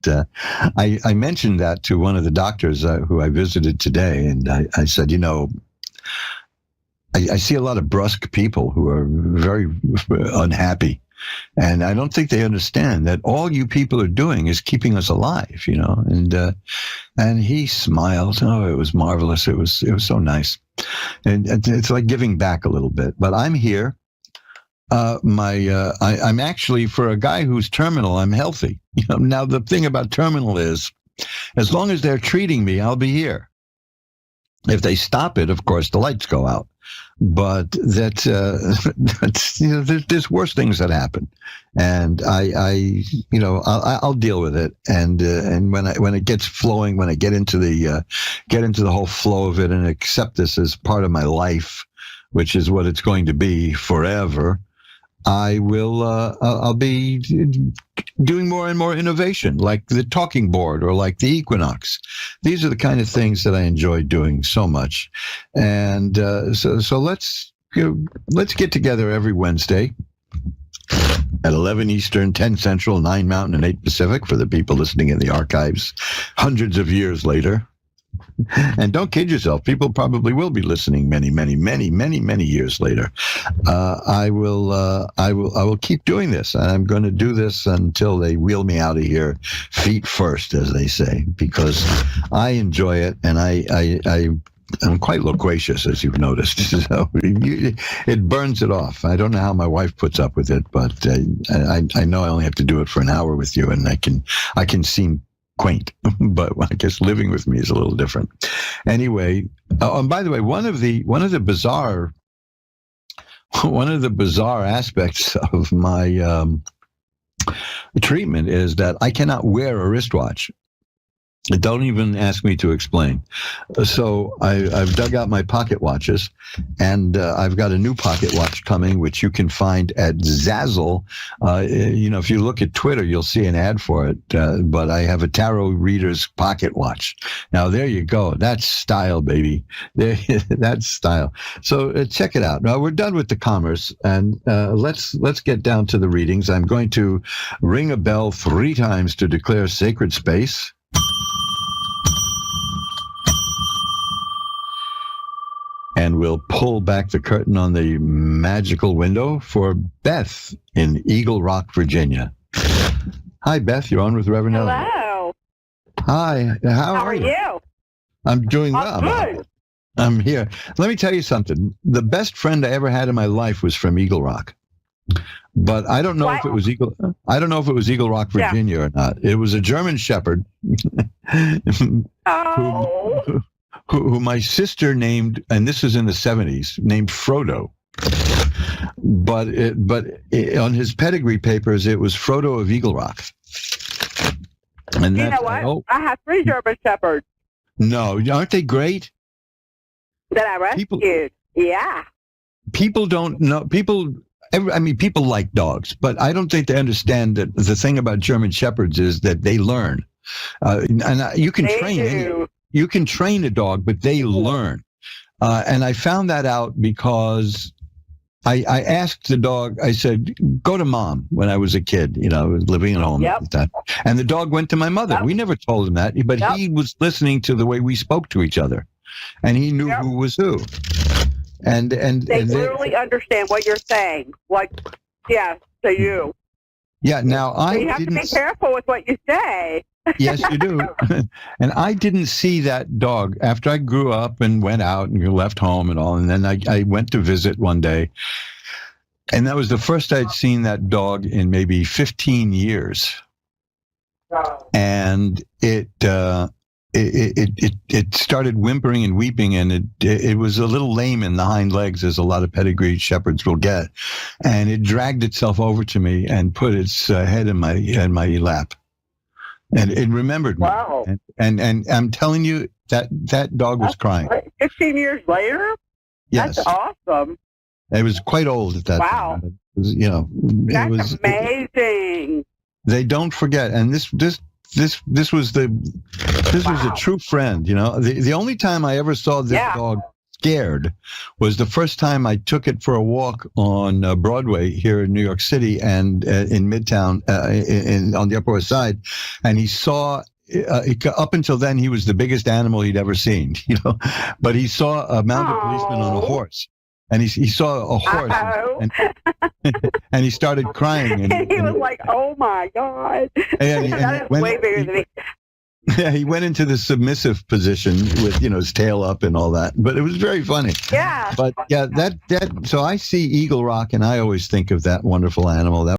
I mentioned that to one of the doctors who I visited today, and I said, I see a lot of brusque people who are very unhappy. And I don't think they understand that all you people are doing is keeping us alive, and he smiled. Oh, it was marvelous. It was so nice. And it's like giving back a little bit, but I'm here. I'm actually, for a guy who's terminal, I'm healthy. Now the thing about terminal is, as long as they're treating me, I'll be here. If they stop it, of course, the lights go out. But that's there's worse things that happen, and I'll deal with it. And when it gets flowing, when I get into the whole flow of it and accept this as part of my life, which is what it's going to be forever, I will. I'll be doing more and more innovation, like the talking board or like the Equinox. These are the kind of things that I enjoy doing so much, and so let's get together every Wednesday at 11 Eastern, 10 Central, 9 Mountain, and 8 Pacific for the people listening in the archives hundreds of years later. And don't kid yourself. People probably will be listening many, many, many, many, many years later. I will keep doing this. And I'm going to do this until they wheel me out of here, feet first, as they say, because I enjoy it. And I'm quite loquacious, as you've noticed. So it burns it off. I don't know how my wife puts up with it, but I know I only have to do it for an hour with you, and I can seem quaint, but I guess living with me is a little different. Anyway, and by the way, one of the bizarre aspects of my treatment is that I cannot wear a wristwatch. Don't even ask me to explain. So I've dug out my pocket watches, and I've got a new pocket watch coming, which you can find at Zazzle. If you look at Twitter, you'll see an ad for it. But I have a tarot reader's pocket watch. Now, there you go. That's style, baby. That's style. So check it out. Now, we're done with the commerce, and let's get down to the readings. I'm going to ring a bell 3 times to declare sacred space. And we'll pull back the curtain on the magical window for Beth in Eagle Rock, Virginia. Hi, Beth. You're on with Reverend Elliot. Hello. Hi. How are you? I'm doing well. Good. I'm here. Let me tell you something. The best friend I ever had in my life was from Eagle Rock. But I don't know if it was Eagle. I don't know if it was Eagle Rock, Virginia, or not. It was a German Shepherd. Who my sister named, and this is in the 70s, named Frodo. But on his pedigree papers, it was Frodo of Eagle Rock. And you know what? I have 3 German Shepherds. No, aren't they great? That I rescued. Yeah. People don't know. People like dogs, but I don't think they understand that the thing about German Shepherds is that they learn. You can train. You can train a dog, but they learn. And I found that out because I asked the dog, I said, go to mom when I was a kid, I was living at home at the time. And the dog went to my mother. We never told him that, but he was listening to the way we spoke to each other. And he knew who was who. And they literally understand what you're saying. To you. Yeah, now you have to be careful with what you say. Yes, you do. And I didn't see that dog after I grew up and went out and left home and all. And then I went to visit one day. And that was the first I'd seen that dog in maybe 15 years. And it started whimpering and weeping, and it was a little lame in the hind legs, as a lot of pedigreed shepherds will get. And it dragged itself over to me and put its head in my lap. And it remembered me. Wow. And I'm telling you, that dog was crying. 15 years later? Yes. That's awesome. It was quite old at that time. It was, That's amazing. They don't forget. And this was a true friend. The only time I ever saw this dog scared was the first time I took it for a walk on Broadway here in New York City and in Midtown on the Upper West Side, and he saw. Up until then, he was the biggest animal he'd ever seen, but he saw a mounted policeman on a horse, and he saw a horse, and he started crying, and he was like, "Oh my God, that is way bigger than me." Yeah, he went into the submissive position with, his tail up and all that. But it was very funny. Yeah. But yeah, so I see Eagle Rock, and I always think of that wonderful animal. That